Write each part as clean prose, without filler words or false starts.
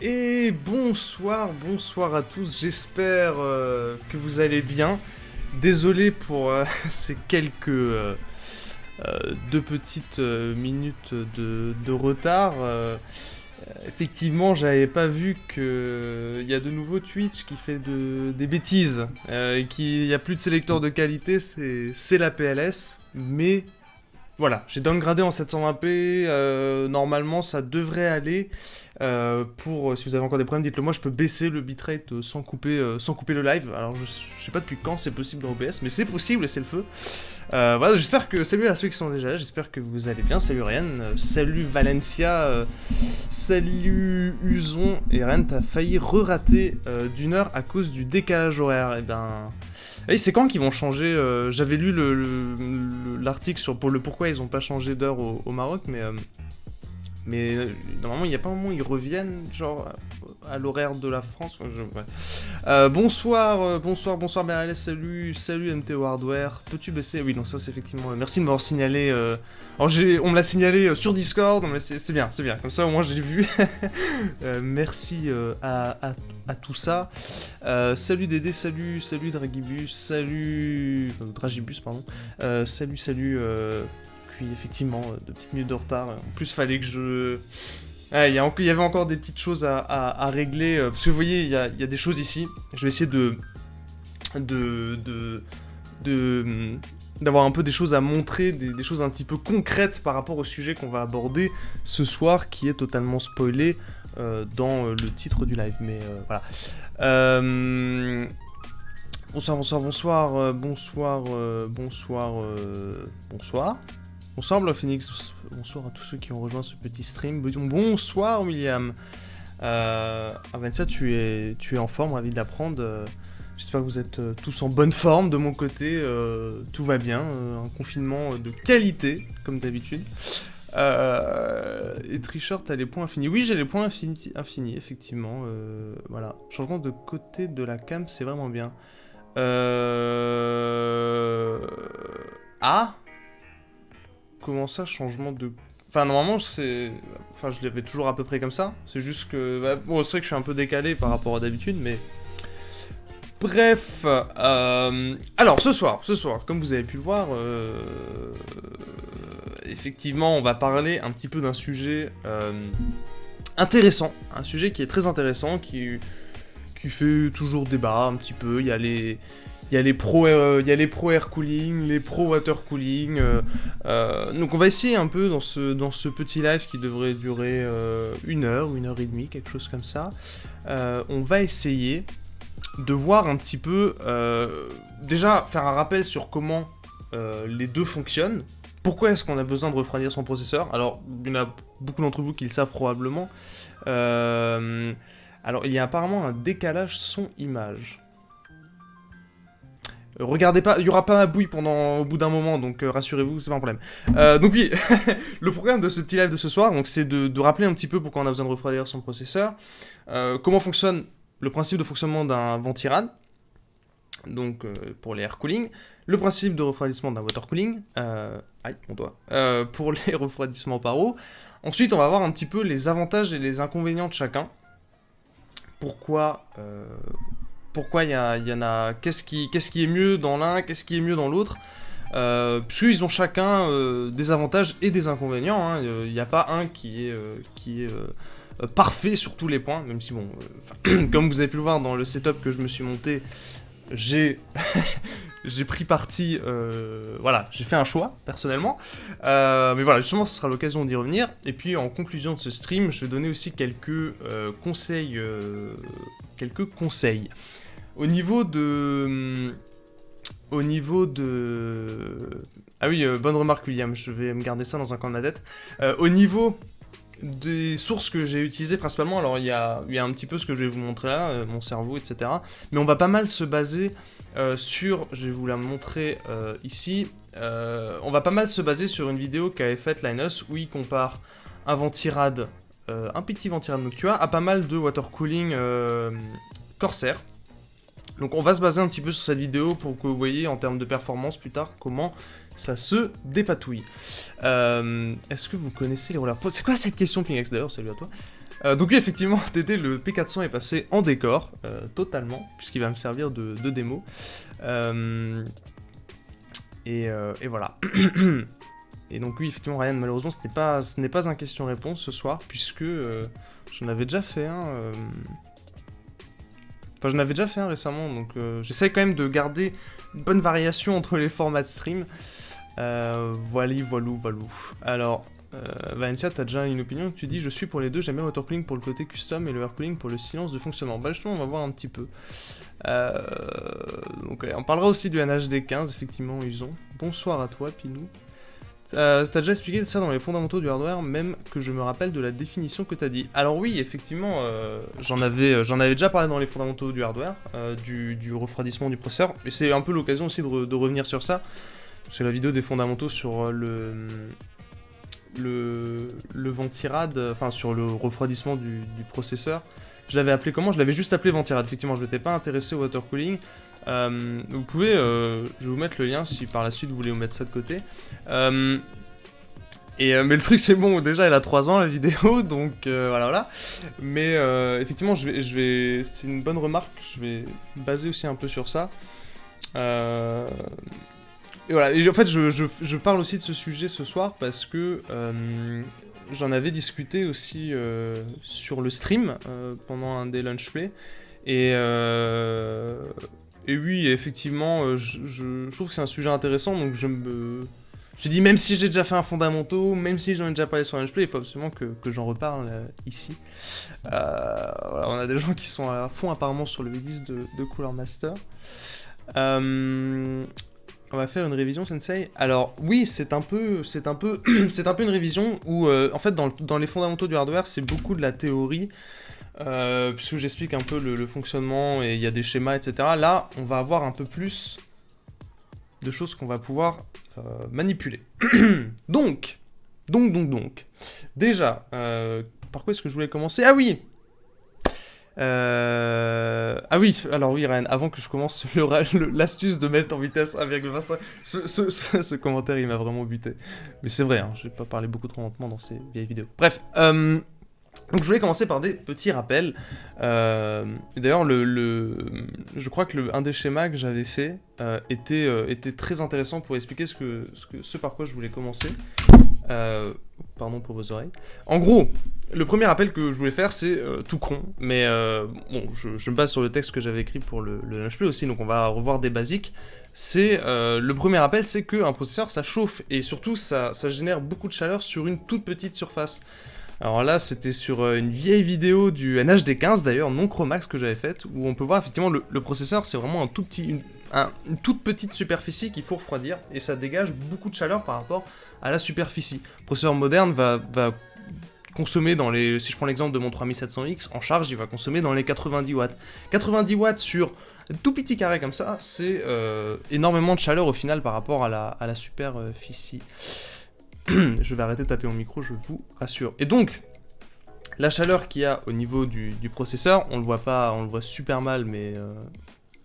Et bonsoir à tous, j'espère que vous allez bien. Désolé pour ces quelques deux petites minutes de retard. Effectivement, j'avais pas vu que il y a de nouveau Twitch qui fait des bêtises, et qu'il y a plus de sélecteur de qualité, c'est la PLS, mais voilà, j'ai downgradé en 720p, normalement ça devrait aller. Si vous avez encore des problèmes, dites-le moi, je peux baisser le bitrate sans couper le live. Alors je sais pas depuis quand c'est possible dans OBS, mais c'est possible et c'est le feu. Voilà, j'espère que, salut à ceux qui sont déjà là, j'espère que vous allez bien, salut Ryan, salut Valencia, salut Uzon, et Ryan t'as failli re-rater d'une heure à cause du décalage horaire, et ben... Hey, c'est quand qu'ils vont changer J'avais lu l'article pour le pourquoi ils ont pas changé d'heure au Maroc, mais normalement il n'y a pas un moment où ils reviennent genre à l'horaire de la France. Ouais. Bonsoir BRLS, salut MTO Hardware. Peux-tu baisser? Oui, non, ça c'est effectivement. Merci de m'avoir signalé. Alors on me l'a signalé sur Discord, non, mais c'est bien, comme ça au moins j'ai vu. Merci à tout ça. Salut Dédé, salut Dragibus, Dragibus, pardon. Salut. Puis effectivement, 2 petites minutes de retard. En plus, fallait que je... Ah, il y avait encore des petites choses à régler. Parce que vous voyez, il y a des choses ici. Je vais essayer d'avoir un peu des choses à montrer, des choses un petit peu concrètes par rapport au sujet qu'on va aborder ce soir, qui est totalement spoilé dans le titre du live. Mais voilà. Bonsoir. Bonsoir Blood Phoenix, bonsoir à tous ceux qui ont rejoint ce petit stream. Bonsoir William. Avantia, tu es en forme, ravi de l'apprendre. J'espère que vous êtes tous en bonne forme. De mon côté, tout va bien. Un confinement de qualité, comme d'habitude. Et Trichard, t'as les points infinis. Oui, j'ai les points infinis, effectivement. Voilà. Changement de côté de la cam, c'est vraiment bien. Ah, comment ça, changement de... Enfin, normalement, c'est... Enfin, je l'avais toujours à peu près comme ça. C'est juste que... Bah, bon, c'est vrai que je suis un peu décalé par rapport à d'habitude, mais... Bref... Alors, ce soir, comme vous avez pu le voir... Effectivement, on va parler un petit peu d'un sujet... intéressant. Un sujet qui est très intéressant, qui fait toujours débat un petit peu. Il y a les pros air cooling, les pros water cooling. Donc on va essayer un peu dans ce petit live qui devrait durer 1 heure et demie, quelque chose comme ça. On va essayer de voir un petit peu, déjà faire un rappel sur comment les deux fonctionnent. Pourquoi est-ce qu'on a besoin de refroidir son processeur? Alors, il y en a beaucoup d'entre vous qui le savent probablement. Alors, il y a apparemment un décalage son-image. Regardez pas, il y aura pas ma bouille au bout d'un moment, donc rassurez-vous, c'est pas un problème. Donc oui, le programme de ce petit live de ce soir, donc c'est de rappeler un petit peu pourquoi on a besoin de refroidir son processeur, comment fonctionne le principe de fonctionnement d'un ventirad, donc pour les air cooling, le principe de refroidissement d'un water cooling, aïe, mon doigt, pour les refroidissements par eau. Ensuite, on va voir un petit peu les avantages et les inconvénients de chacun. Pourquoi il y en a, qu'est-ce qui est mieux dans l'un, qu'est-ce qui est mieux dans l'autre, puisqu'ils ont chacun des avantages et des inconvénients, hein. Il n'y a pas un qui est parfait sur tous les points, même si bon, comme vous avez pu le voir dans le setup que je me suis monté, j'ai pris parti, voilà, j'ai fait un choix, personnellement, mais voilà, justement, ce sera l'occasion d'y revenir, et puis en conclusion de ce stream, je vais donner aussi quelques conseils, Au niveau de... Ah oui, bonne remarque William, je vais me garder ça dans un coin de ma tête. Au niveau des sources que j'ai utilisées principalement, alors il y a un petit peu ce que je vais vous montrer là, mon cerveau, etc. Mais on va pas mal se baser sur... Je vais vous la montrer ici. On va pas mal se baser sur une vidéo qu'avait faite Linus, où il compare un ventirad, un petit ventirad Noctua, à pas mal de water cooling Corsair. Donc on va se baser un petit peu sur cette vidéo pour que vous voyez en termes de performance plus tard comment ça se dépatouille. Est-ce que vous connaissez les rollers? C'est quoi cette question, Pingex, d'ailleurs? Salut à toi. Donc oui, effectivement, Dédé, le P400 est passé en décor, totalement, puisqu'il va me servir de démo. Et voilà. Et donc oui, effectivement, Ryan, malheureusement, ce n'est pas un question-réponse ce soir, puisque j'en avais déjà fait un... Enfin, j'en avais déjà fait un récemment, donc j'essaie quand même de garder une bonne variation entre les formats de stream. Voilou. Alors, Valencia, t'as déjà une opinion? Tu dis, je suis pour les deux, j'aime bien le watercooling pour le côté custom et le aircooling pour le silence de fonctionnement. Bah justement, on va voir un petit peu. Donc, on parlera aussi du NHD15, effectivement, ils ont. Bonsoir à toi, Pinou. T'as déjà expliqué ça dans les fondamentaux du hardware, même que je me rappelle de la définition que t'as dit. Alors oui, effectivement, j'en avais déjà parlé dans les fondamentaux du hardware, du refroidissement du processeur, et c'est un peu l'occasion aussi de revenir sur ça. C'est la vidéo des fondamentaux sur le ventirad, enfin sur le refroidissement du processeur. Je l'avais appelé comment? Je l'avais juste appelé ventirad, effectivement, je m'étais pas intéressé au watercooling. Vous pouvez, je vais vous mettre le lien si par la suite vous voulez vous mettre ça de côté. Mais le truc c'est bon, déjà elle a 3 ans la vidéo, donc voilà. Mais effectivement, c'est une bonne remarque, je vais me baser aussi un peu sur ça. Et voilà, et en fait je parle aussi de ce sujet ce soir parce que j'en avais discuté aussi sur le stream pendant un des lunch play. Et oui, effectivement, je trouve que c'est un sujet intéressant, donc je me suis dit, même si j'ai déjà fait un fondamentaux, même si j'en ai déjà parlé sur Lunch Play, il faut absolument que j'en reparle ici. Voilà, on a des gens qui sont à fond apparemment sur le V10 de Cooler Master. On va faire une révision, Sensei. Alors oui, c'est un peu une révision où en fait dans les fondamentaux du hardware, c'est beaucoup de la théorie. Puisque j'explique un peu le fonctionnement et il y a des schémas, etc. Là, on va avoir un peu plus de choses qu'on va pouvoir manipuler. Donc. Déjà, par quoi est-ce que je voulais commencer? Ah oui, alors oui, Ryan, avant que je commence l'astuce de mettre en vitesse 1,25, ce commentaire il m'a vraiment buté. Mais c'est vrai, hein, j'ai pas parlé beaucoup trop lentement dans ces vieilles vidéos. Bref, donc je voulais commencer par des petits rappels. D'ailleurs, je crois que un des schémas que j'avais fait était très intéressant pour expliquer ce par quoi je voulais commencer. Pardon pour vos oreilles. En gros, le premier rappel que je voulais faire, c'est tout con, mais bon, je me base sur le texte que j'avais écrit pour le Lunch Play aussi, donc on va revoir des basiques. Le premier rappel, c'est qu'un processeur, ça chauffe, et surtout, ça génère beaucoup de chaleur sur une toute petite surface. Alors là, c'était sur une vieille vidéo du NHD15 d'ailleurs, non Chromax que j'avais faite, où on peut voir effectivement le processeur, c'est vraiment une toute petite superficie qu'il faut refroidir, et ça dégage beaucoup de chaleur par rapport à la superficie. Le processeur moderne va consommer si je prends l'exemple de mon 3700X, en charge, il va consommer dans les 90 watts. 90 watts sur un tout petit carré comme ça, c'est énormément de chaleur au final par rapport à la superficie. Je vais arrêter de taper mon micro, je vous rassure. Et donc, la chaleur qu'il y a au niveau du processeur, on le voit pas, on le voit super mal, mais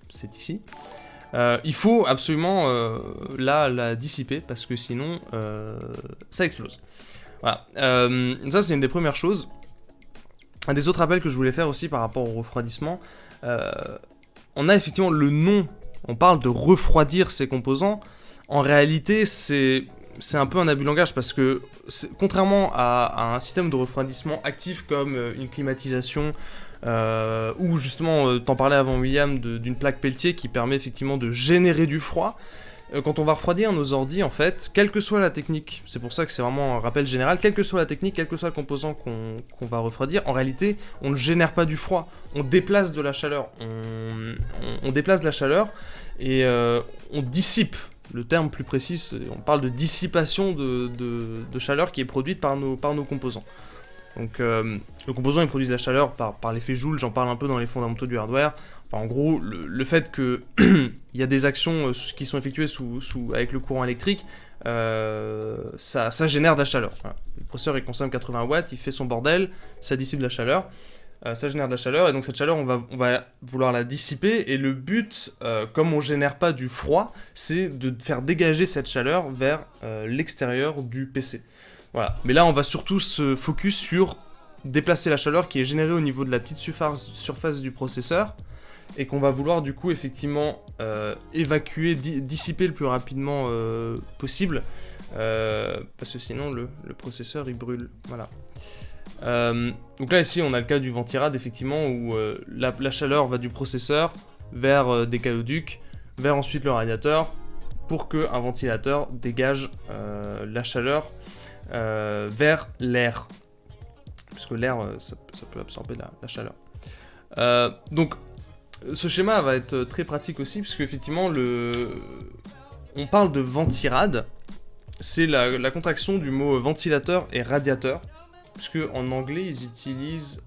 c'est ici. Il faut absolument la dissiper parce que sinon ça explose. Voilà. Ça c'est une des premières choses. Un des autres rappels que je voulais faire aussi par rapport au refroidissement, on a effectivement le nom. On parle de refroidir ces composants. En réalité, c'est un peu un abus de langage parce que, contrairement à un système de refroidissement actif comme une climatisation, ou justement, t'en parlais avant William, d'une plaque Peltier qui permet effectivement de générer du froid, quand on va refroidir nos ordis, en fait, quelle que soit la technique, c'est pour ça que c'est vraiment un rappel général, quelle que soit la technique, quel que soit le composant qu'on va refroidir, en réalité, on ne génère pas du froid, on déplace de la chaleur, on déplace de la chaleur et on dissipe. Le terme plus précis, on parle de dissipation de chaleur qui est produite par nos composants. Donc le composant il produit de la chaleur par l'effet Joule, j'en parle un peu dans les fondamentaux du hardware. Enfin, en gros, le fait qu'il y a des actions qui sont effectuées avec le courant électrique, ça génère de la chaleur. Voilà. Le processeur il consomme 80 watts, il fait son bordel, ça dissipe de la chaleur. Ça génère de la chaleur, et donc cette chaleur, on va vouloir la dissiper, et le but, comme on génère pas du froid, c'est de faire dégager cette chaleur vers l'extérieur du PC. Voilà. Mais là, on va surtout se focus sur déplacer la chaleur qui est générée au niveau de la petite surface du processeur, et qu'on va vouloir du coup effectivement évacuer, dissiper le plus rapidement possible, parce que sinon le processeur il brûle, voilà. Donc là ici on a le cas du ventirad effectivement où la chaleur va du processeur vers des caloducs, vers ensuite le radiateur, pour qu'un ventilateur dégage la chaleur vers l'air, parce que l'air ça peut absorber la chaleur. Donc ce schéma va être très pratique aussi, puisque effectivement on parle de ventirad, c'est la contraction du mot ventilateur et radiateur, puisque en anglais ils utilisent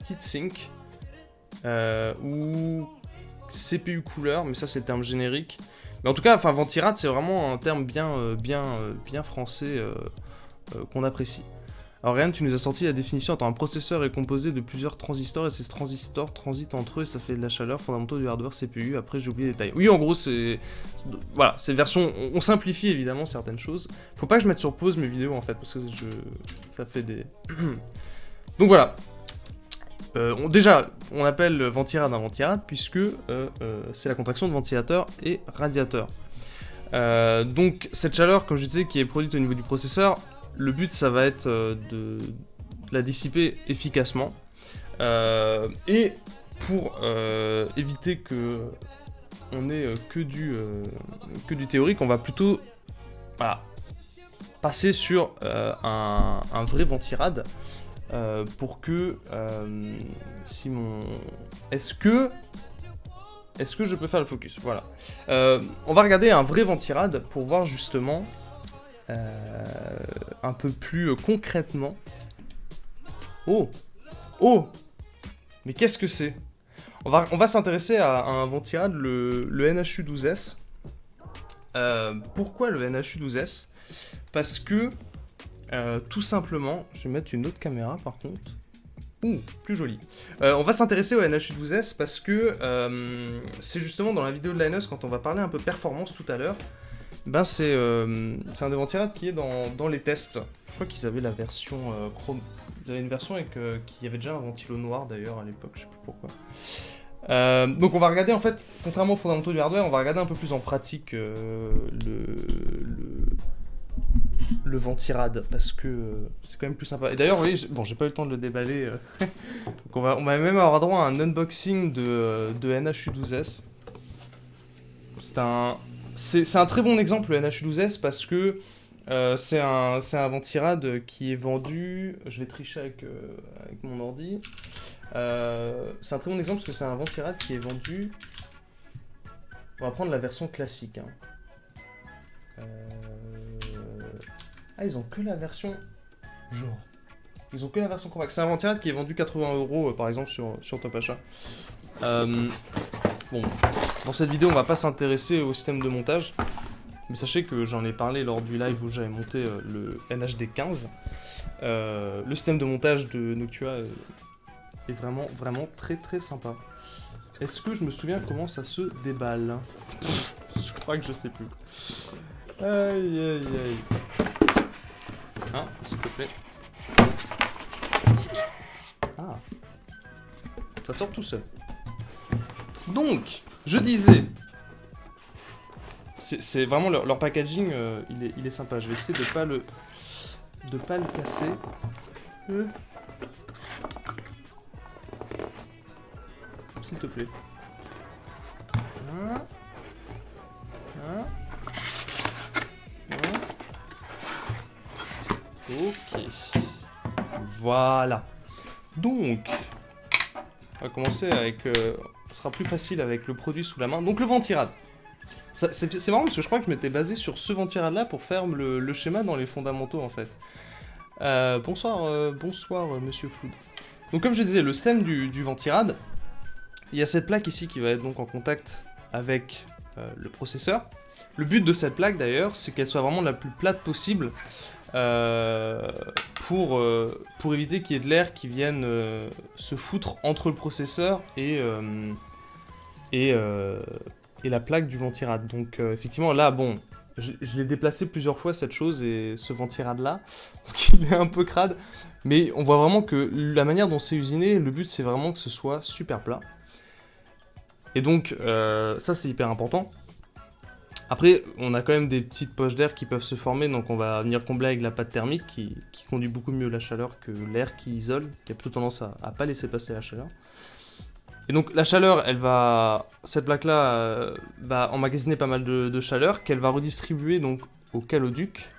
heatsink ou CPU cooler, mais ça c'est le terme générique. Mais en tout cas, enfin ventirad c'est vraiment un terme bien français qu'on apprécie. Alors Ryan, tu nous as sorti la définition. Attends, un processeur est composé de plusieurs transistors et ces transistors transitent entre eux et ça fait de la chaleur, fondamentaux du hardware CPU. Après, j'ai oublié les détails. Oui, en gros, voilà, c'est une version... On simplifie évidemment certaines choses. Faut pas que je mette sur pause mes vidéos en fait, parce que ça fait des... Donc voilà. Déjà, on appelle ventirad un ventirad puisque c'est la contraction de ventilateur et radiateur. Donc cette chaleur, comme je disais, qui est produite au niveau du processeur, le but ça va être de la dissiper efficacement. Et pour éviter que on ait que du théorique, on va plutôt passer sur un vrai ventirad. Pour que si mon... Est-ce que je peux faire le focus? Voilà. On va regarder un vrai ventirad pour voir justement un peu plus concrètement. Oh! Mais qu'est-ce que c'est? On va s'intéresser à un ventirad, le NHU12S. Pourquoi le NHU12S? Parce que tout simplement, je vais mettre une autre caméra par contre. Plus joli. On va s'intéresser au NHU12S parce que c'est justement dans la vidéo de Linus, quand on va parler un peu performance tout à l'heure, ben c'est un des ventirad qui est dans les tests. Je crois qu'ils avaient la version chrome. Ils avaient une version avec qui avait déjà un ventilo noir d'ailleurs à l'époque, je sais plus pourquoi. Donc on va regarder en fait, contrairement aux fondamentaux du hardware, on va regarder un peu plus en pratique le ventirad, parce que c'est quand même plus sympa. Et d'ailleurs, oui, j'ai pas eu le temps de le déballer. Donc on va même avoir droit à un unboxing de NHU12S. C'est un très bon exemple, le NHU12S, parce que c'est un ventirad qui est vendu... Je vais tricher avec mon ordi. C'est un très bon exemple, parce que c'est un ventirad qui est vendu... On va prendre la version classique. Ah, ils ont que la version... Genre... Ils ont que la version compacte. C'est un ventirad qui est vendu 80€ par exemple sur Top Achat. Bon, dans cette vidéo on va pas s'intéresser au système de montage. Mais sachez que j'en ai parlé lors du live où j'avais monté le NHD15. Le système de montage de Noctua est vraiment très sympa. Est-ce que je me souviens comment ça se déballe? Je crois que je sais plus. Aïe. Ah, s'il te plaît. Ah. Ça sort tout seul. Donc, je disais... C'est vraiment leur packaging, il est sympa. Je vais essayer de pas le casser. S'il te plaît. Ok. Voilà. Donc, on va commencer avec... ce sera plus facile avec le produit sous la main. Donc le ventirad. C'est marrant parce que je crois que je m'étais basé sur ce ventirad là pour faire le schéma dans les fondamentaux en fait. Bonsoir Monsieur Flood. Donc comme je disais, le système du ventirad, il y a cette plaque ici qui va être donc en contact avec le processeur. Le but de cette plaque d'ailleurs, c'est qu'elle soit vraiment la plus plate possible pour éviter qu'il y ait de l'air qui vienne se foutre entre le processeur et la plaque du ventirad. Donc effectivement là, bon, je l'ai déplacé plusieurs fois cette chose et ce ventirad là, donc il est un peu crade, mais on voit vraiment que la manière dont c'est usiné, le but c'est vraiment que ce soit super plat. Et donc ça c'est hyper important. Après, on a quand même des petites poches d'air qui peuvent se former, donc on va venir combler avec la pâte thermique qui conduit beaucoup mieux la chaleur que l'air qui isole, qui a plutôt tendance à pas laisser passer la chaleur. Et donc la chaleur, cette plaque-là va emmagasiner pas mal de chaleur qu'elle va redistribuer donc aux caloducs,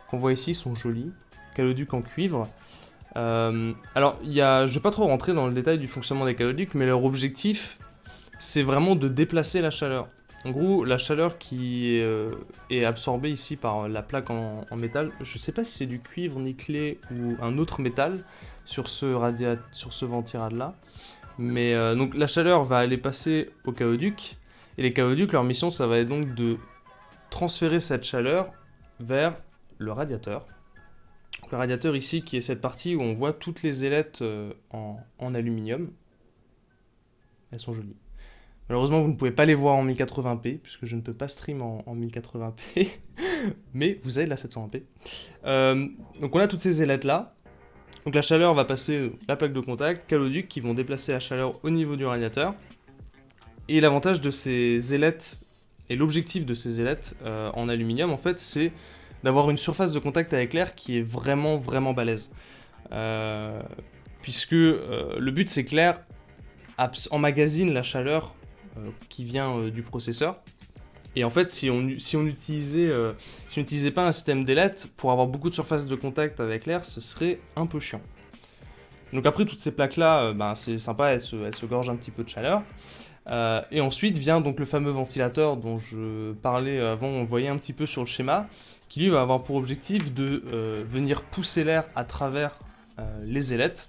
qu'on voit ici, ils sont jolis, caloducs en cuivre. Alors, je vais pas trop rentrer dans le détail du fonctionnement des caloducs, mais leur objectif, c'est vraiment de déplacer la chaleur. En gros, la chaleur qui est absorbée ici par la plaque en métal, je sais pas si c'est du cuivre nickelé ou un autre métal sur ce ventirad là, mais donc la chaleur va aller passer aux caloducs, et les caloducs, leur mission, ça va être donc de transférer cette chaleur vers le radiateur. Le radiateur ici, qui est cette partie où on voit toutes les ailettes en aluminium. Elles sont jolies. Malheureusement, vous ne pouvez pas les voir en 1080p, puisque je ne peux pas stream en 1080p, mais vous avez de la 720p. Donc on a toutes ces ailettes-là. Donc la chaleur va passer la plaque de contact, caloducs qui vont déplacer la chaleur au niveau du radiateur. Et l'avantage de ces ailettes, et l'objectif de ces ailettes en aluminium, en fait, c'est d'avoir une surface de contact avec l'air qui est vraiment, vraiment balèze. Puisque le but, c'est que l'air emmagasine la chaleur qui vient du processeur. Et en fait, si on n'utilisait pas un système d'ailettes, pour avoir beaucoup de surface de contact avec l'air, ce serait un peu chiant. Donc après, toutes ces plaques-là, c'est sympa, elles se gorgent un petit peu de chaleur. Et ensuite vient donc le fameux ventilateur dont je parlais avant, on voyait un petit peu sur le schéma, qui lui va avoir pour objectif de venir pousser l'air à travers les ailettes.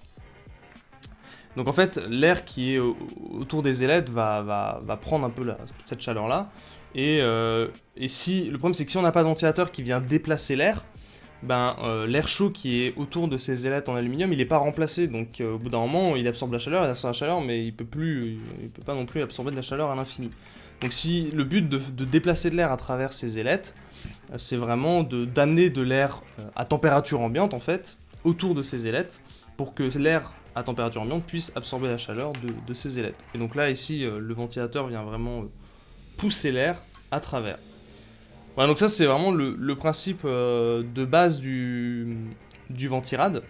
Donc en fait, l'air qui est autour des ailettes va prendre un peu cette chaleur-là. Et le problème, c'est que si on n'a pas de ventilateur qui vient déplacer l'air, l'air chaud qui est autour de ces ailettes en aluminium, il n'est pas remplacé. Donc au bout d'un moment, il absorbe la chaleur, mais il peut pas non plus absorber de la chaleur à l'infini. Donc si le but de déplacer de l'air à travers ces ailettes, c'est vraiment d'amener de l'air à température ambiante, en fait, autour de ces ailettes, pour que l'air à température ambiante puisse absorber la chaleur de ces ailettes. Et donc là, ici, le ventilateur vient vraiment pousser l'air à travers. Voilà, donc ça, c'est vraiment le principe de base du ventirad.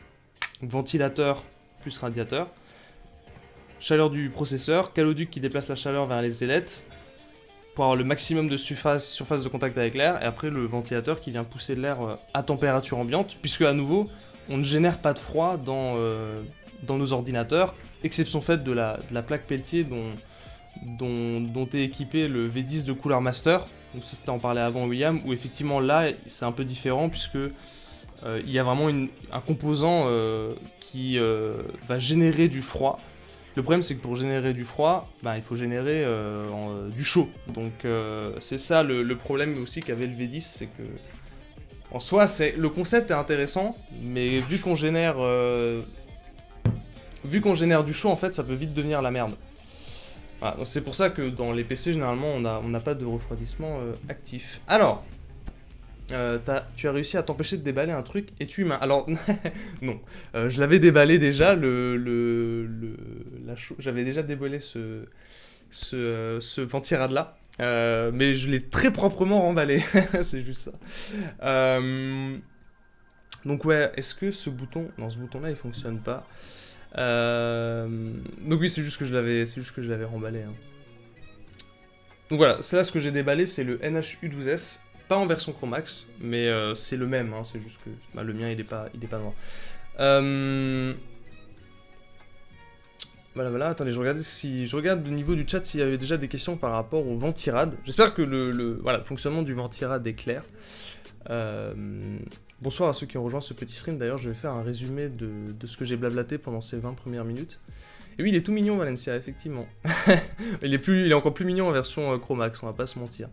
Ventilateur plus radiateur. Chaleur du processeur, caloduc qui déplace la chaleur vers les ailettes pour avoir le maximum de surface de contact avec l'air, et après le ventilateur qui vient pousser de l'air à température ambiante, puisque à nouveau, on ne génère pas de froid dans nos ordinateurs, exception faite de la plaque Peltier dont est équipé le V10 de Cooler Master. Donc ça, c'était en parlait avant, William, où effectivement là c'est un peu différent, puisque il y a vraiment un composant qui va générer du froid. Le problème, c'est que pour générer du froid, il faut générer du chaud. Donc c'est ça le problème aussi qu'avait le V10, c'est que en soi, le concept est intéressant, mais vu qu'on génère du chaud, en fait, ça peut vite devenir la merde. Voilà, donc c'est pour ça que dans les PC, généralement, on n'a pas de refroidissement actif. Alors, tu as réussi à t'empêcher de déballer un truc, es-tu humain? Alors, non. Je l'avais déballé déjà, j'avais déjà déballé ce ventirad-là. Mais je l'ai très proprement remballé, c'est juste ça. Donc ouais, est-ce que ce bouton-là, il fonctionne pas? Donc oui, c'est juste que je l'avais remballé. Hein. Donc voilà, là ce que j'ai déballé, c'est le NH-U12S, pas en version Chromax, mais c'est le même. Hein, c'est juste que le mien, il est pas noir. Voilà, attendez, je regarde au niveau du chat s'il y avait déjà des questions par rapport au ventirad. J'espère que le fonctionnement du ventirad est clair. Bonsoir à ceux qui ont rejoint ce petit stream, d'ailleurs je vais faire un résumé de ce que j'ai blablaté pendant ces 20 premières minutes. Et oui, il est tout mignon Valencia, effectivement. il est encore plus mignon en version Chromax, on va pas se mentir.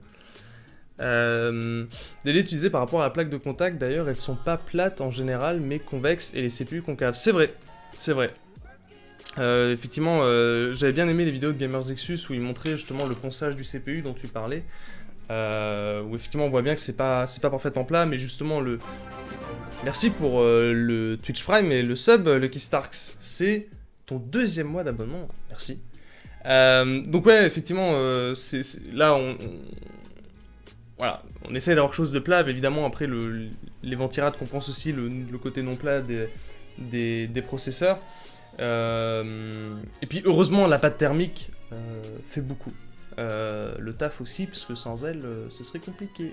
Délai, tu disais par rapport à la plaque de contact, d'ailleurs elles sont pas plates en général, mais convexes et les CPU concaves. C'est vrai. Effectivement, j'avais bien aimé les vidéos de Gamers Exus où ils montraient justement le ponçage du CPU dont tu parlais. où effectivement on voit bien que c'est pas parfaitement plat, mais justement le... Merci pour le Twitch Prime et le sub, Lucky Starks. C'est ton 2e mois d'abonnement, merci. Donc ouais, effectivement, là voilà, on essaie d'avoir quelque chose de plat, mais évidemment après les ventirades compensent aussi le côté non plat des processeurs. Et puis heureusement la pâte thermique fait beaucoup. Le taf aussi, parce que sans elle, ce serait compliqué.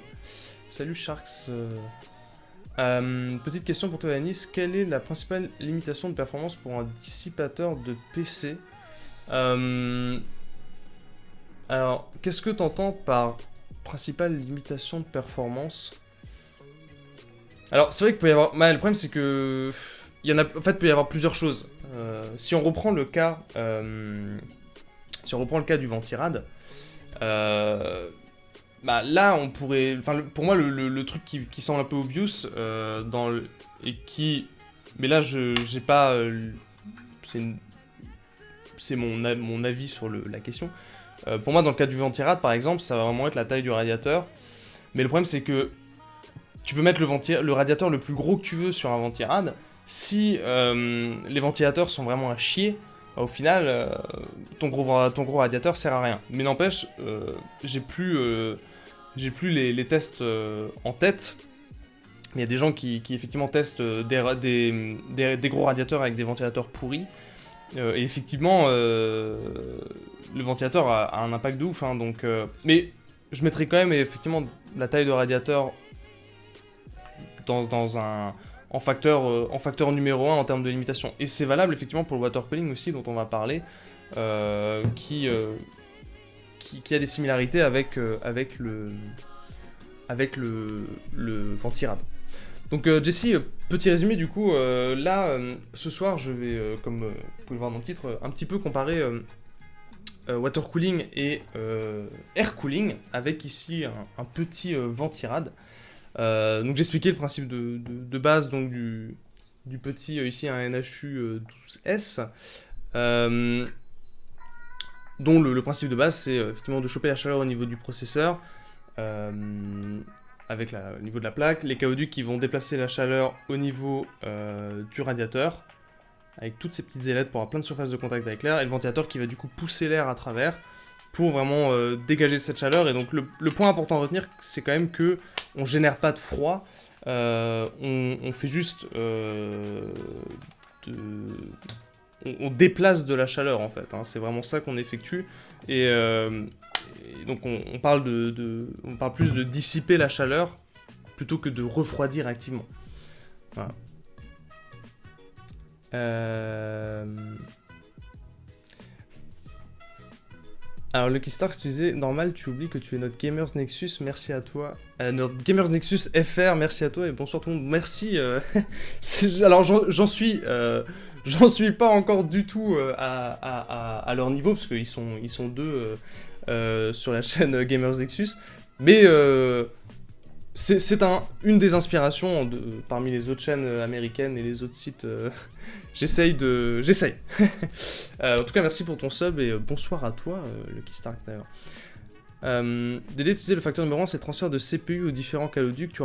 Salut Sharks. Petite question pour toi Yanis, quelle est la principale limitation de performance pour un dissipateur de PC? Alors, qu'est-ce que tu entends par principale limitation de performance? Alors, c'est vrai qu'il peut y avoir... le problème, c'est que... il peut y avoir plusieurs choses. Si on reprend le cas... du ventirad, là, on pourrait... pour moi, le truc qui semble un peu obvious, et qui... Mais là, j'ai pas... c'est mon avis sur la question. Pour moi, dans le cas du ventirad, par exemple, ça va vraiment être la taille du radiateur. Mais le problème, c'est que tu peux mettre le radiateur le plus gros que tu veux sur un ventirad. Si les ventilateurs sont vraiment à chier, au final, ton gros radiateur sert à rien. Mais n'empêche, j'ai plus les tests en tête. Mais il y a des gens qui effectivement testent des gros radiateurs avec des ventilateurs pourris. Et effectivement, le ventilateur a un impact de ouf. Hein, donc, mais je mettrais quand même effectivement la taille de radiateur en facteur numéro 1 en termes de limitation. Et c'est valable effectivement pour le water cooling aussi, dont on va parler, qui a des similarités avec le ventirad. Donc Jesse, petit résumé du coup, ce soir je vais, comme vous pouvez le voir dans le titre, un petit peu comparer water cooling et air cooling, avec ici un petit ventirad. Donc j'expliquais le principe de base donc du petit, ici un NHU 12S, dont le principe de base c'est effectivement de choper la chaleur au niveau du processeur, avec le niveau de la plaque, les caoducs qui vont déplacer la chaleur au niveau du radiateur, avec toutes ces petites ailettes pour avoir plein de surfaces de contact avec l'air, et le ventilateur qui va du coup pousser l'air à travers pour vraiment dégager cette chaleur. Et donc le point important à retenir, c'est quand même que on génère pas de froid, on fait juste on déplace de la chaleur en fait, hein. C'est vraiment ça qu'on effectue, et donc on parle plus de dissiper la chaleur plutôt que de refroidir activement. Voilà. Alors Lucky Starks, tu disais, normal, tu oublies que tu es notre Gamers Nexus, merci à toi. Notre Gamers Nexus FR, merci à toi, et bonsoir tout le monde, merci. Alors j'en suis pas encore du tout à leur niveau, parce qu'ils sont deux sur la chaîne Gamers Nexus, mais c'est une des inspirations parmi les autres chaînes américaines et les autres sites. J'essaye. En tout cas, merci pour ton sub et bonsoir à toi, Lucky Stark d'ailleurs. Dédé, tu disais le facteur numéro 1, c'est le transfert de CPU aux différents caloducs. Tu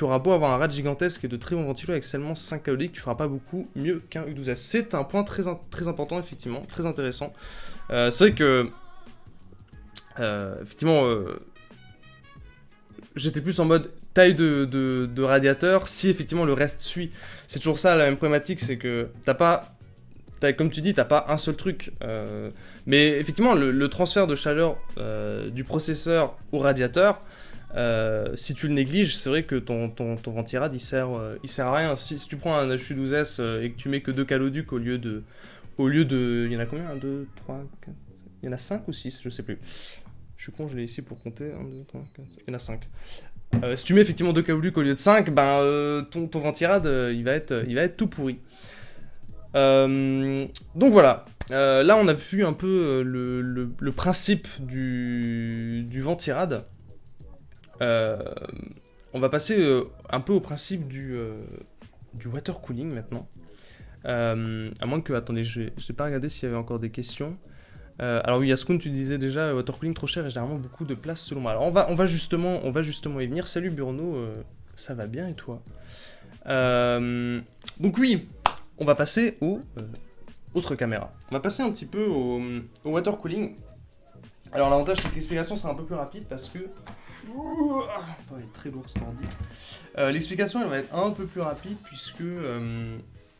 auras beau avoir un rad gigantesque et de très bons ventilos avec seulement 5 caloducs, tu feras pas beaucoup mieux qu'un U12S. C'est un point très important, effectivement, très intéressant. C'est vrai que, effectivement, j'étais plus en mode taille de radiateur, si effectivement le reste suit. C'est toujours ça la même problématique, c'est que comme tu dis, t'as pas un seul truc. Mais effectivement, le transfert de chaleur du processeur au radiateur, si tu le négliges, c'est vrai que ton ventirad il sert à rien. Si tu prends un HU12S et que tu mets que 2 caloducs au lieu de. Il y en a combien? 1, 2, 3, 4. Il y en a 5 ou 6, je sais plus. Je suis con, je l'ai ici pour compter. 1, 2, 3, 4. Il y en a 5. Si tu mets effectivement 2 caloducs au lieu de 5, ton ventirad il va être tout pourri. Donc voilà. Là on a vu un peu le principe du ventirad. On va passer un peu au principe du water cooling maintenant. À moins que... Attendez, je n'ai pas regardé s'il y avait encore des questions. Alors oui, Ascoun, tu disais déjà water cooling trop cher et généralement beaucoup de place selon moi. Alors on va justement y venir. Salut Burno, ça va bien et toi? Donc oui, on va passer aux autres caméras. On va passer un petit peu au water cooling. Alors l'avantage c'est que l'explication sera un peu plus rapide parce que... il est très lourd cet ordi. L'explication elle va être un peu plus rapide puisque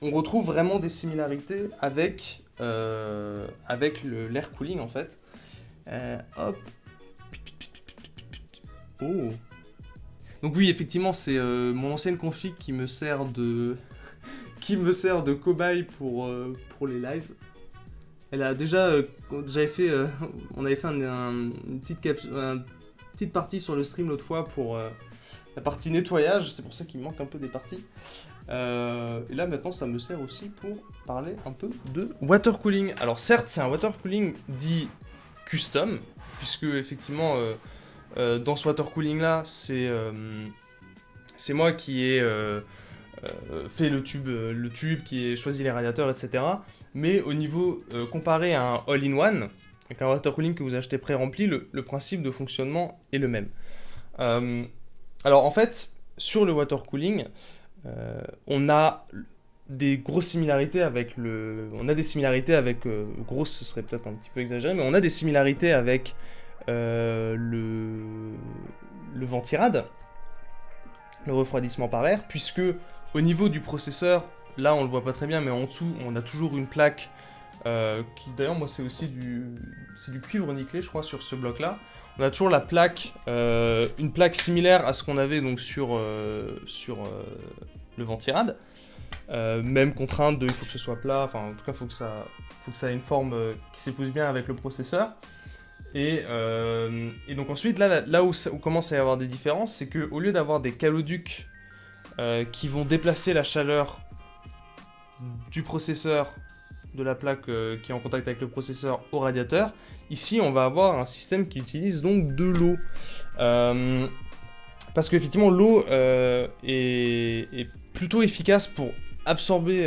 on retrouve vraiment des similarités avec l'air cooling en fait. Hop. Oh. Donc oui effectivement c'est mon ancienne config qui me sert de cobaye pour les lives. Elle a déjà, on avait fait une petite partie sur le stream l'autre fois pour la partie nettoyage, c'est pour ça qu'il me manque un peu des parties. Et là maintenant ça me sert aussi pour parler un peu de water cooling. Alors certes c'est un water cooling dit custom, puisque effectivement dans ce water cooling là c'est moi qui ai fait le tube, qui ai choisi les radiateurs, etc. Mais au niveau comparé à un all-in-one, avec un water cooling que vous achetez pré-rempli, le principe de fonctionnement est le même. Alors en fait, sur le water cooling, on a des grosses similarités avec grosses, ce serait peut-être un petit peu exagéré, mais on a des similarités avec le ventirad, le refroidissement par air, puisque au niveau du processeur, là on le voit pas très bien, mais en dessous on a toujours une plaque qui d'ailleurs moi c'est aussi du cuivre nickelé je crois sur ce bloc là. On a toujours la plaque, une plaque similaire à ce qu'on avait donc sur le ventirad. Même contrainte de il faut que ce soit plat, enfin en tout cas faut que ça ait une forme qui s'épouse bien avec le processeur. Et donc ensuite là où commence à y avoir des différences, c'est qu'au lieu d'avoir des caloducs qui vont déplacer la chaleur du processeur, de la plaque qui est en contact avec le processeur au radiateur, ici on va avoir un système qui utilise donc de l'eau. Parce qu'effectivement l'eau est plutôt efficace pour absorber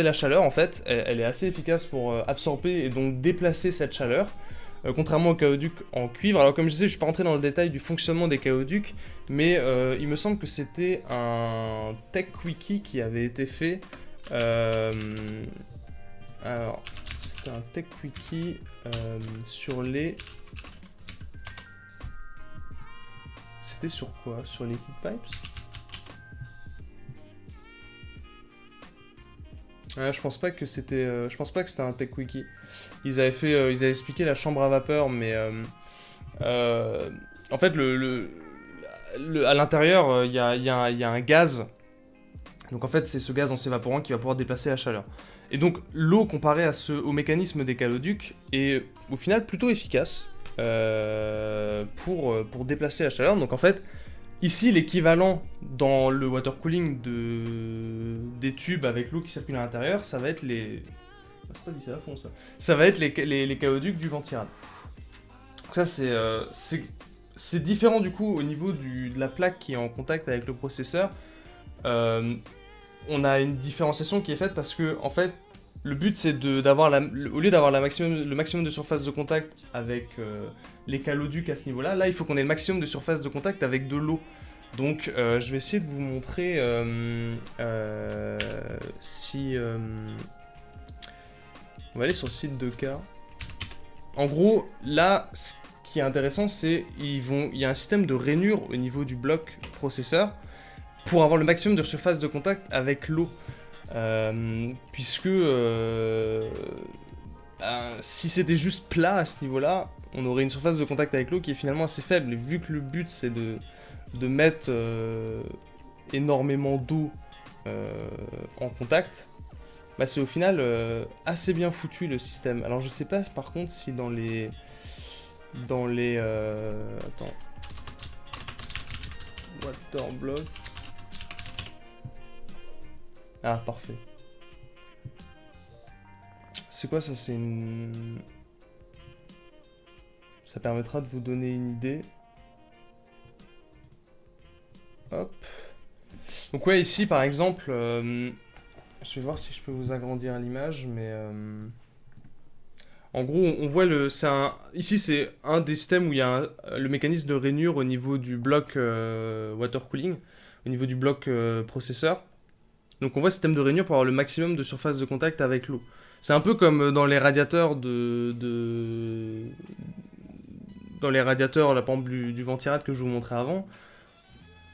la chaleur en fait. Elle est assez efficace pour absorber et donc déplacer cette chaleur. Contrairement aux caoducs en cuivre. Alors comme je disais, je ne suis pas rentré dans le détail du fonctionnement des caoducs, mais il me semble que c'était un tech wiki qui avait été fait. Alors, c'était un tech wiki sur les... C'était sur quoi? Sur les heat pipes? Je pense pas que c'était un tech wiki. Ils avaient expliqué la chambre à vapeur, mais en fait à l'intérieur il y a un gaz. Donc en fait c'est ce gaz en s'évaporant qui va pouvoir déplacer la chaleur. Et donc l'eau comparée au mécanisme des caloducs est au final plutôt efficace pour déplacer la chaleur. Donc en fait ici, l'équivalent dans le water cooling des tubes avec l'eau qui circule à l'intérieur, ça va être les... C'est pas vissé à fond, ça. Ça va être les caoducs du ventirad. Donc ça, c'est différent du coup au niveau de la plaque qui est en contact avec le processeur. On a une différenciation qui est faite parce que, en fait, le but c'est d'avoir au lieu d'avoir le maximum de surface de contact avec les caloducs à ce niveau-là, là il faut qu'on ait le maximum de surface de contact avec de l'eau. Donc je vais essayer de vous montrer si... On va aller sur le site de K. En gros, là, ce qui est intéressant, c'est il y a un système de rainure au niveau du bloc processeur pour avoir le maximum de surface de contact avec l'eau. Puisque si c'était juste plat à ce niveau-là, on aurait une surface de contact avec l'eau qui est finalement assez faible. Et vu que le but c'est de mettre énormément d'eau en contact, bah c'est au final assez bien foutu le système. Alors je sais pas par contre si dans les attends, Waterblock. Ah parfait. C'est quoi ça? C'est une... Ça permettra de vous donner une idée. Hop. Donc ouais, ici par exemple, je Je vais voir si je peux vous agrandir l'image, mais... En gros, on voit ici, c'est un des systèmes où il y a le mécanisme de rainure au niveau du bloc water cooling, au niveau du bloc processeur. Donc on voit ce système de rainure pour avoir le maximum de surface de contact avec l'eau. C'est un peu comme dans les radiateurs dans les radiateurs, la pompe du ventirad que je vous montrais avant.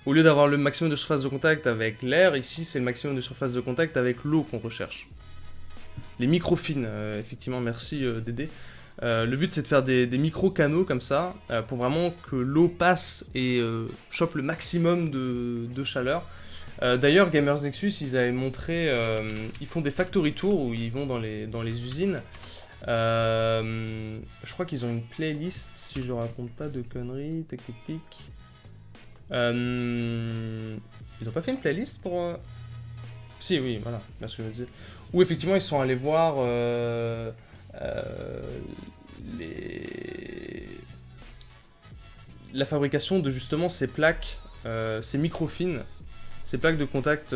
Au lieu d'avoir le maximum de surface de contact avec l'air, ici c'est le maximum de surface de contact avec l'eau qu'on recherche. Les microfines, effectivement, merci Dédé. Le but c'est de faire des micro-canaux comme ça, pour vraiment que l'eau passe et chope le maximum de chaleur. D'ailleurs, Gamers Nexus, ils avaient montré, ils font des factory tours où ils vont dans les usines. Je crois qu'ils ont une playlist, si je raconte pas de conneries, tic. Ils ont pas fait une playlist pour... Si, oui, voilà, bien ce que je disais. Où effectivement ils sont allés voir la fabrication de justement ces plaques, ces microfines, ces plaques de contact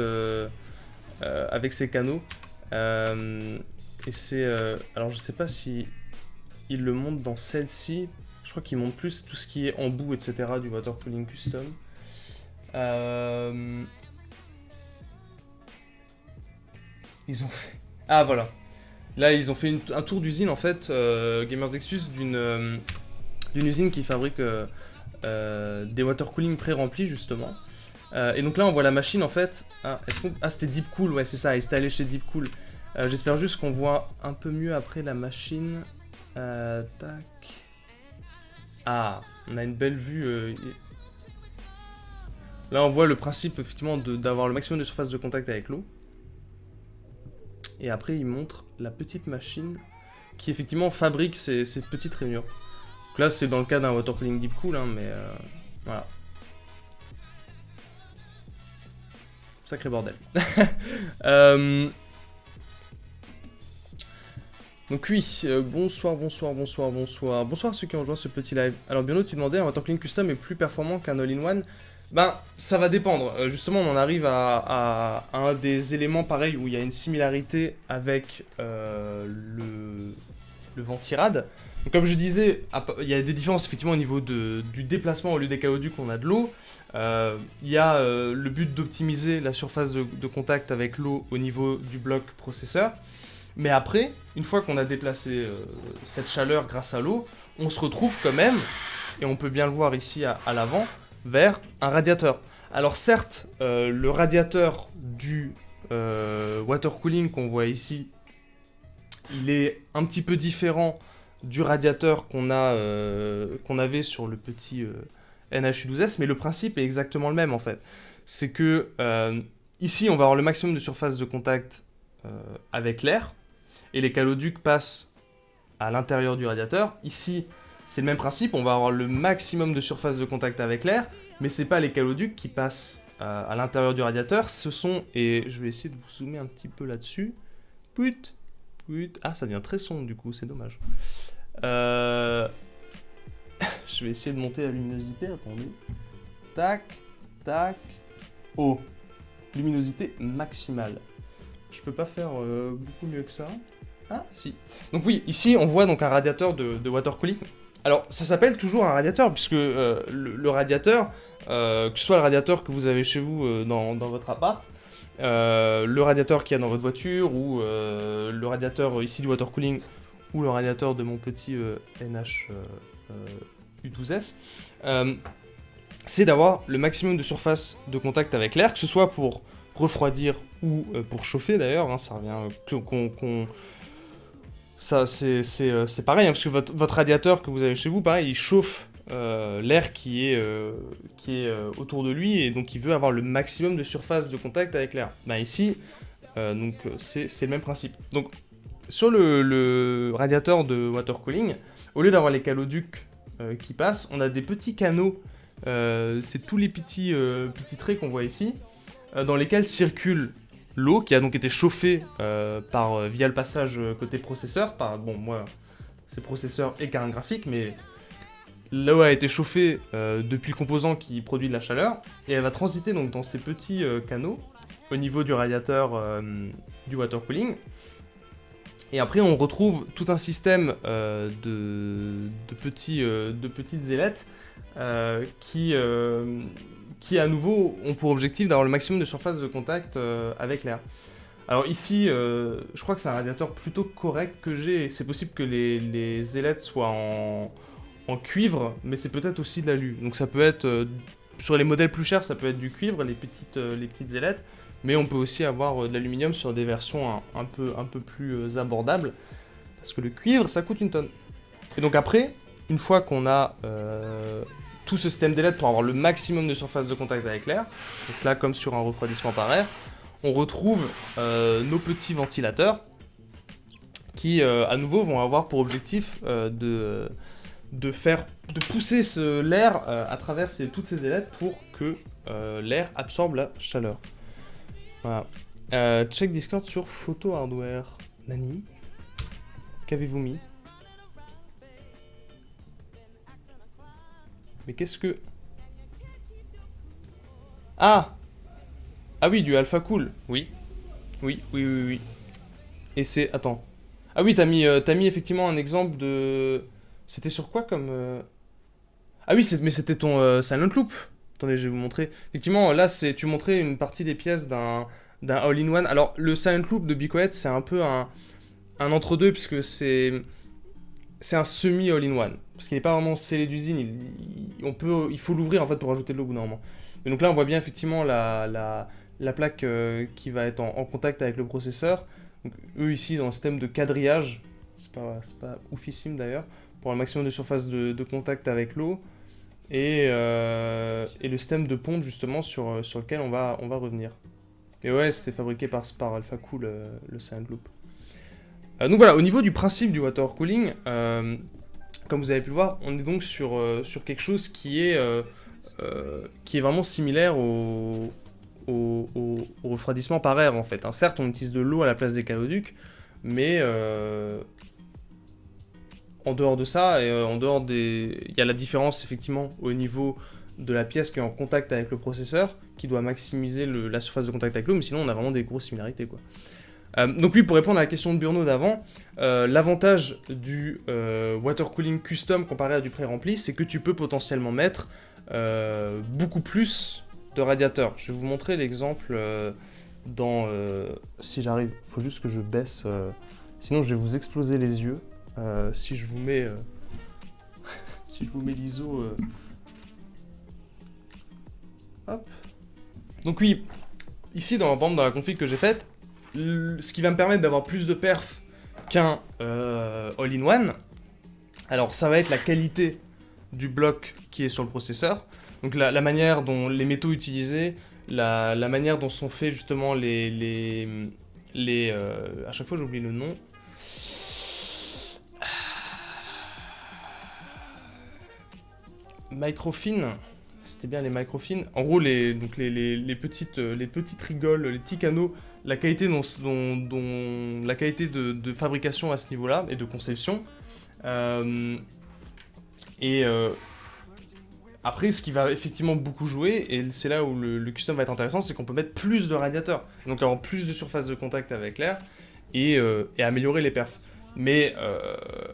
avec ces canaux. Et c'est... alors je sais pas si ils le montrent dans celle-ci. Je crois qu'ils montrent plus tout ce qui est embout, etc. du water cooling custom. Ils ont fait... Ah voilà. Là ils ont fait un tour d'usine en fait, Gamers Nexus, d'une usine qui fabrique des water cooling pré-remplis justement. Et donc là on voit la machine en fait. Ah, c'était Deepcool, ouais c'est ça, installé chez Deepcool. J'espère juste qu'on voit un peu mieux après la machine. Tac. Ah, on a une belle vue. Là on voit le principe effectivement d'avoir le maximum de surface de contact avec l'eau. Et après il montre la petite machine qui effectivement fabrique ces petites rainures. Donc là c'est dans le cas d'un water cooling Deepcool, hein, mais voilà. Sacré bordel. Donc oui, bonsoir à ceux qui ont rejoint ce petit live. Alors Biono, tu demandais, un water cooling custom est plus performant qu'un all-in-one. Ben, ça va dépendre. Justement, on en arrive à un des éléments pareil où il y a une similarité avec le ventirad. Donc comme je disais, il y a des différences effectivement au niveau du déplacement au lieu des caoducs, on a de l'eau. Il y a le but d'optimiser la surface de contact avec l'eau au niveau du bloc processeur. Mais après, une fois qu'on a déplacé cette chaleur grâce à l'eau, on se retrouve quand même, et on peut bien le voir ici à l'avant, vers un radiateur. Alors certes, le radiateur du water cooling qu'on voit ici, il est un petit peu différent du radiateur qu'on avait sur le petit NHU12S, mais le principe est exactement le même en fait. C'est que ici, on va avoir le maximum de surface de contact avec l'air, et les caloducs passent à l'intérieur du radiateur. Ici, c'est le même principe, on va avoir le maximum de surface de contact avec l'air, mais c'est pas les caloducs qui passent à l'intérieur du radiateur, ce sont, et je vais essayer de vous zoomer un petit peu là-dessus. Ah, ça devient très sombre du coup, c'est dommage. Je vais essayer de monter la luminosité, attendez. Tac. Oh, luminosité maximale. Je peux pas faire beaucoup mieux que ça. Ah, si. Donc oui, ici, on voit donc un radiateur de water cooling. Alors, ça s'appelle toujours un radiateur, puisque le radiateur, que ce soit le radiateur que vous avez chez vous dans votre appart, le radiateur qu'il y a dans votre voiture, ou le radiateur ici du water cooling, ou le radiateur de mon petit NH U12S, c'est d'avoir le maximum de surface de contact avec l'air, que ce soit pour refroidir ou pour chauffer d'ailleurs, hein, ça revient c'est pareil, hein, parce que votre radiateur que vous avez chez vous, pareil, il chauffe l'air qui est autour de lui, et donc il veut avoir le maximum de surface de contact avec l'air. Ben ici, c'est le même principe. Donc sur le radiateur de water cooling, au lieu d'avoir les caloducs qui passent, on a des petits canaux, c'est tous les petits traits qu'on voit ici, dans lesquels circule l'eau qui a donc été chauffée via le passage côté processeur, bon moi c'est processeur et carte graphique, mais l'eau a été chauffée depuis le composant qui produit de la chaleur, et elle va transiter donc dans ces petits canaux au niveau du radiateur du water cooling. Et après, on retrouve tout un système de petites ailettes qui, à nouveau, ont pour objectif d'avoir le maximum de surface de contact avec l'air. Alors ici, je crois que c'est un radiateur plutôt correct que j'ai. C'est possible que les ailettes soient en cuivre, mais c'est peut-être aussi de l'alu. Donc ça peut être, sur les modèles plus chers, ça peut être du cuivre, les petites ailettes. Mais on peut aussi avoir de l'aluminium sur des versions un peu plus abordables. Parce que le cuivre, ça coûte une tonne. Et donc après, une fois qu'on a tout ce système d'ailettes pour avoir le maximum de surface de contact avec l'air, donc là comme sur un refroidissement par air, on retrouve nos petits ventilateurs qui à nouveau vont avoir pour objectif de pousser l'air à travers toutes ces ailettes pour que l'air absorbe la chaleur. Voilà. Check Discord sur photo hardware. Nani? Qu'avez-vous mis? Mais qu'est-ce que... Ah! Ah oui, du alpha cool. Oui. Oui. Et c'est... Attends. Ah oui, t'as mis effectivement un exemple de... C'était sur quoi comme... Ah oui, mais c'était ton Silent Loop. Attendez, je vais vous montrer. Effectivement, là, tu montrais une partie des pièces d'un all-in-one. Alors, le Silent Loop de Bicohet, c'est un peu un entre-deux, puisque c'est un semi-all-in-one. Parce qu'il n'est pas vraiment scellé d'usine. Il faut l'ouvrir, en fait, pour ajouter de l'eau au bout d'un moment. Mais donc là, on voit bien, effectivement, la plaque qui va être en contact avec le processeur. Donc, eux, ici, ils ont un système de quadrillage. C'est pas oufissime, d'ailleurs. Pour un maximum de surface de contact avec l'eau. Et le système de pompe justement sur lequel on va revenir. Et ouais, c'est fabriqué par Alpha Cool, le Silent Loop. Donc voilà, au niveau du principe du water cooling, comme vous avez pu le voir, on est donc sur quelque chose qui est vraiment similaire au refroidissement par air en fait. Hein. Certes, on utilise de l'eau à la place des caléoducs, mais en dehors de ça, et il y a la différence effectivement au niveau de la pièce qui est en contact avec le processeur, qui doit maximiser la surface de contact avec l'eau, mais sinon on a vraiment des grosses similarités quoi. Donc oui, pour répondre à la question de Burno d'avant, l'avantage du water cooling custom comparé à du pré-rempli, c'est que tu peux potentiellement mettre beaucoup plus de radiateurs. Je vais vous montrer l'exemple si j'arrive, il faut juste que je baisse, sinon je vais vous exploser les yeux. Si je vous mets l'ISO, hop. Donc oui, ici dans la config que j'ai faite, ce qui va me permettre d'avoir plus de perf qu'un all-in-one. Alors ça va être la qualité du bloc qui est sur le processeur, donc la manière dont les métaux utilisés, la manière dont sont faits justement à chaque fois j'oublie le nom. Microfines, c'était bien les microfines. En gros, les petites rigoles, les petits canaux, la qualité la qualité de fabrication à ce niveau-là et de conception. Après, ce qui va effectivement beaucoup jouer, et c'est là où le custom va être intéressant, c'est qu'on peut mettre plus de radiateurs, donc avoir plus de surface de contact avec l'air et améliorer les perfs. Mais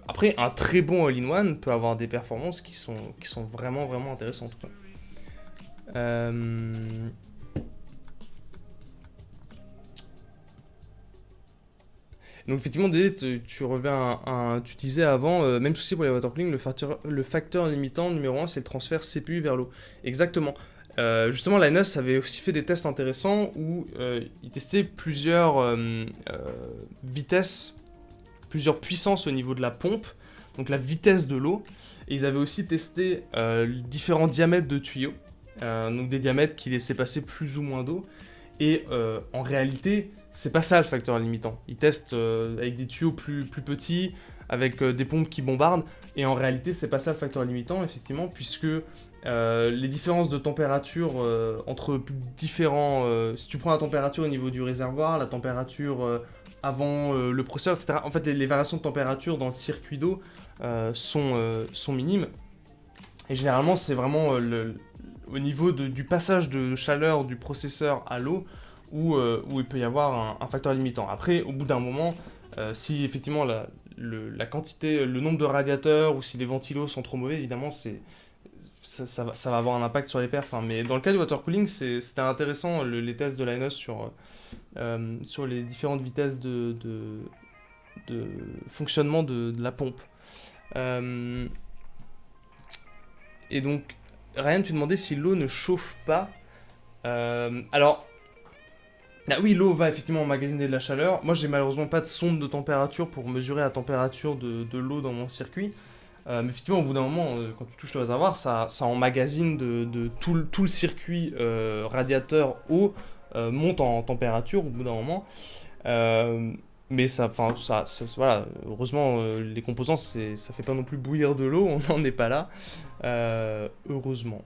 après, un très bon all-in-one peut avoir des performances qui sont vraiment, vraiment intéressantes. Quoi. Donc effectivement, Dédé, tu disais avant, même souci pour les water cooling, le facteur limitant numéro 1, c'est le transfert CPU vers l'eau. Exactement. Justement, Linus avait aussi fait des tests intéressants où il testait plusieurs vitesses, plusieurs puissances au niveau de la pompe, donc la vitesse de l'eau, et ils avaient aussi testé différents diamètres de tuyaux, donc des diamètres qui laissaient passer plus ou moins d'eau, et en réalité, c'est pas ça le facteur limitant. Ils testent avec des tuyaux plus petits, avec des pompes qui bombardent, et en réalité, c'est pas ça le facteur limitant, effectivement, puisque les différences de température entre différents... si tu prends la température au niveau du réservoir, la température avant le processeur, etc. En fait, les variations de température dans le circuit d'eau sont minimes. Et généralement, c'est vraiment au niveau du passage de chaleur du processeur à l'eau où il peut y avoir un facteur limitant. Après, au bout d'un moment, si effectivement la quantité, le nombre de radiateurs ou si les ventilos sont trop mauvais, évidemment, ça va avoir un impact sur les perfs. Hein. Mais dans le cas du water cooling, c'était intéressant les tests de Linus sur les différentes vitesses de fonctionnement de la pompe. Et donc, Ryan, tu demandais si l'eau ne chauffe pas. Alors, ah oui, l'eau va effectivement emmagasiner de la chaleur. Moi, j'ai malheureusement pas de sonde de température pour mesurer la température de l'eau dans mon circuit. Mais effectivement, au bout d'un moment, quand tu touches le réservoir, ça emmagasine de tout le circuit radiateur eau monte en température au bout d'un moment. Mais voilà, heureusement, les composants, ça fait pas non plus bouillir de l'eau, on n'en est pas là. Heureusement.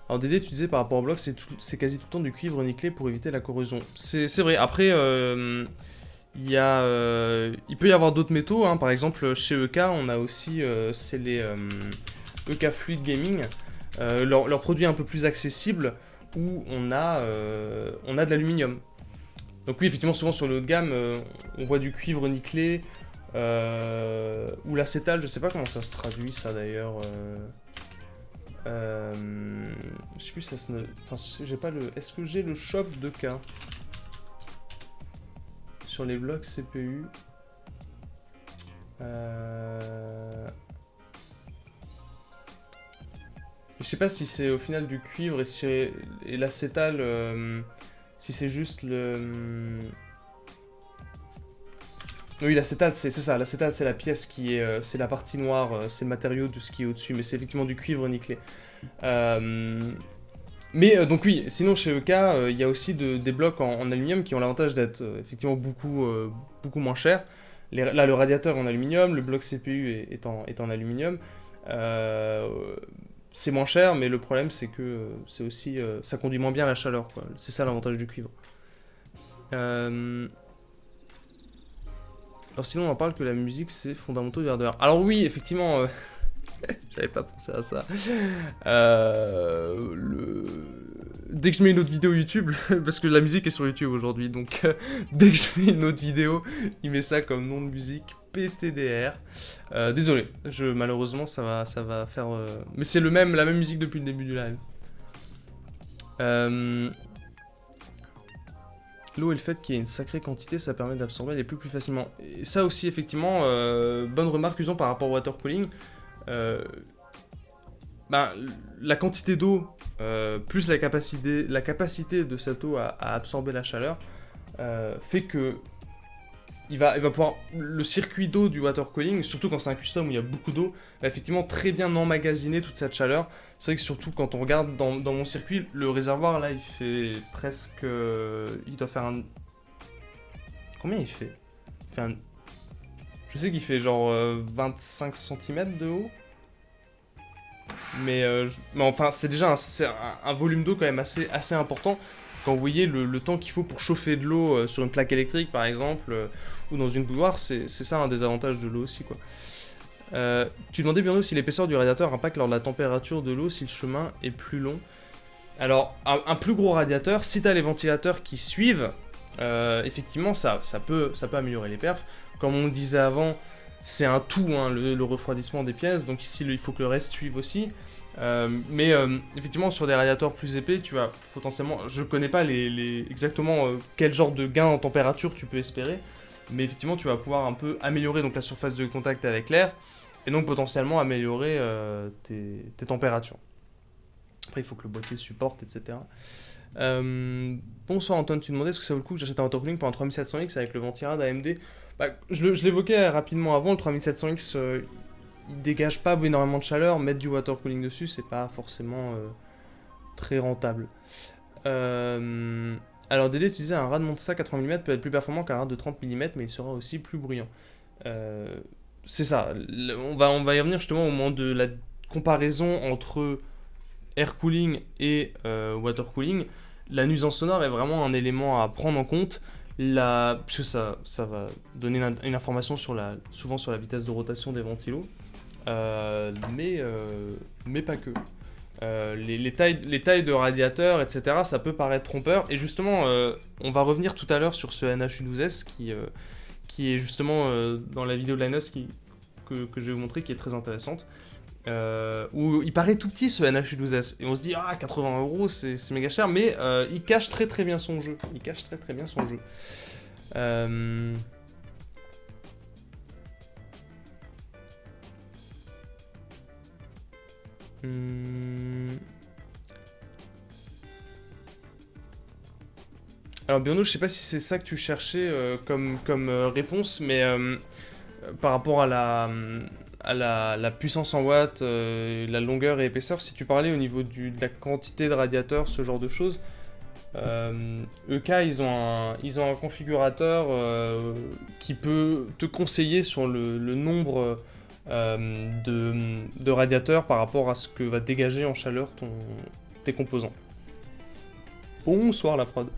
Alors Dédé, tu disais par rapport au bloc, c'est quasi tout le temps du cuivre nickelé pour éviter la corrosion. C'est vrai, après, il peut y avoir d'autres métaux, hein. Par exemple chez EK, on a aussi, c'est les EK Fluid Gaming, leur produit un peu plus accessible, où on a de l'aluminium. Donc oui, effectivement, souvent sur le haut de gamme, on voit du cuivre nickelé, ou l'acétal, je sais pas comment ça se traduit ça d'ailleurs. Je sais plus si ça se... Enfin, j'ai pas le... Est-ce que j'ai le shop de K sur les blocs CPU? Je sais pas si c'est au final du cuivre et l'acétal, si c'est juste le... Oui, l'acétal, c'est ça. L'acétal, c'est la pièce qui est... c'est la partie noire, c'est le matériau de ce qui est au-dessus, mais c'est effectivement du cuivre nickelé. Mais donc oui, sinon chez EK, il y a aussi des blocs en aluminium qui ont l'avantage d'être effectivement beaucoup moins chers. Là, le radiateur est en aluminium, le bloc CPU est en aluminium. C'est moins cher, mais le problème c'est que c'est aussi, ça conduit moins bien la chaleur, quoi. C'est ça l'avantage du cuivre. Alors sinon on en parle que la musique c'est fondamental du hardware. Alors oui, effectivement, j'avais pas pensé à ça. Dès que je mets une autre vidéo YouTube, parce que la musique est sur YouTube aujourd'hui, donc dès que je mets une autre vidéo, il met ça comme nom de musique, PTDR. Désolé, malheureusement ça va faire... Mais c'est la même musique depuis le début du live. L'eau et le fait qu'il y ait une sacrée quantité, ça permet d'absorber les plus facilement. Et ça aussi, effectivement, bonne remarque, Usan, par rapport au water cooling. La quantité d'eau, plus la capacité de cette eau à absorber la chaleur, fait que il va pouvoir, le circuit d'eau du water cooling, surtout quand c'est un custom où il y a beaucoup d'eau, va effectivement très bien emmagasiner toute cette chaleur. C'est vrai que surtout quand on regarde dans mon circuit, le réservoir là il fait presque... il doit faire un... Combien il fait? Je sais qu'il fait genre 25 cm de haut. Mais enfin c'est déjà un volume d'eau quand même assez important. Quand vous voyez le temps qu'il faut pour chauffer de l'eau sur une plaque électrique par exemple, ou dans une bouilloire, c'est ça un des avantages de l'eau aussi, quoi. Tu demandais bien si l'épaisseur du radiateur impacte lors de la température de l'eau si le chemin est plus long. Alors un plus gros radiateur, si tu as les ventilateurs qui suivent, effectivement ça peut améliorer les perfs. Comme on le disait avant, c'est un tout, hein, le refroidissement des pièces, donc ici il faut que le reste suive aussi. Mais effectivement sur des radiateurs plus épais, tu vas potentiellement, je connais pas exactement quel genre de gain en température tu peux espérer, mais effectivement tu vas pouvoir un peu améliorer donc la surface de contact avec l'air, et donc potentiellement améliorer tes températures. Après il faut que le boîtier supporte, etc. Bonsoir Antoine, tu demandais est-ce que ça vaut le coup que j'achète un water cooling pour un 3700X avec le ventirad AMD. Je l'évoquais rapidement avant, le 3700X il dégage pas énormément de chaleur, mettre du water cooling dessus c'est pas forcément très rentable. Alors Dédé, tu disais un rad Monza 80 mm peut être plus performant qu'un rad de 30 mm, mais il sera aussi plus bruyant. C'est ça, on va y revenir justement au moment de la comparaison entre air cooling et water cooling. La nuisance sonore est vraiment un élément à prendre en compte, puisque ça va donner une information souvent sur la vitesse de rotation des ventilos, mais pas que. les tailles de radiateurs, etc., ça peut paraître trompeur. Et justement, on va revenir tout à l'heure sur ce NH-U12S qui est justement dans la vidéo de Linus que je vais vous montrer, qui est très intéressante. Où il paraît tout petit ce NH-U12S. Et on se dit, ah, 80 €, c'est méga cher, mais il cache très très bien son jeu. Il cache très très bien son jeu. Alors Biono, je sais pas si c'est ça que tu cherchais comme réponse, mais par rapport à la puissance en watts, la longueur et épaisseur, si tu parlais au niveau de la quantité de radiateurs, ce genre de choses, EK, ils ont un configurateur qui peut te conseiller sur le nombre de radiateurs par rapport à ce que va dégager en chaleur tes composants. Bonsoir la prod.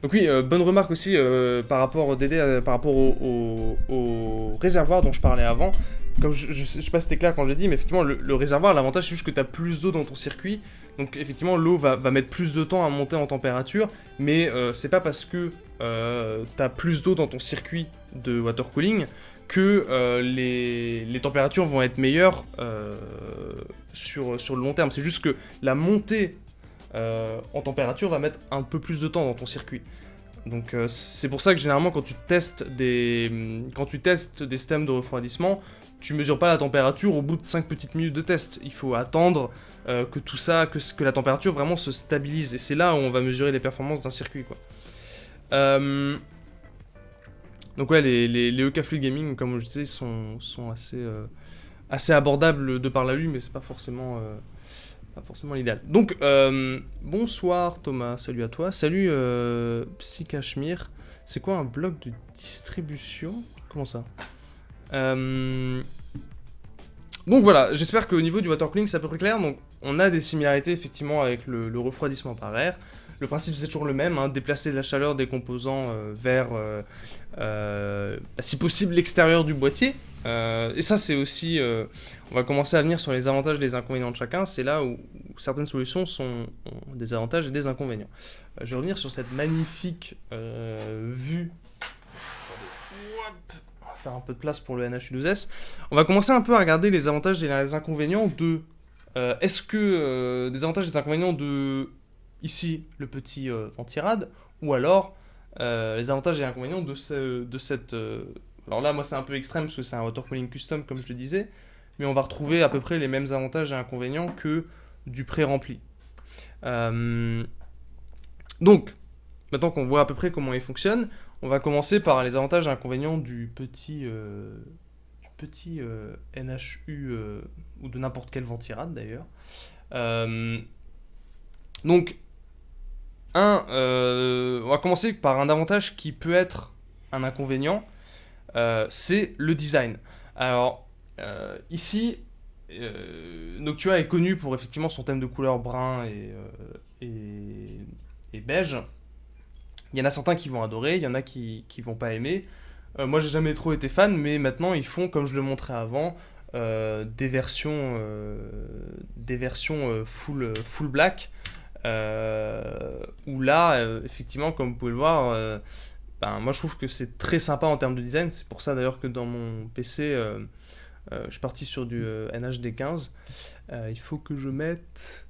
Donc oui, bonne remarque aussi par rapport par rapport au réservoir dont je parlais avant. Comme je sais pas si c'était clair quand j'ai dit, mais effectivement le réservoir, l'avantage c'est juste que tu as plus d'eau dans ton circuit. Donc effectivement l'eau va mettre plus de temps à monter en température, mais c'est pas parce que tu as plus d'eau dans ton circuit de water cooling que les températures vont être meilleures sur le long terme. C'est juste que la montée en température va mettre un peu plus de temps dans ton circuit. Donc c'est pour ça que généralement quand tu testes des systèmes de refroidissement, tu mesures pas la température au bout de 5 petites minutes de test. Il faut attendre que la température vraiment se stabilise. Et c'est là où on va mesurer les performances d'un circuit, quoi. Donc ouais, les EK Fluid Gaming, comme je disais, sont assez abordables de par la vue, mais c'est pas forcément l'idéal. Donc, bonsoir Thomas, salut à toi. Salut Psycashmir. C'est quoi un bloc de distribution? Comment ça? Donc voilà, j'espère qu'au niveau du water cooling, c'est à peu près clair. Donc, on a des similarités effectivement avec le refroidissement par air. Le principe c'est toujours le même, hein, déplacer de la chaleur des composants vers, si possible, l'extérieur du boîtier. Et ça c'est aussi, on va commencer à venir sur les avantages et les inconvénients de chacun. C'est là où certaines solutions ont des avantages et des inconvénients. Je vais revenir sur cette magnifique vue. On va faire un peu de place pour le NH-U12S. On va commencer un peu à regarder les avantages et les inconvénients de... Est-ce que des avantages et des inconvénients de... Ici, le petit ventirad, ou alors les avantages et inconvénients de cette... alors là, moi, c'est un peu extrême, parce que c'est un water cooling custom, comme je le disais, mais on va retrouver à peu près les mêmes avantages et inconvénients que du pré-rempli. Donc, maintenant qu'on voit à peu près comment il fonctionne, on va commencer par les avantages et inconvénients du petit NHU, ou de n'importe quel ventirad, d'ailleurs. Donc, on va commencer par un avantage qui peut être un inconvénient, c'est le design. Alors, ici, Noctua est connu pour effectivement son thème de couleur brun et beige. Il y en a certains qui vont adorer, il y en a qui vont pas aimer. Moi, j'ai jamais trop été fan, mais maintenant, ils font, comme je le montrais avant, des versions full black. Où là, effectivement, comme vous pouvez le voir, moi je trouve que c'est très sympa en termes de design. C'est pour ça d'ailleurs que dans mon PC, je suis parti sur du NHD15. Il faut que je mette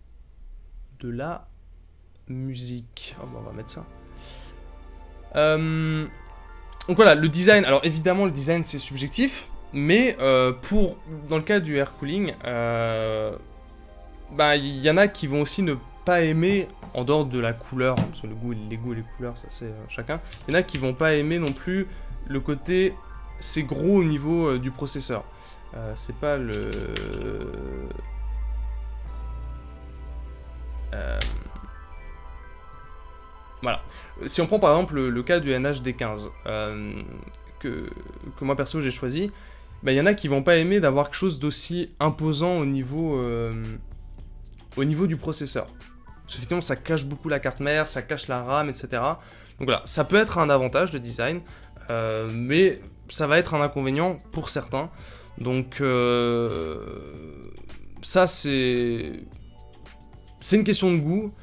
de la musique. Oh, bon, on va mettre ça. Donc voilà, le design. Alors évidemment, le design c'est subjectif, mais dans le cas du air cooling, il y en a qui vont aussi ne pas aimer, en dehors de la couleur, parce que les goûts et les couleurs, ça c'est chacun, il y en a qui vont pas aimer non plus le côté, c'est gros au niveau du processeur. C'est pas le... Voilà. Si on prend par exemple le cas du NHD15, que moi perso j'ai choisi, il y en a qui vont pas aimer d'avoir quelque chose d'aussi imposant au niveau du processeur. Effectivement, ça cache beaucoup la carte mère, ça cache la RAM, etc. Donc voilà, ça peut être un avantage de design. mais ça va être un inconvénient pour certains. Donc ça c'est une question de goût.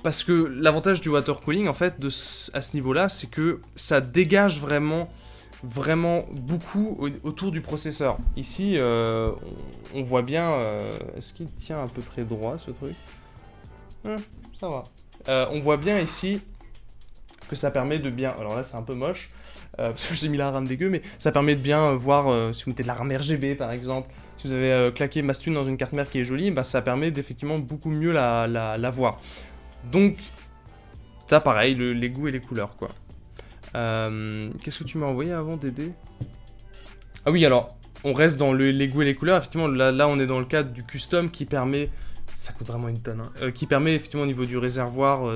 Parce que l'avantage du water cooling en fait à ce niveau là, c'est que ça dégage vraiment beaucoup autour du processeur. Ici on voit bien, est-ce qu'il tient à peu près droit ce truc? Ça va. On voit bien ici que ça permet de bien, alors là c'est un peu moche parce que j'ai mis la RAM dégueu, mais ça permet de bien voir si vous mettez de la RAM RGB par exemple. Si vous avez claqué Mastune dans une carte mère qui est jolie, bah, ça permet d'effectivement beaucoup mieux la voir. Donc, t'as pareil, les goûts et les couleurs, quoi. Qu'est-ce que tu m'as envoyé avant, Dédé? Ah oui, alors, on reste dans les goûts et les couleurs. Effectivement, là, on est dans le cadre du custom qui permet... Ça coûte vraiment une tonne, hein, qui permet effectivement au niveau du réservoir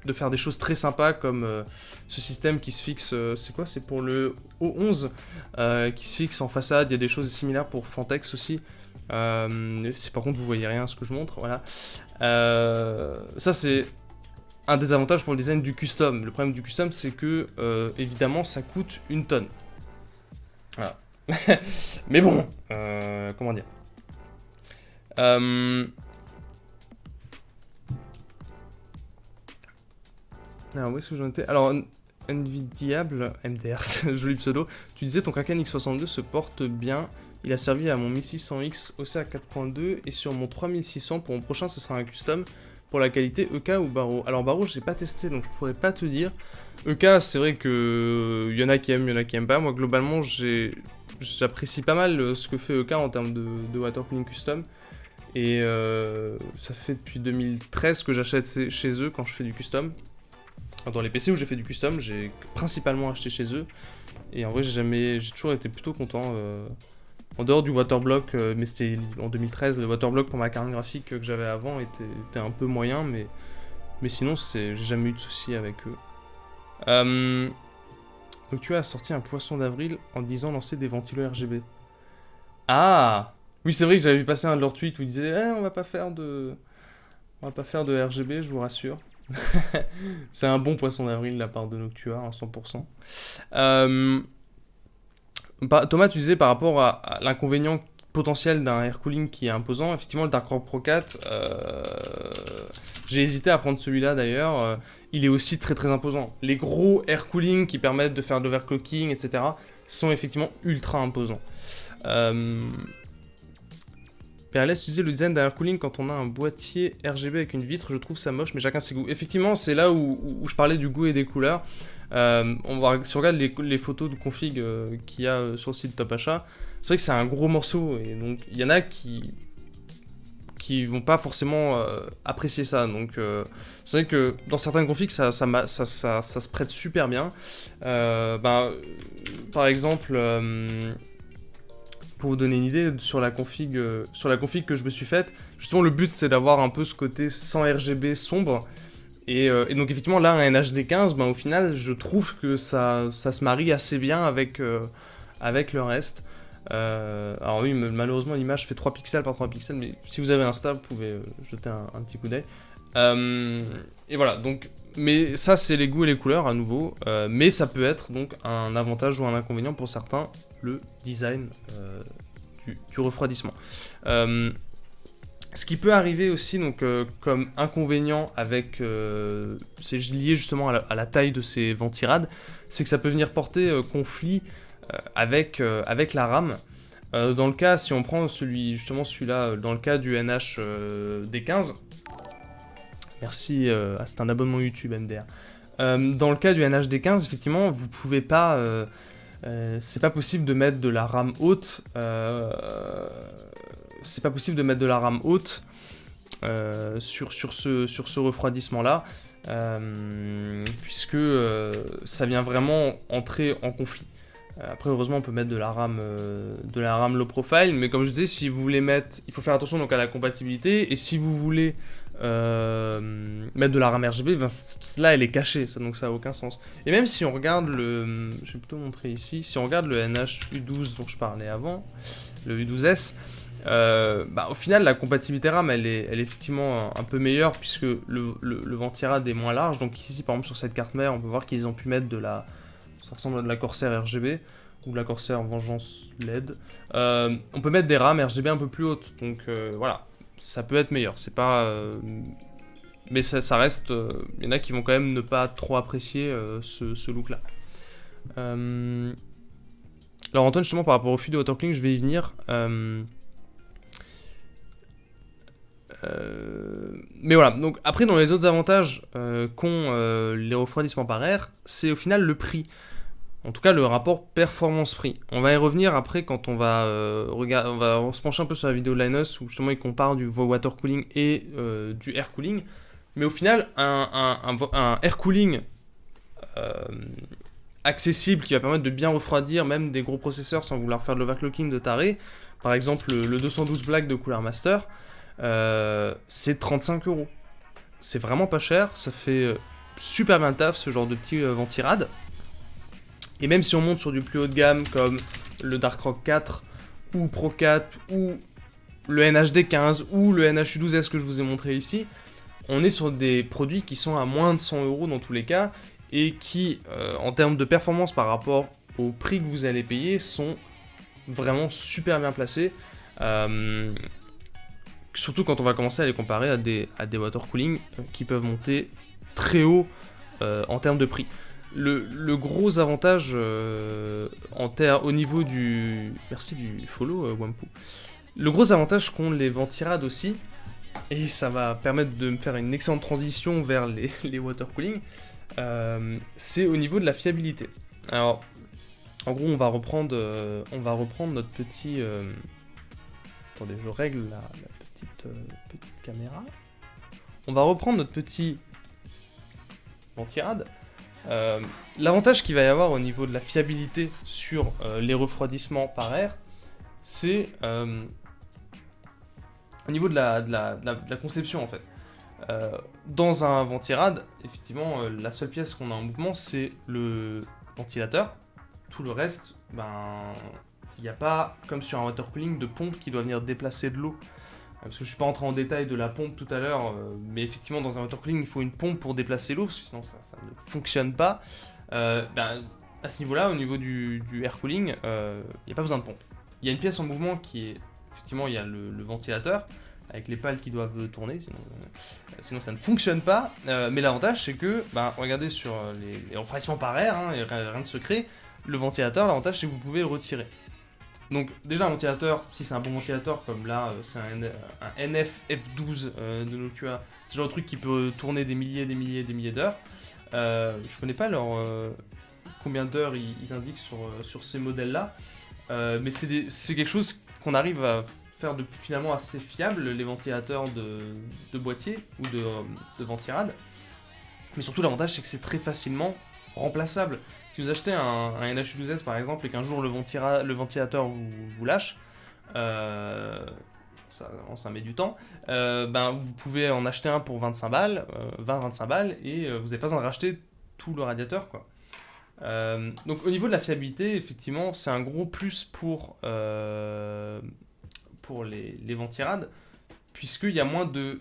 de faire des choses très sympas comme ce système qui se fixe, c'est quoi? C'est pour le O11 qui se fixe en façade. Il y a des choses similaires pour Fantex aussi. Par contre vous voyez rien à ce que je montre, voilà. Ça c'est un des avantages pour le design du custom. Le problème du custom c'est que évidemment ça coûte une tonne. Voilà. Mais bon, comment dire. Alors, où est-ce que j'en étais? Alors, Nvidiable, MDR, c'est un joli pseudo. Tu disais ton Kraken X62 se porte bien. Il a servi à mon 1600X OCA 4.2 et sur mon 3600 pour mon prochain, ce sera un custom pour la qualité EK ou Baro. Alors, Baro, j'ai pas testé donc je pourrais pas te dire. EK, c'est vrai que y en a qui aiment, il y en a qui aiment pas. Moi, globalement, j'apprécie pas mal ce que fait EK en termes de water cooling custom. Et ça fait depuis 2013 que j'achète chez eux quand je fais du custom. Dans les PC où j'ai fait du custom, j'ai principalement acheté chez eux. Et en vrai, j'ai toujours été plutôt content. En dehors du waterblock, mais c'était en 2013, le waterblock pour ma carte graphique que j'avais avant était un peu moyen, mais sinon, j'ai jamais eu de soucis avec eux. Donc tu as sorti un poisson d'avril en disant lancer des ventilos RGB. Ah! Oui, c'est vrai que j'avais vu passer un de leurs tweets où ils disaient on va pas faire de RGB, je vous rassure. C'est un bon poisson d'avril de la part de Noctua, à 100%. Thomas, tu disais par rapport à l'inconvénient potentiel d'un air cooling qui est imposant, effectivement le Dark Rock Pro 4, j'ai hésité à prendre celui-là d'ailleurs, il est aussi très très imposant. Les gros air cooling qui permettent de faire de l'overclocking, etc. sont effectivement ultra imposants. PRLS, tu disais le design d'un air cooling quand on a un boîtier RGB avec une vitre, je trouve ça moche, mais chacun ses goûts. Effectivement, c'est là où je parlais du goût et des couleurs. Si on regarde les photos de config qu'il y a sur le site Top Achat, c'est vrai que c'est un gros morceau, et donc il y en a qui vont pas forcément apprécier ça. Donc c'est vrai que dans certaines configs, ça se prête super bien. Par exemple... pour vous donner une idée sur la config que je me suis faite, justement le but c'est d'avoir un peu ce côté sans RGB sombre, et donc effectivement là un NHD15, au final je trouve que ça se marie assez bien avec le reste. Alors oui, malheureusement l'image fait 3 pixels par 3 pixels, mais si vous avez Insta vous pouvez jeter un petit coup d'œil. Et voilà, donc, mais ça c'est les goûts et les couleurs à nouveau, mais ça peut être donc un avantage ou un inconvénient pour certains, le design du refroidissement. Ce qui peut arriver aussi donc, comme inconvénient avec, c'est lié justement à la taille de ces ventirades, c'est que ça peut venir porter conflit avec la RAM. Dans le cas, si on prend celui-là, dans le cas du NH D15, merci, c'est un abonnement YouTube MDR. Dans le cas du NHD15, effectivement, vous pouvez pas, c'est pas possible de mettre de la RAM haute. Sur ce refroidissement-là, puisque ça vient vraiment entrer en conflit. Après, heureusement, on peut mettre de la RAM low profile, mais comme je disais, si vous voulez mettre, il faut faire attention donc à la compatibilité, et si vous voulez mettre de la RAM RGB, là elle est cachée, donc ça n'a aucun sens. Et même si on regarde je vais plutôt montrer ici, si on regarde le NH-U12 dont je parlais avant, le U12S, au final la compatibilité RAM elle est effectivement un peu meilleure puisque le ventirad est moins large, donc ici par exemple sur cette carte mère on peut voir qu'ils ont pu mettre ça ressemble à de la Corsair RGB ou de la Corsair Vengeance LED. On peut mettre des rames RGB un peu plus hautes, donc voilà, ça peut être meilleur. C'est pas, mais ça reste. Il y en a qui vont quand même ne pas trop apprécier ce look-là. Alors Antoine, justement, par rapport au flux de watercooling, je vais y venir. Mais voilà, donc après dans les autres avantages qu'ont les refroidissements par air, c'est au final le prix. En tout cas le rapport performance-prix. On va y revenir après quand on va se pencher un peu sur la vidéo de Linus où justement il compare du water cooling et du air cooling. Mais au final un air cooling accessible qui va permettre de bien refroidir même des gros processeurs sans vouloir faire de l'overclocking de taré, par exemple le 212 Black de Cooler Master, c'est 35 €. C'est vraiment pas cher, ça fait super bien le taf, ce genre de petit ventirad. Et même si on monte sur du plus haut de gamme comme le Dark Rock 4 ou Pro 4 ou le NHD 15 ou le NHU 12S que je vous ai montré ici, on est sur des produits qui sont à moins de 100 € dans tous les cas et qui, en termes de performance par rapport au prix que vous allez payer, sont vraiment super bien placés. Surtout quand on va commencer à les comparer à des water cooling qui peuvent monter très haut en termes de prix. Le gros avantage au niveau du... Merci du follow, Wampu. Le gros avantage qu'ont les ventirades aussi, et ça va permettre de me faire une excellente transition vers les water cooling, c'est au niveau de la fiabilité. Alors, en gros, on va reprendre notre petit... Attendez, je règle la petite caméra. On va reprendre notre petit ventirad. L'avantage qu'il va y avoir au niveau de la fiabilité sur les refroidissements par air, c'est au niveau de la conception en fait. Dans un ventirad, effectivement, la seule pièce qu'on a en mouvement, c'est le ventilateur. Tout le reste, il n'y a pas, comme sur un water cooling, de pompe qui doit venir déplacer de l'eau. Parce que je ne suis pas rentré en détail de la pompe tout à l'heure, mais effectivement, dans un water cooling, il faut une pompe pour déplacer l'eau, parce que sinon ça ne fonctionne pas. À ce niveau-là, au niveau du air cooling, il n'y a pas besoin de pompe. Il y a une pièce en mouvement qui est, effectivement, il y a le ventilateur, avec les pales qui doivent tourner, sinon ça ne fonctionne pas. Mais l'avantage, c'est que, regardez sur les refroidissements par air, hein, rien de secret, le ventilateur, l'avantage, c'est que vous pouvez le retirer. Donc déjà un ventilateur, si c'est un bon ventilateur comme là c'est un NF F12 de Noctua, c'est le genre de truc qui peut tourner des milliers d'heures. Je connais pas combien d'heures ils indiquent sur ces modèles là, mais c'est quelque chose qu'on arrive à faire de finalement assez fiable, les ventilateurs de boîtier ou de ventirad. Mais surtout l'avantage c'est que c'est très facilement remplaçable. Si vous achetez un NH12S par exemple et qu'un jour le ventilateur vous lâche, ça met du temps, vous pouvez en acheter un pour 25 balles, 20-25 balles, et vous n'avez pas besoin de racheter tout le radiateur, quoi. Donc au niveau de la fiabilité, effectivement, c'est un gros plus pour les ventirades, puisqu'il y a moins il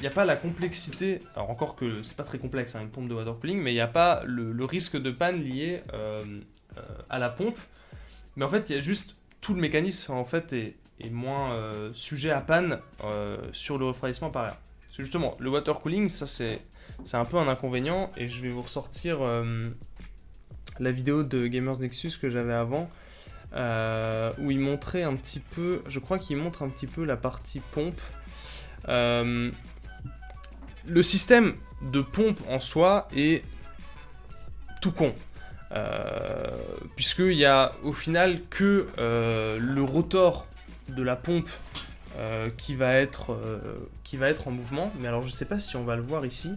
n'y a pas la complexité, alors encore que c'est pas très complexe, hein, une pompe de water cooling, mais il n'y a pas le risque de panne lié à la pompe, mais en fait il y a juste tout le mécanisme en fait est moins sujet à panne sur le refroidissement par air. Parce que justement, le water cooling, ça c'est un peu un inconvénient, et je vais vous ressortir la vidéo de Gamers Nexus que j'avais avant, où il montrait un petit peu, je crois qu'il montre un petit peu la partie pompe. Le système de pompe en soi est tout con, puisqu'il y a au final que le rotor de la pompe qui va être en mouvement, mais alors je sais pas si on va le voir ici.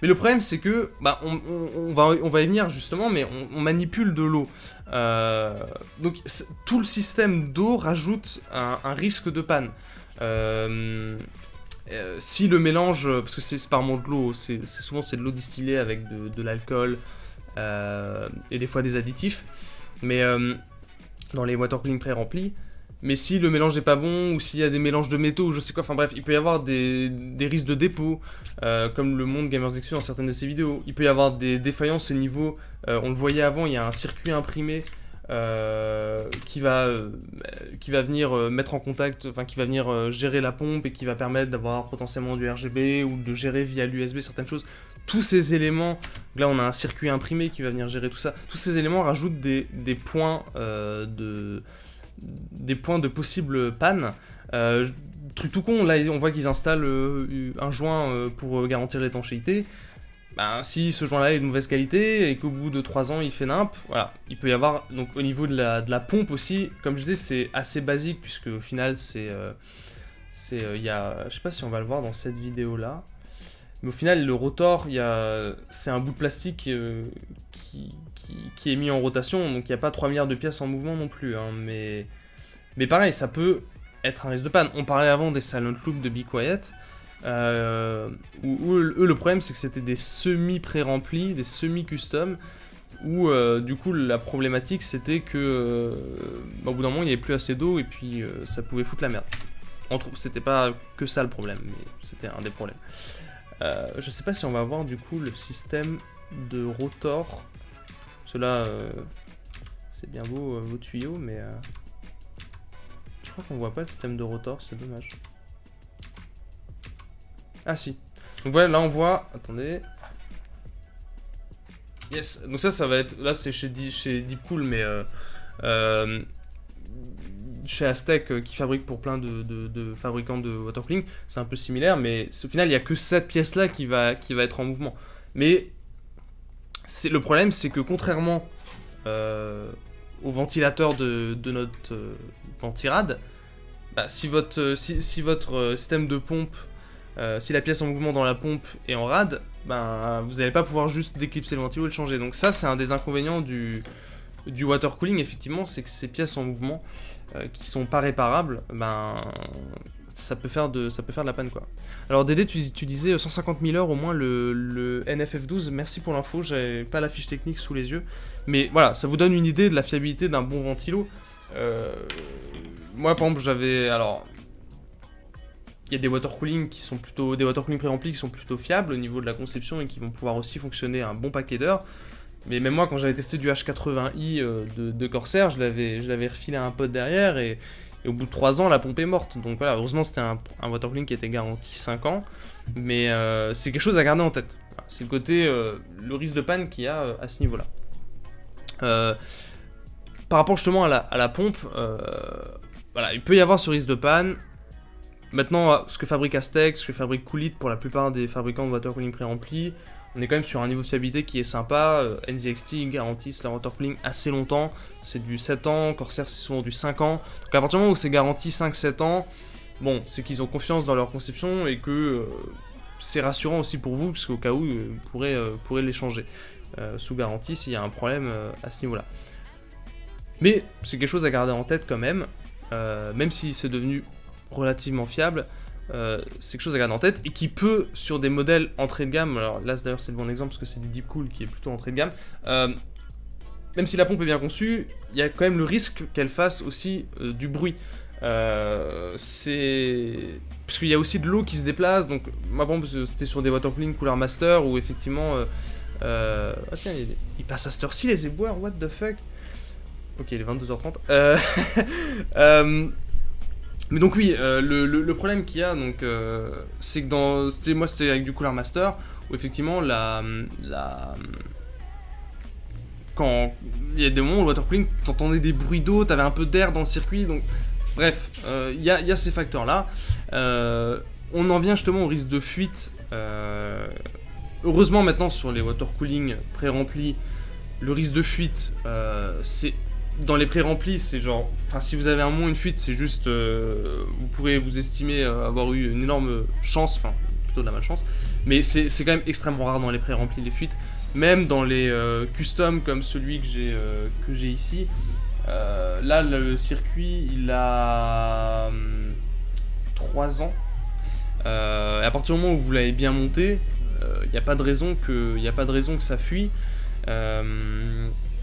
Mais le problème c'est que, on va y venir justement, mais on manipule de l'eau. Donc tout le système d'eau rajoute un risque de panne. Si le mélange, parce que c'est pas vraiment de l'eau, souvent c'est de l'eau distillée avec de l'alcool et des fois des additifs, mais dans les water cooling pré-remplis, Mais si le mélange n'est pas bon, ou s'il y a des mélanges de métaux, ou je sais quoi, enfin bref, il peut y avoir des risques de dépôt, comme le montre Gamers Nexus dans certaines de ses vidéos. Il peut y avoir des défaillances au niveau, on le voyait avant, il y a un circuit imprimé qui va venir mettre en contact, enfin qui va venir gérer la pompe et qui va permettre d'avoir potentiellement du RGB ou de gérer via l'USB certaines choses. Tous ces éléments, là on a un circuit imprimé qui va venir gérer tout ça, tous ces éléments rajoutent des points des points de possible panne. Truc tout con, là on voit qu'ils installent un joint pour garantir l'étanchéité. Ben, si ce joint-là est de mauvaise qualité et qu'au bout de 3 ans il fait nimp, voilà, il peut y avoir, donc au niveau de la pompe aussi, comme je disais, c'est assez basique puisque au final c'est, il y a, je sais pas si on va le voir dans cette vidéo-là, mais au final le rotor, c'est un bout de plastique qui est mis en rotation, donc il n'y a pas 3 milliards de pièces en mouvement non plus, hein, mais pareil, ça peut être un risque de panne. On parlait avant des Silent Loop de Be Quiet, où eux, le problème c'est que c'était des semi-pré-remplis, des semi-custom, où du coup la problématique c'était que au bout d'un moment il n'y avait plus assez d'eau et puis ça pouvait foutre la merde. C'était pas que ça le problème, mais c'était un des problèmes. Je sais pas si on va voir du coup le système de rotor. Cela, c'est bien beau vos tuyaux, mais je crois qu'on voit pas le système de rotor, c'est dommage. Ah si. Donc voilà, là on voit. Attendez. Yes. Donc ça va être. Là c'est chez Deepcool, mais chez Aztec qui fabrique pour plein de fabricants de water cooling, c'est un peu similaire, mais au final il n'y a que cette pièce là qui va être en mouvement. Mais le problème c'est que contrairement au ventilateur de notre ventirad, bah, si votre système de pompe, si la pièce en mouvement dans la pompe est en rad, ben, vous n'allez pas pouvoir juste déclipser le ventilo et le changer. Donc ça c'est un des inconvénients du water cooling, effectivement, c'est que ces pièces en mouvement qui sont pas réparables, ben ça peut faire de la panne, quoi. Alors Dédé, tu disais 150 000 heures au moins le NFF12, merci pour l'info, j'avais pas la fiche technique sous les yeux, mais voilà, ça vous donne une idée de la fiabilité d'un bon ventilo. Moi par exemple alors il y a des water cooling des water cooling pré-remplis qui sont plutôt fiables au niveau de la conception et qui vont pouvoir aussi fonctionner un bon paquet d'heures. Mais même moi, quand j'avais testé du H80i de Corsair, je l'avais refilé à un pote derrière et au bout de 3 ans, la pompe est morte. Donc voilà, heureusement, c'était un water cooling qui était garanti 5 ans. Mais c'est quelque chose à garder en tête. Voilà, c'est le côté, le risque de panne qu'il y a à ce niveau-là. Par rapport justement à la pompe, voilà, il peut y avoir ce risque de panne. Maintenant, ce que fabrique Aztec, ce que fabrique Coolit pour la plupart des fabricants de water cooling pré-remplis, on est quand même sur un niveau de fiabilité qui est sympa. NZXT garantissent leur water cooling assez longtemps, c'est du 7 ans, Corsair c'est souvent du 5 ans. Donc à partir du moment où c'est garanti 5-7 ans, bon, c'est qu'ils ont confiance dans leur conception et que c'est rassurant aussi pour vous, parce qu'au cas où, vous pourrez les changer sous garantie s'il y a un problème à ce niveau-là. Mais c'est quelque chose à garder en tête quand même si c'est devenu relativement fiable. C'est quelque chose à garder en tête et qui peut, sur des modèles entrée de gamme, alors là d'ailleurs c'est le bon exemple parce que c'est du Deepcool qui est plutôt entrée de gamme, même si la pompe est bien conçue, il y a quand même le risque qu'elle fasse aussi du bruit. Parce qu'il y a aussi de l'eau qui se déplace, donc ma pompe c'était sur des water cooling Cooler Master où effectivement ah tiens, il passe à cette heure-ci les éboueurs, what the fuck. Ok, il est 22h30. Mais donc oui, le problème qu'il y a, donc, c'est que c'était avec du Cooler Master, où effectivement, quand il y a des moments où le water cooling, t'entendais des bruits d'eau, t'avais un peu d'air dans le circuit, donc bref, il y a ces facteurs-là. On en vient justement au risque de fuite. Heureusement maintenant sur les water cooling pré-remplis, le risque de fuite, c'est... Dans les pré-remplis, c'est genre... Enfin, si vous avez un moment une fuite, c'est juste... vous pourrez vous estimer avoir eu une énorme chance, enfin, plutôt de la malchance. Mais c'est quand même extrêmement rare dans les pré-remplis, les fuites. Même dans les custom comme celui que j'ai ici. Là, le circuit, il a 3 ans. Et à partir du moment où vous l'avez bien monté, il n'y a pas de raison que ça fuit.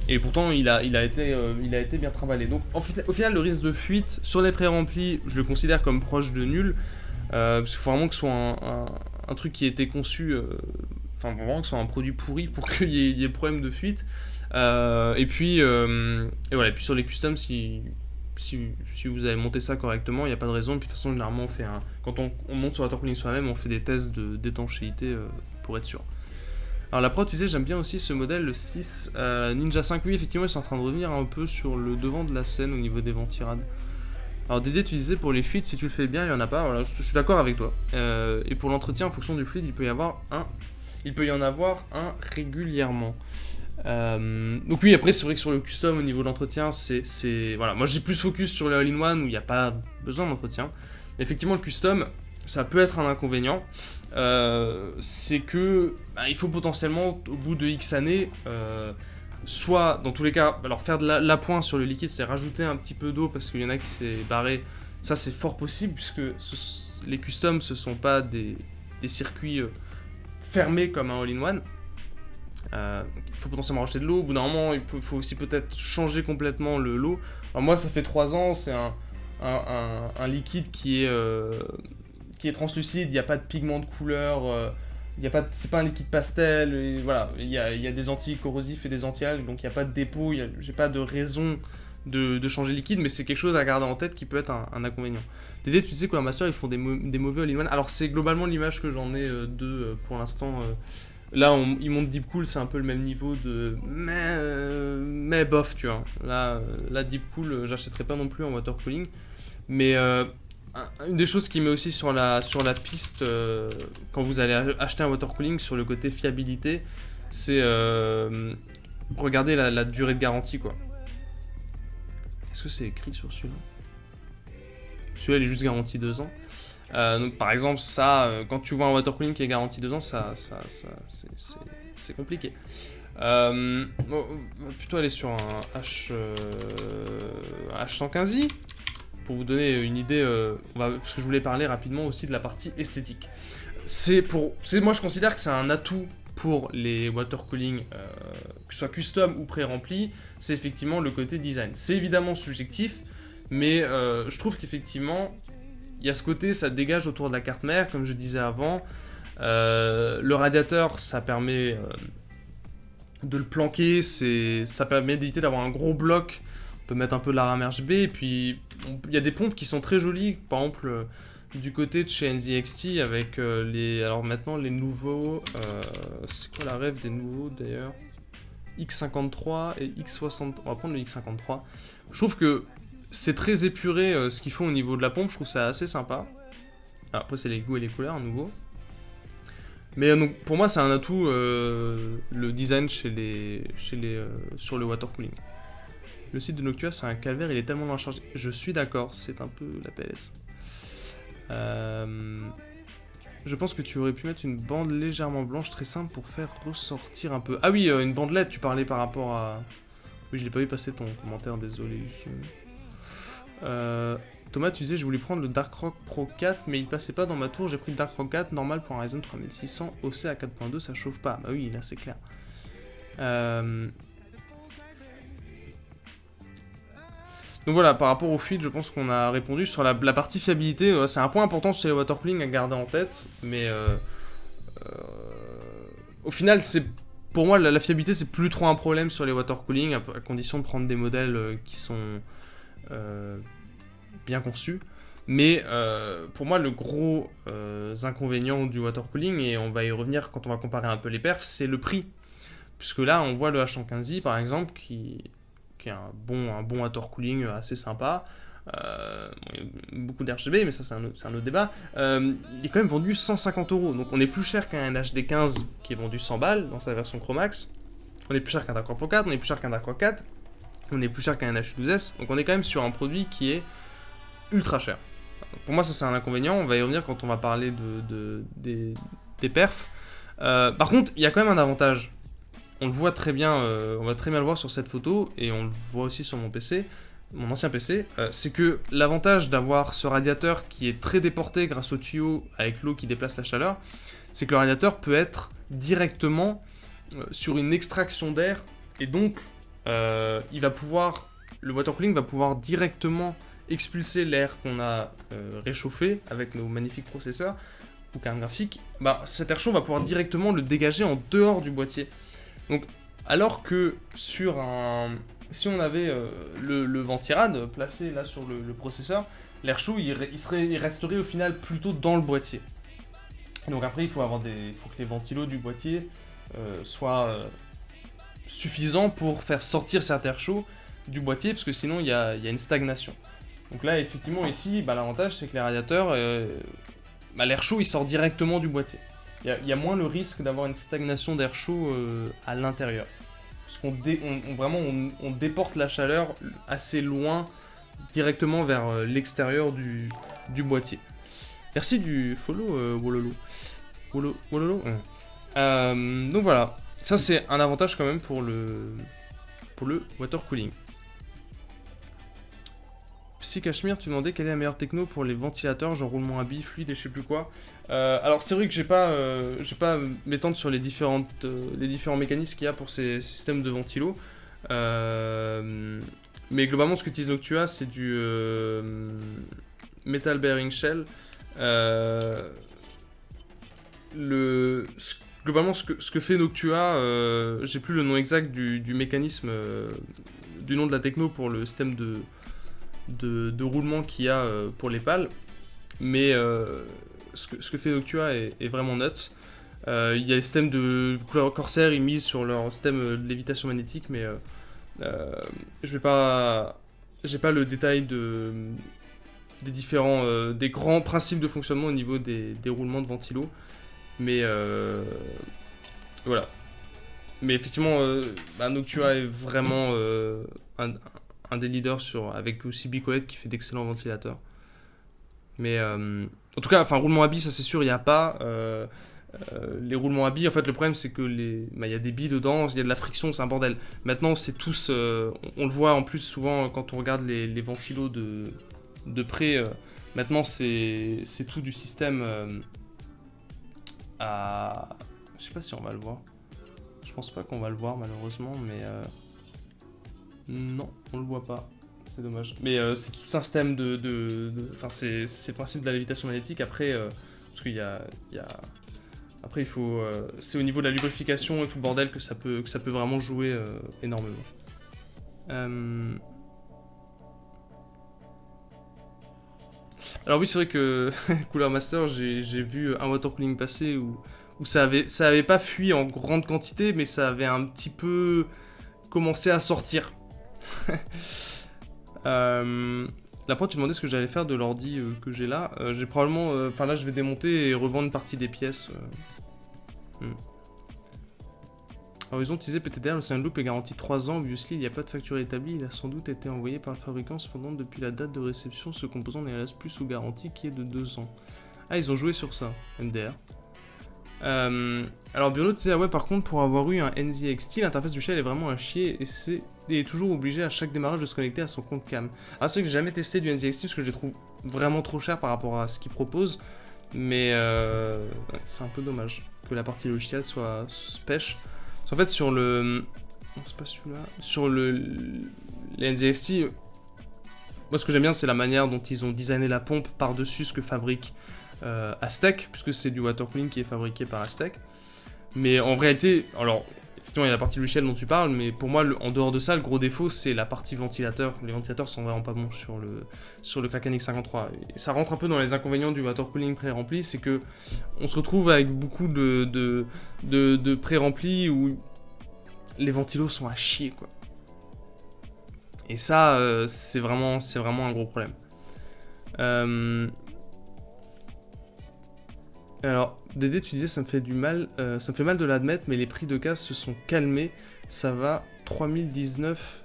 Et pourtant, il a été bien travaillé. Donc, au final, le risque de fuite sur les pré-remplis, je le considère comme proche de nul. Parce qu'il faut vraiment que ce soit un truc qui ait été conçu. Enfin, vraiment que ce soit un produit pourri pour qu'il y ait problème de fuite. Et puis sur les customs, si vous avez monté ça correctement, il n'y a pas de raison. Et puis de toute façon, généralement, quand on monte sur watercooling soi-même, on fait des tests d'étanchéité pour être sûr. Alors la prod, tu sais, j'aime bien aussi ce modèle, le 6 Ninja 5. Oui, effectivement, ils sont en train de revenir un peu sur le devant de la scène au niveau des ventirades. Alors Dédé, tu disais pour les fuites, si tu le fais bien, il n'y en a pas. Voilà, je suis d'accord avec toi. Et pour l'entretien, en fonction du fluide, il peut y en avoir un régulièrement. Donc oui, après, c'est vrai que sur le custom, au niveau de l'entretien, voilà. Moi, j'ai plus focus sur le all-in-one où il n'y a pas besoin d'entretien. Effectivement, le custom, ça peut être un inconvénient. C'est que il faut potentiellement, au bout de X années, soit, dans tous les cas, alors faire de l'appoint sur le liquide, c'est rajouter un petit peu d'eau parce qu'il y en a qui s'est barré. Ça, c'est fort possible puisque les customs, ce sont pas des circuits fermés comme un all-in-one. Il faut potentiellement rajouter de l'eau. Au bout d'un moment, il faut aussi peut-être changer complètement l'eau. Alors moi, ça fait 3 ans, c'est un liquide qui est translucide, il n'y a pas de pigment de couleur, c'est pas un liquide pastel, et voilà, il y a des anti-corrosifs et des anti-algues, donc il n'y a pas de dépôt, j'ai pas de raison de changer le liquide, mais c'est quelque chose à garder en tête qui peut être un inconvénient. Dédé, tu sais que Master, ils font des mauvais all-in-one. Alors c'est globalement l'image que j'en ai d'eux pour l'instant. Là, ils montent Deep Cool, c'est un peu le même niveau de... Mais bof, tu vois. Là Deep Cool, j'achèterai pas non plus en water cooling. Mais une des choses qui met aussi sur la piste quand vous allez acheter un water cooling sur le côté fiabilité, c'est regarder la durée de garantie, quoi. Est-ce que c'est écrit sur celui-là ? Celui-là, il est juste garanti 2 ans. Donc par exemple, ça, quand tu vois un water cooling qui est garanti 2 ans, c'est compliqué. On va plutôt aller sur un H115i pour vous donner une idée. Parce que je voulais parler rapidement aussi de la partie esthétique. Moi, je considère que c'est un atout pour les water cooling, que ce soit custom ou pré-rempli. C'est effectivement le côté design. C'est évidemment subjectif, mais je trouve qu'effectivement il y a ce côté, ça dégage autour de la carte mère, comme je disais avant. Le radiateur, ça permet de le planquer, ça permet d'éviter d'avoir un gros bloc. On peut mettre un peu de la rame RGB, et puis il y a des pompes qui sont très jolies, par exemple du côté de chez NZXT avec alors maintenant les nouveaux, c'est quoi la rêve des nouveaux d'ailleurs, X53 et X60, on va prendre le X53. Je trouve que c'est très épuré ce qu'ils font au niveau de la pompe, je trouve ça assez sympa. Alors, après c'est les goûts et les couleurs à nouveau. Mais donc, pour moi c'est un atout le design sur le water cooling. Le site de Noctua c'est un calvaire, il est tellement dans charge. Je suis d'accord, c'est un peu la PLS. Je pense que tu aurais pu mettre une bande légèrement blanche, très simple pour faire ressortir un peu. Ah oui, une bande LED, tu parlais par rapport à... Oui, je l'ai pas vu passer ton commentaire, désolé. Thomas, tu disais je voulais prendre le Dark Rock Pro 4, mais il passait pas dans ma tour. J'ai pris le Dark Rock 4 normal pour un Ryzen 3600 OC à 4.2, ça chauffe pas. Bah oui, là c'est clair. Donc voilà, par rapport au fuite, je pense qu'on a répondu sur la partie fiabilité. C'est un point important sur les water cooling à garder en tête, mais au final, pour moi la fiabilité c'est plus trop un problème sur les water cooling, à condition de prendre des modèles qui sont bien conçus. Mais pour moi, le gros inconvénient du water cooling, et on va y revenir quand on va comparer un peu les perfs, c'est le prix. Puisque là, on voit le H115i par exemple qui est un bon water cooling assez sympa. Il y a beaucoup d'RGB, mais ça c'est un autre débat. Il est quand même vendu 150 €. Donc on est plus cher qu'un HD15 qui est vendu 100 balles dans sa version Chromax. On est plus cher qu'un Dark Rock Pro 4, on est plus cher qu'un Dark Rock 4. On est plus cher qu'un H12S. Donc on est quand même sur un produit qui est ultra cher. Pour moi ça c'est un inconvénient. On va y revenir quand on va parler des perfs. Par contre, il y a quand même un avantage. On le voit très bien, on va très bien le voir sur cette photo, et on le voit aussi sur mon PC, mon ancien PC, c'est que l'avantage d'avoir ce radiateur qui est très déporté grâce au tuyau avec l'eau qui déplace la chaleur, c'est que le radiateur peut être directement sur une extraction d'air, et donc le water cooling va pouvoir directement expulser l'air qu'on a réchauffé avec nos magnifiques processeurs ou cartes graphiques. Bah, cet air chaud va pouvoir directement le dégager en dehors du boîtier. Donc, alors que si on avait le ventirad placé là sur le processeur, l'air chaud il resterait au final plutôt dans le boîtier. Donc après il faut que les ventilos du boîtier soient suffisants pour faire sortir cet air chaud du boîtier, parce que sinon il y a une stagnation. Donc là effectivement ici l'avantage c'est que les radiateurs, l'air chaud il sort directement du boîtier. Il y a moins le risque d'avoir une stagnation d'air chaud à l'intérieur. Parce qu'on on déporte la chaleur assez loin, directement vers l'extérieur du boîtier. Merci du follow, Wololo. Wololo donc voilà, ça c'est un avantage quand même pour le water cooling. Si Cachemire, tu demandais quelle est la meilleure techno pour les ventilateurs, genre roulement à billes, fluide et je sais plus quoi. Alors c'est vrai que j'ai pas m'étendre sur les différents mécanismes qu'il y a pour ces systèmes de ventilo. Mais globalement ce qu'utilise Noctua c'est du Metal Bearing Shell. Globalement ce que fait Noctua, j'ai plus le nom exact du mécanisme, du nom de la techno pour le système de roulement qu'il y a pour les pales, mais ce que fait Noctua est vraiment nuts. Il y a les systèmes de Corsair, ils misent sur leur système de lévitation magnétique, mais j'ai pas le détail des grands principes de fonctionnement au niveau des roulements de ventilo, mais voilà. Mais effectivement, Noctua est vraiment un des leaders avec aussi Bicolet qui fait d'excellents ventilateurs. Mais en tout cas, roulement à billes, ça c'est sûr, il n'y a pas. Les roulements à billes, en fait, le problème c'est que y a des billes dedans, il y a de la friction, c'est un bordel. Maintenant, c'est tous. On le voit en plus souvent quand on regarde les ventilos de près. Maintenant, c'est tout du système à. Je sais pas si on va le voir. Je pense pas qu'on va le voir malheureusement, mais. Non, on le voit pas. C'est dommage. Mais c'est tout un système c'est le principe de la lévitation magnétique. Après, parce qu'il y a... Après, il faut... c'est au niveau de la lubrification et tout le bordel que ça peut vraiment jouer énormément. Alors oui, c'est vrai que Cooler Master, j'ai vu un water cooling passer où ça avait pas fui en grande quantité, mais ça avait un petit peu commencé à sortir. Là, après, tu demandais ce que j'allais faire de l'ordi que j'ai là. J'ai probablement... là, je vais démonter et revendre une partie des pièces. Alors, ils ont utilisé PTDR, le Sound Loop est garanti 3 ans. Obviously, il n'y a pas de facture établie. Il a sans doute été envoyé par le fabricant. Cependant, depuis la date de réception, ce composant n'est hélas plus sous garantie qui est de 2 ans. Ah, ils ont joué sur ça, MDR. Alors Biono disait ouais par contre pour avoir eu un NZXT l'interface du shell est vraiment à chier et est toujours obligé à chaque démarrage de se connecter à son compte cam. Alors c'est vrai que j'ai jamais testé du NZXT parce que je les trouve vraiment trop cher par rapport à ce qu'ils proposent, mais ouais, c'est un peu dommage que la partie logicielle soit pêche. Parce qu'en fait sur le... Non c'est pas celui-là. Sur les NZXT, moi ce que j'aime bien c'est la manière dont ils ont designé la pompe par-dessus ce que fabrique Aztec, puisque c'est du water cooling qui est fabriqué par Aztec. Mais en réalité, alors effectivement il y a la partie logicielle dont tu parles, mais pour moi en dehors de ça le gros défaut c'est la partie ventilateur. Les ventilateurs sont vraiment pas bons sur le Kraken X53 et ça rentre un peu dans les inconvénients du water cooling pré-rempli, c'est que on se retrouve avec beaucoup de pré-remplis où les ventilos sont à chier quoi. Et ça c'est vraiment un gros problème. Alors, Dédé, tu disais ça me fait mal de l'admettre, mais les prix de casse se sont calmés. Ça va, 3019,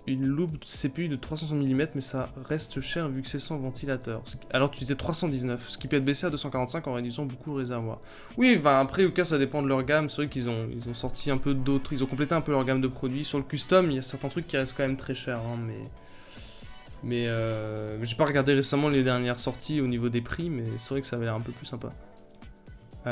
une loupe CPU de 360 mm, mais ça reste cher vu que c'est sans ventilateur. Alors tu disais 319, ce qui peut être baissé à 245 en réduisant beaucoup le réservoir. Oui, après, au cas, ça dépend de leur gamme. C'est vrai qu'ils ont sorti un peu d'autres, ils ont complété un peu leur gamme de produits. Sur le custom, il y a certains trucs qui restent quand même très chers, hein, mais j'ai pas regardé récemment les dernières sorties au niveau des prix, mais c'est vrai que ça avait l'air un peu plus sympa. Ouais,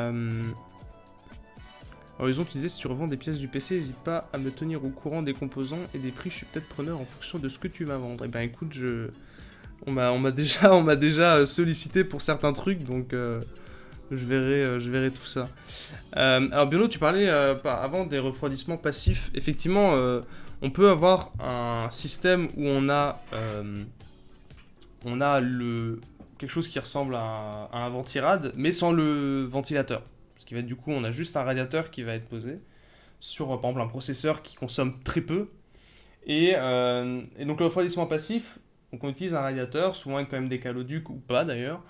Horizon, tu disais, si tu revends des pièces du PC, n'hésite pas à me tenir au courant des composants et des prix, je suis peut-être preneur en fonction de ce que tu vas vendre. Et ben écoute, on m'a déjà sollicité pour certains trucs, donc je verrai tout ça. Alors Biono, tu parlais avant des refroidissements passifs. Effectivement, on peut avoir un système où on a quelque chose qui ressemble à un ventirad, mais sans le ventilateur. Ce qui va être du coup, on a juste un radiateur qui va être posé sur, par exemple, un processeur qui consomme très peu. Et donc le refroidissement passif, donc on utilise un radiateur, souvent avec quand même des caloducs ou pas d'ailleurs.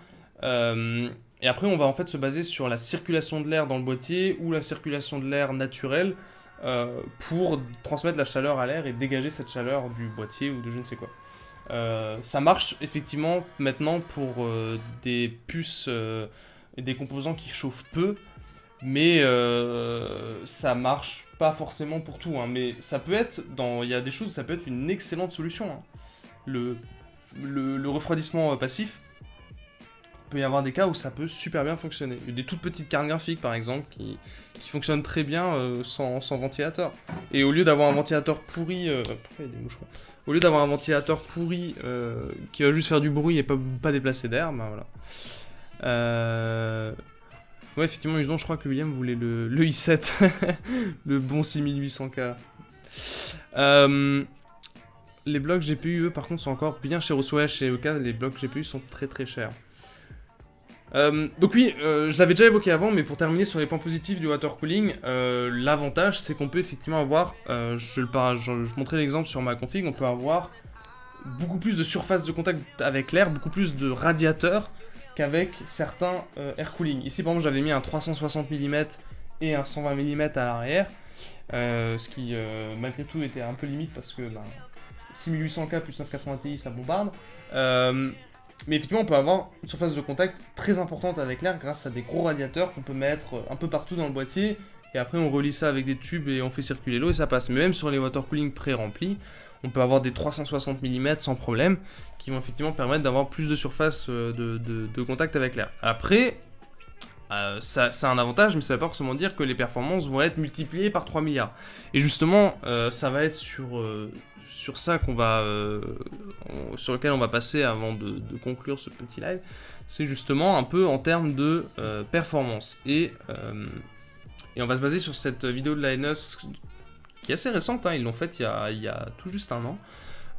Et après, on va en fait se baser sur la circulation de l'air dans le boîtier ou la circulation de l'air naturelle pour transmettre la chaleur à l'air et dégager cette chaleur du boîtier ou de je ne sais quoi. Ça marche effectivement maintenant pour des puces et des composants qui chauffent peu, mais ça marche pas forcément pour tout. Hein, mais ça peut être, il y a des choses, ça peut être une excellente solution. Hein. Le refroidissement passif, il peut y avoir des cas où ça peut super bien fonctionner. Il y a des toutes petites cartes graphiques par exemple qui fonctionnent très bien sans ventilateur. Et au lieu d'avoir un ventilateur pourri, pourquoi il y a des moucherons ? Au lieu d'avoir un ventilateur pourri qui va juste faire du bruit et pas déplacer d'air, ben voilà. Ouais, effectivement, Uson, je crois que William voulait le i7, le bon 6800K. Les blocs GPU, eux, par contre, sont encore bien chers. Ouais, chez EK, les blocs GPU sont très très chers. Donc oui, je l'avais déjà évoqué avant, mais pour terminer sur les points positifs du water cooling, l'avantage c'est qu'on peut effectivement avoir, je montrais l'exemple sur ma config, on peut avoir beaucoup plus de surface de contact avec l'air, beaucoup plus de radiateurs qu'avec certains air cooling. Ici par exemple j'avais mis un 360 mm et un 120 mm à l'arrière, ce qui malgré tout était un peu limite parce que 6800K plus 980 Ti ça bombarde. Mais effectivement, on peut avoir une surface de contact très importante avec l'air grâce à des gros radiateurs qu'on peut mettre un peu partout dans le boîtier. Et après, on relie ça avec des tubes et on fait circuler l'eau et ça passe. Mais même sur les water cooling pré-remplis, on peut avoir des 360 mm sans problème qui vont effectivement permettre d'avoir plus de surface de contact avec l'air. Après, ça a un avantage, mais ça ne veut pas forcément dire que les performances vont être multipliées par 3 milliards. Et justement, ça va être sur ça sur lequel on va passer avant de conclure ce petit live, c'est justement un peu en termes de performance. Et on va se baser sur cette vidéo de Linus qui est assez récente, hein, ils l'ont faite il y a tout juste un an,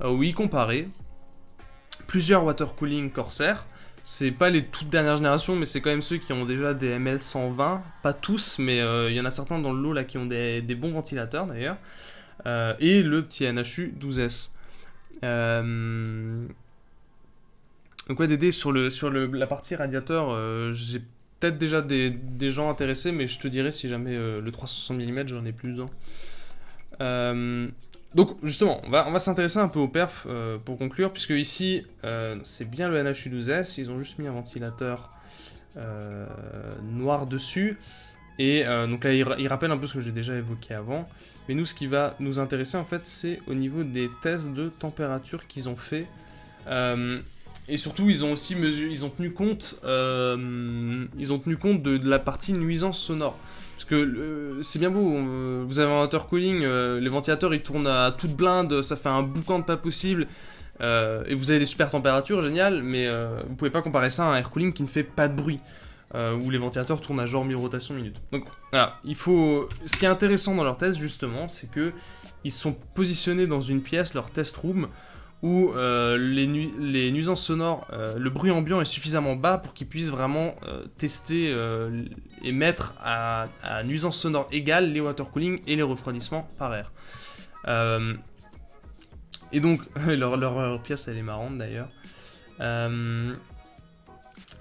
où ils comparaient plusieurs water cooling Corsair. C'est pas les toutes dernières générations, mais c'est quand même ceux qui ont déjà des ML120, pas tous, mais il y en a certains dans le lot là qui ont des bons ventilateurs d'ailleurs. Et le petit NHU 12S. Donc ouais, Dédé, sur la partie radiateur, j'ai peut-être déjà des gens intéressés, mais je te dirai si jamais le 360 mm, j'en ai plus besoin. Donc justement, on va s'intéresser un peu aux perfs pour conclure, puisque ici, c'est bien le NHU 12S, ils ont juste mis un ventilateur noir dessus. Et donc là, il rappelle un peu ce que j'ai déjà évoqué avant. Mais nous, ce qui va nous intéresser, en fait, c'est au niveau des tests de température qu'ils ont fait. Et surtout, ils ont aussi tenu compte de la partie nuisance sonore. Parce que c'est bien beau, vous avez un water cooling, les ventilateurs, ils tournent à toute blinde, ça fait un boucan de pas possible. Et vous avez des super températures, génial, mais vous pouvez pas comparer ça à un air cooling qui ne fait pas de bruit. Où les ventilateurs tournent à genre 1000 rotations minute. Donc voilà, ce qui est intéressant dans leur test justement, c'est que ils sont positionnés dans une pièce, leur test room, où les nuisances sonores, le bruit ambiant est suffisamment bas pour qu'ils puissent vraiment tester et mettre à nuisance sonore égale les water cooling et les refroidissements par air. Et donc, leur pièce elle est marrante d'ailleurs.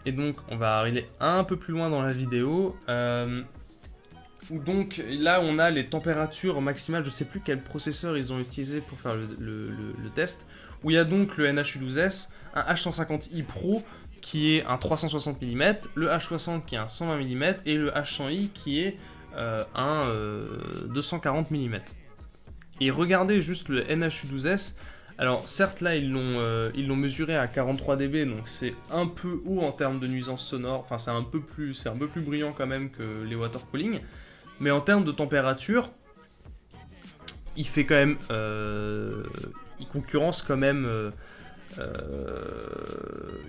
Et donc, on va arriver un peu plus loin dans la vidéo. Où donc, là, on a les températures maximales. Je sais plus quel processeur ils ont utilisé pour faire le test. Où il y a donc le NHU12S, un H150i Pro qui est un 360 mm, le H60 qui est un 120 mm et le H100i qui est un 240 mm. Et regardez juste le NHU12S. Alors certes là ils l'ont mesuré à 43 dB, donc c'est un peu haut en termes de nuisance sonore, enfin c'est un peu plus brillant quand même que les water cooling, Mais en termes de température, il fait quand même... il concurrence quand même...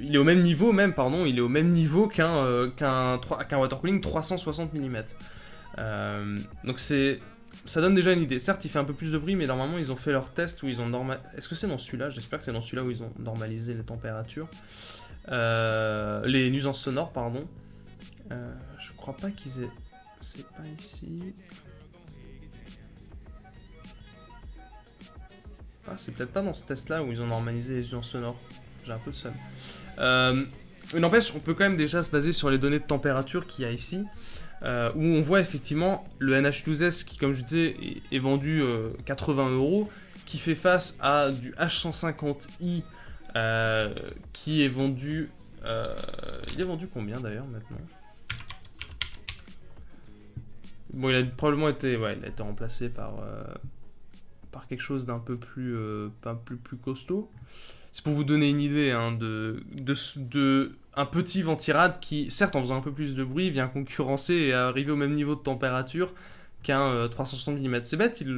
il est au même niveau même, pardon, il est au même niveau qu'un water cooling 360 mm. Donc ça donne déjà une idée. Certes, il fait un peu plus de bruit, mais normalement, ils ont fait leur test où ils ont normalisé... Est-ce que c'est dans celui-là? J'espère que c'est dans celui-là où ils ont normalisé les températures. Les nuisances sonores, pardon. Je crois pas qu'ils aient... C'est pas ici... Ah, c'est peut-être pas dans ce test-là où ils ont normalisé les nuisances sonores. J'ai un peu de seum. Mais n'empêche, on peut quand même déjà se baser sur les données de température qu'il y a ici. Où on voit effectivement le NH12S qui, comme je disais, est vendu 80 €, qui fait face à du H150i qui est vendu... il est vendu combien d'ailleurs maintenant? Bon, il a probablement été, ouais, il a été remplacé par quelque chose d'un peu plus, plus costaud. C'est pour vous donner une idée hein, de un petit ventirad qui, certes en faisant un peu plus de bruit, vient concurrencer et arriver au même niveau de température qu'un 360 mm. C'est bête, ils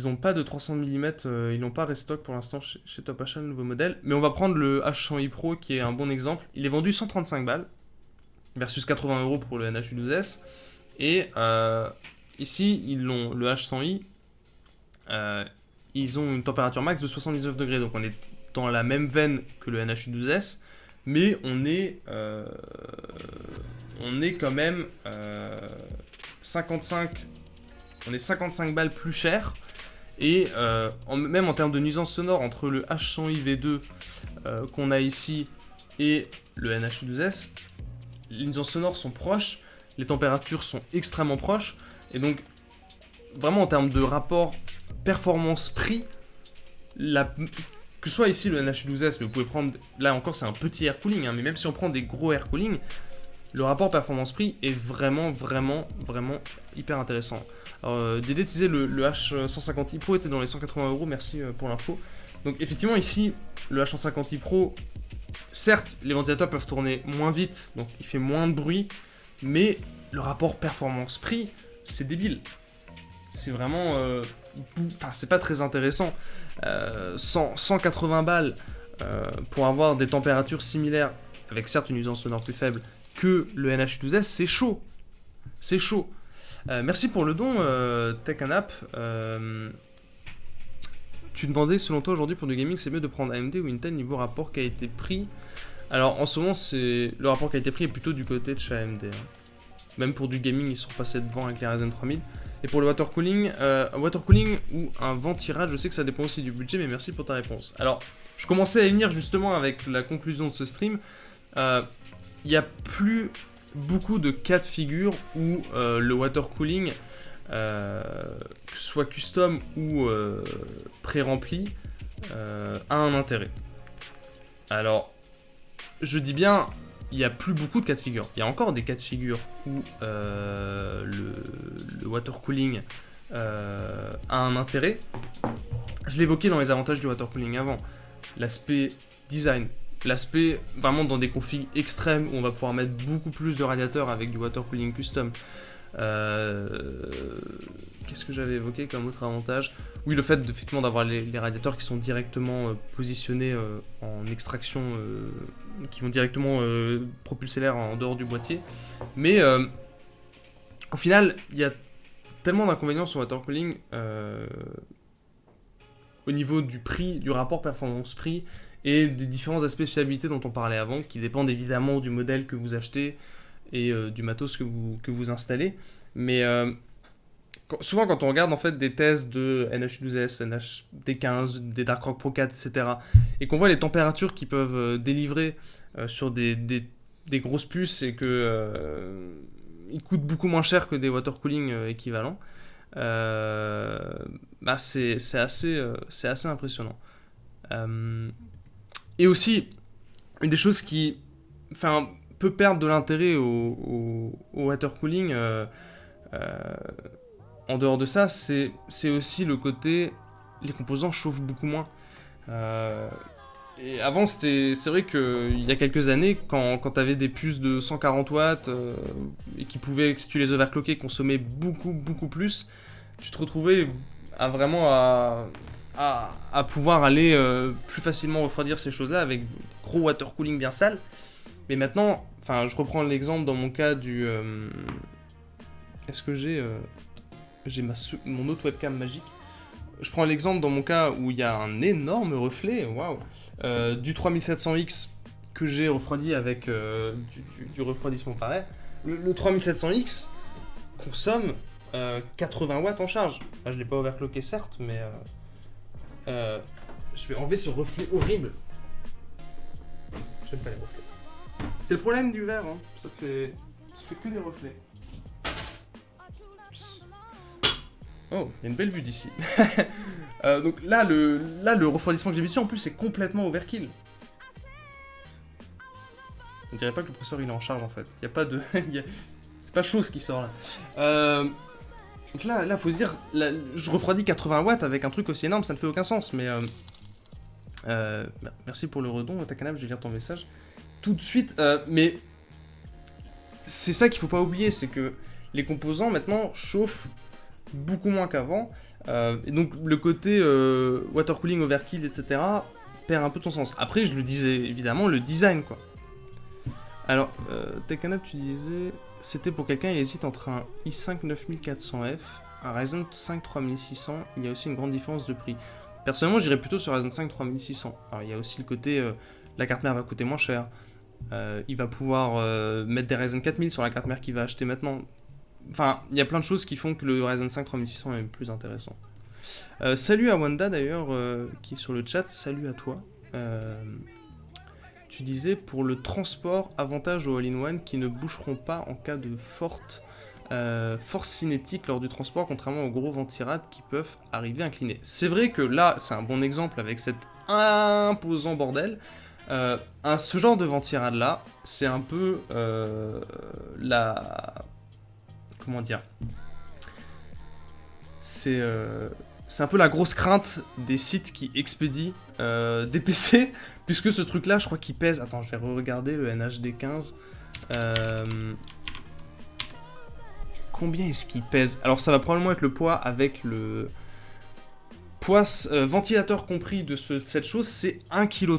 n'ont pas de 300 mm, ils n'ont pas restock pour l'instant chez Top Achat, le nouveau modèle. Mais on va prendre le H100i Pro qui est un bon exemple. Il est vendu 135 balles versus 80 € pour le NH12S. Et ici, ils ont le H100i, ils ont une température max de 79 degrés. Donc on est dans la même veine que le NH12S, mais on est quand même 55 balles plus cher. Et même en termes de nuisance sonore, entre le H100i V2 qu'on a ici et le NH12S, les nuisances sonores sont proches, les températures sont extrêmement proches, et donc vraiment en termes de rapport performance-prix, que ce soit ici le NH12S, mais vous pouvez prendre, là encore c'est un petit air cooling, hein, mais même si on prend des gros air cooling, le rapport performance-prix est vraiment hyper intéressant. Alors, Dédé, tu disais le H150i Pro était dans les 180 €, merci pour l'info. Donc effectivement ici, le H150i Pro, certes les ventilateurs peuvent tourner moins vite, donc il fait moins de bruit, mais le rapport performance-prix, c'est débile. C'est vraiment... Enfin, c'est pas très intéressant. 180 balles pour avoir des températures similaires, avec certes une nuisance sonore plus faible que le NH12S, c'est chaud. C'est chaud. Merci pour le don, Tech and App. Tu demandais, selon toi, aujourd'hui, pour du gaming, c'est mieux de prendre AMD ou Intel niveau rapport qualité-prix? Alors, en ce moment, le rapport qualité-prix est plutôt du côté de chez AMD. Hein. Même pour du gaming, ils sont passés devant avec les Ryzen 3000. Et pour le water cooling ou un ventirad, je sais que ça dépend aussi du budget, mais merci pour ta réponse. Alors, je commençais à y venir justement avec la conclusion de ce stream. Il n'y a plus beaucoup de cas de figure où le water cooling, que ce soit custom ou pré-rempli, a un intérêt. Alors, je dis bien, il n'y a plus beaucoup de cas de figure. Il y a encore des cas de figure où le water cooling a un intérêt. Je l'évoquais dans les avantages du water cooling avant. L'aspect design, l'aspect vraiment dans des configs extrêmes où on va pouvoir mettre beaucoup plus de radiateurs avec du water cooling custom. Qu'est-ce que j'avais évoqué comme autre avantage? Oui, le fait effectivement d'avoir les radiateurs qui sont directement positionnés en extraction, qui vont directement propulser l'air en dehors du boîtier. Mais au final, il y a tellement d'inconvénients sur water cooling au niveau du prix, du rapport performance-prix et des différents aspects de fiabilité dont on parlait avant, qui dépendent évidemment du modèle que vous achetez et du matos que vous installez. Mais souvent quand on regarde en fait des tests de NH12S, NHD15, des Dark Rock Pro 4, etc. et qu'on voit les températures qu'ils peuvent délivrer sur des grosses puces et que ils coûtent beaucoup moins cher que des water cooling équivalents, c'est assez impressionnant. Et aussi, une des choses qui peut perdre de l'intérêt au water cooling, en dehors de ça, c'est aussi le côté, les composants chauffent beaucoup moins. Et avant, c'est vrai qu'il y a quelques années, quand t'avais des puces de 140 watts et qui pouvaient, si tu les overclockais, consommer beaucoup plus, tu te retrouvais à vraiment à pouvoir aller plus facilement refroidir ces choses-là avec gros water cooling bien sale. Mais maintenant, enfin, je reprends l'exemple dans mon cas du. Est-ce que j'ai mon autre webcam magique? Je prends l'exemple dans mon cas où il y a un énorme reflet, waouh, du 3700X que j'ai refroidi avec du refroidissement pareil. Le 3700X consomme 80 watts en charge. Enfin, je l'ai pas overclocké certes, mais je vais enlever ce reflet horrible. J'aime pas les reflets. C'est le problème du verre, hein. Ça fait que des reflets. Oh, il y a une belle vue d'ici. Donc là, le refroidissement que j'ai vu dessus, en plus, c'est complètement overkill. On dirait pas que le processeur il est en charge en fait. Il y a pas de, c'est pas chaud ce qui sort là. Donc là, faut se dire, là, je refroidis 80 watts avec un truc aussi énorme, ça ne fait aucun sens. Mais merci pour le redon, Takanab, je vais lire ton message tout de suite. Mais c'est ça qu'il faut pas oublier, c'est que les composants maintenant chauffent beaucoup moins qu'avant. Et donc le côté water cooling, overkill, etc. perd un peu de son sens. Après, je le disais évidemment, le design quoi. Alors, Takanab, tu disais, c'était pour quelqu'un, il hésite entre un i5 9400F, un Ryzen 5 3600, il y a aussi une grande différence de prix. Personnellement, j'irais plutôt sur Ryzen 5 3600. Alors, il y a aussi le côté, la carte mère va coûter moins cher. Il va pouvoir mettre des Ryzen 4000 sur la carte mère qu'il va acheter maintenant. Enfin, il y a plein de choses qui font que le Ryzen 5 3600 est plus intéressant. Salut à Wanda d'ailleurs, qui est sur le chat, salut à toi. Tu disais pour le transport, avantage aux all-in-one qui ne boucheront pas en cas de force cinétique lors du transport, contrairement aux gros ventirades qui peuvent arriver inclinés. C'est vrai que là, c'est un bon exemple avec cet imposant bordel. Ce genre de ventirade là, c'est un peu comment dire, c'est un peu la grosse crainte des sites qui expédient des PC, puisque ce truc là je crois qu'il pèse, attends je vais regarder le NHD15, combien est-ce qu'il pèse? Alors ça va probablement être le poids avec le poids ventilateur compris de cette chose, c'est 1,3 kg.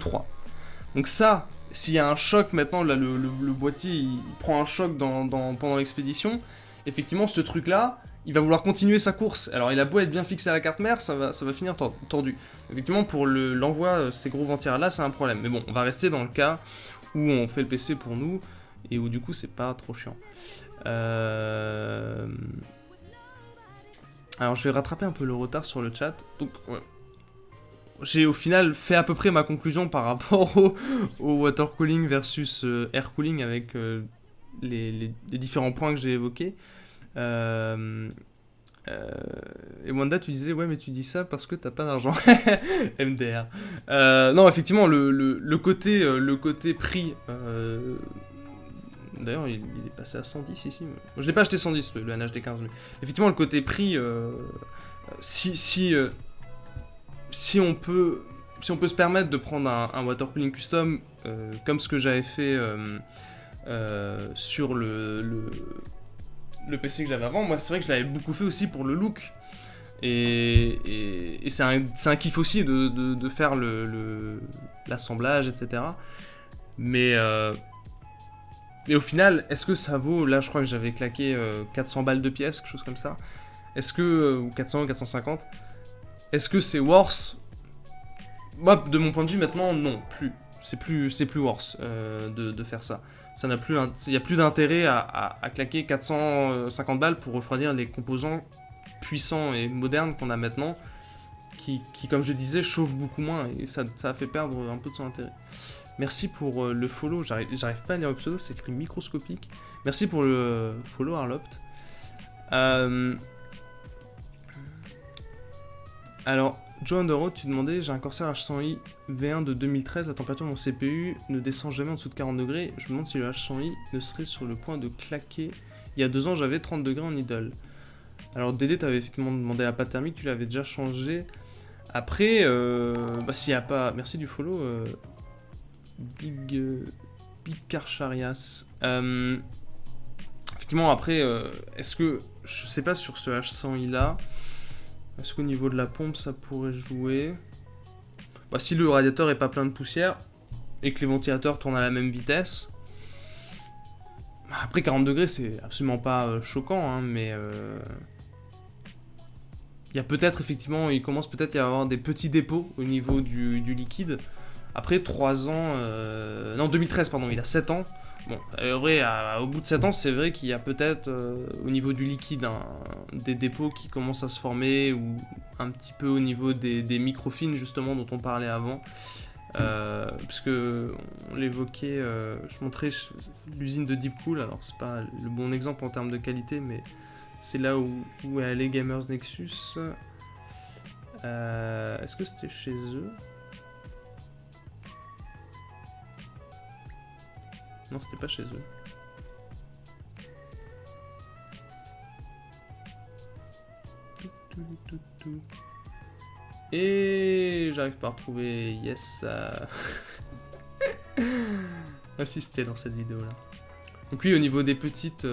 Donc ça, s'il y a un choc maintenant, là le boîtier il prend un choc pendant l'expédition, effectivement ce truc là il va vouloir continuer sa course. Alors il a beau être bien fixé à la carte mère, ça va finir tordu. Effectivement pour l'envoi, ces gros ventilations là c'est un problème. Mais bon, on va rester dans le cas où on fait le PC pour nous, et où du coup c'est pas trop chiant. Alors je vais rattraper un peu le retard sur le chat. Donc ouais. J'ai au final fait à peu près ma conclusion par rapport au water cooling versus air cooling avec les différents points que j'ai évoqués. Et Wanda, tu disais, ouais, mais tu dis ça parce que t'as pas d'argent. MDR. Non, effectivement, le côté prix. D'ailleurs, il est passé à 110 ici. Moi, je l'ai pas acheté 110, le NHD15, mais effectivement, le côté prix. Si on peut se permettre de prendre un water cooling custom, comme ce que j'avais fait sur le PC que j'avais avant, moi c'est vrai que je l'avais beaucoup fait aussi pour le look. Et c'est un kiff aussi de faire l'assemblage, etc. Mais au final, est-ce que ça vaut, là je crois que j'avais claqué 400 balles de pièce, quelque chose comme ça. Est-ce que, ou 400 ou 450, est-ce que c'est worth? Moi, de mon point de vue maintenant, non, plus. C'est plus worth de faire ça. Ça n'a plus, il n'y a plus d'intérêt à claquer 450 balles pour refroidir les composants puissants et modernes qu'on a maintenant, qui, comme je disais, chauffent beaucoup moins, et ça a fait perdre un peu de son intérêt. Merci pour le follow, j'arrive pas à lire le pseudo, c'est écrit microscopique. Merci pour le follow Arlopt. Alors, Joe Underwood, tu demandais, j'ai un Corsair H100i V1 de 2013, la température de mon CPU ne descend jamais en dessous de 40 degrés. Je me demande si le H100i ne serait sur le point de claquer. Il y a 2 ans, j'avais 30 degrés en idle. Alors, Dédé, t'avais effectivement demandé la pâte thermique, tu l'avais déjà changé. Après, bah, s'il n'y a pas... Merci du follow, Big Carcharias. Effectivement, après, est-ce que... Je sais pas sur ce H100i là, est-ce qu'au niveau de la pompe ça pourrait jouer? Bah, si le radiateur est pas plein de poussière et que les ventilateurs tournent à la même vitesse. Après 40 degrés c'est absolument pas choquant, hein, mais il y a peut-être effectivement, il commence peut-être à y avoir des petits dépôts au niveau du liquide. Après 3 ans, non 2013 pardon, il a 7 ans. Bon, vrai, au bout de 7 ans, c'est vrai qu'il y a peut-être au niveau du liquide des dépôts qui commencent à se former, ou un petit peu au niveau des microfines justement dont on parlait avant. Parce que on l'évoquait, je montrais l'usine de Deepcool, alors c'est pas le bon exemple en termes de qualité, mais c'est là où est allé Gamers Nexus. Est-ce que c'était chez eux? Non, c'était pas chez eux. Et j'arrive pas à retrouver. Yes. Assister dans cette vidéo là. Donc oui, au niveau des petites,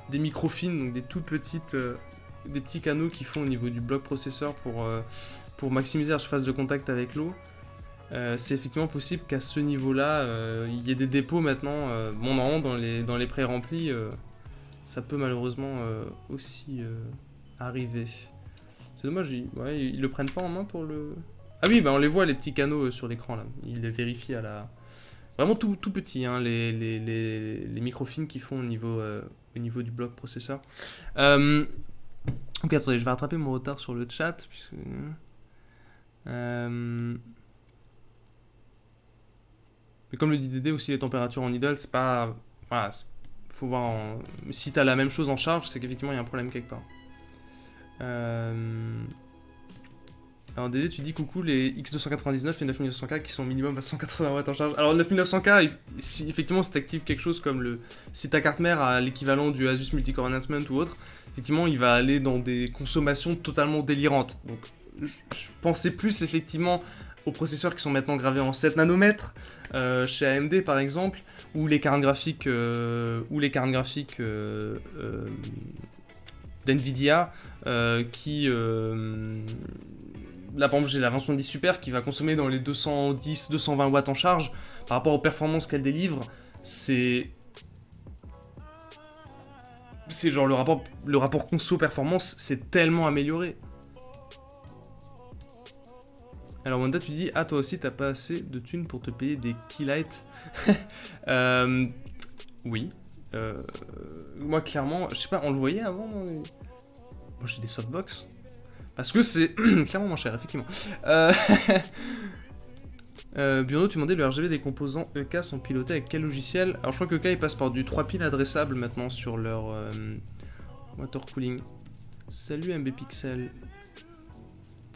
des microfines, donc des toutes petites, des petits canaux qui font au niveau du bloc processeur pour maximiser la surface de contact avec l'eau. C'est effectivement possible qu'à ce niveau-là, il y ait des dépôts maintenant. Bon, normalement, dans les pré-remplis, ça peut malheureusement aussi arriver. C'est dommage, ils le prennent pas en main pour le... Ah oui, bah on les voit, les petits canaux sur l'écran, là. Ils les vérifient à la... Vraiment tout petit, hein, les microfines qu'ils font au niveau du bloc processeur. Ok, attendez, je vais rattraper mon retard sur le chat, puisque... Mais comme le dit Dédé aussi, les températures en idle, c'est pas... Voilà, faut voir... Si t'as la même chose en charge, c'est qu'effectivement il y a un problème quelque part. Alors Dédé, tu dis coucou les X299 et 9900K qui sont minimum à 180 watts en charge. Alors 9900K, si effectivement si t'actives quelque chose comme si ta carte mère a l'équivalent du Asus Multicore Enhancement ou autre, effectivement il va aller dans des consommations totalement délirantes. Donc je pensais plus effectivement aux processeurs qui sont maintenant gravés en 7 nanomètres, chez AMD par exemple, ou les cartes graphiques, d'NVIDIA, qui... là par exemple j'ai la version 10 Super qui va consommer dans les 210-220 watts en charge. Par rapport aux performances qu'elle délivre, c'est genre le rapport conso-performance c'est tellement amélioré. Alors Wanda, tu dis, ah toi aussi t'as pas assez de thunes pour te payer des keylights. Oui. Moi clairement, je sais pas, on le voyait avant dans les... Moi j'ai des softbox. Parce que c'est clairement moins cher, effectivement. Bruno, tu demandais le RGB des composants EK sont pilotés avec quel logiciel? Alors je crois que EK ils passent par du 3 pins adressable maintenant sur leur water cooling. Salut MB Pixel.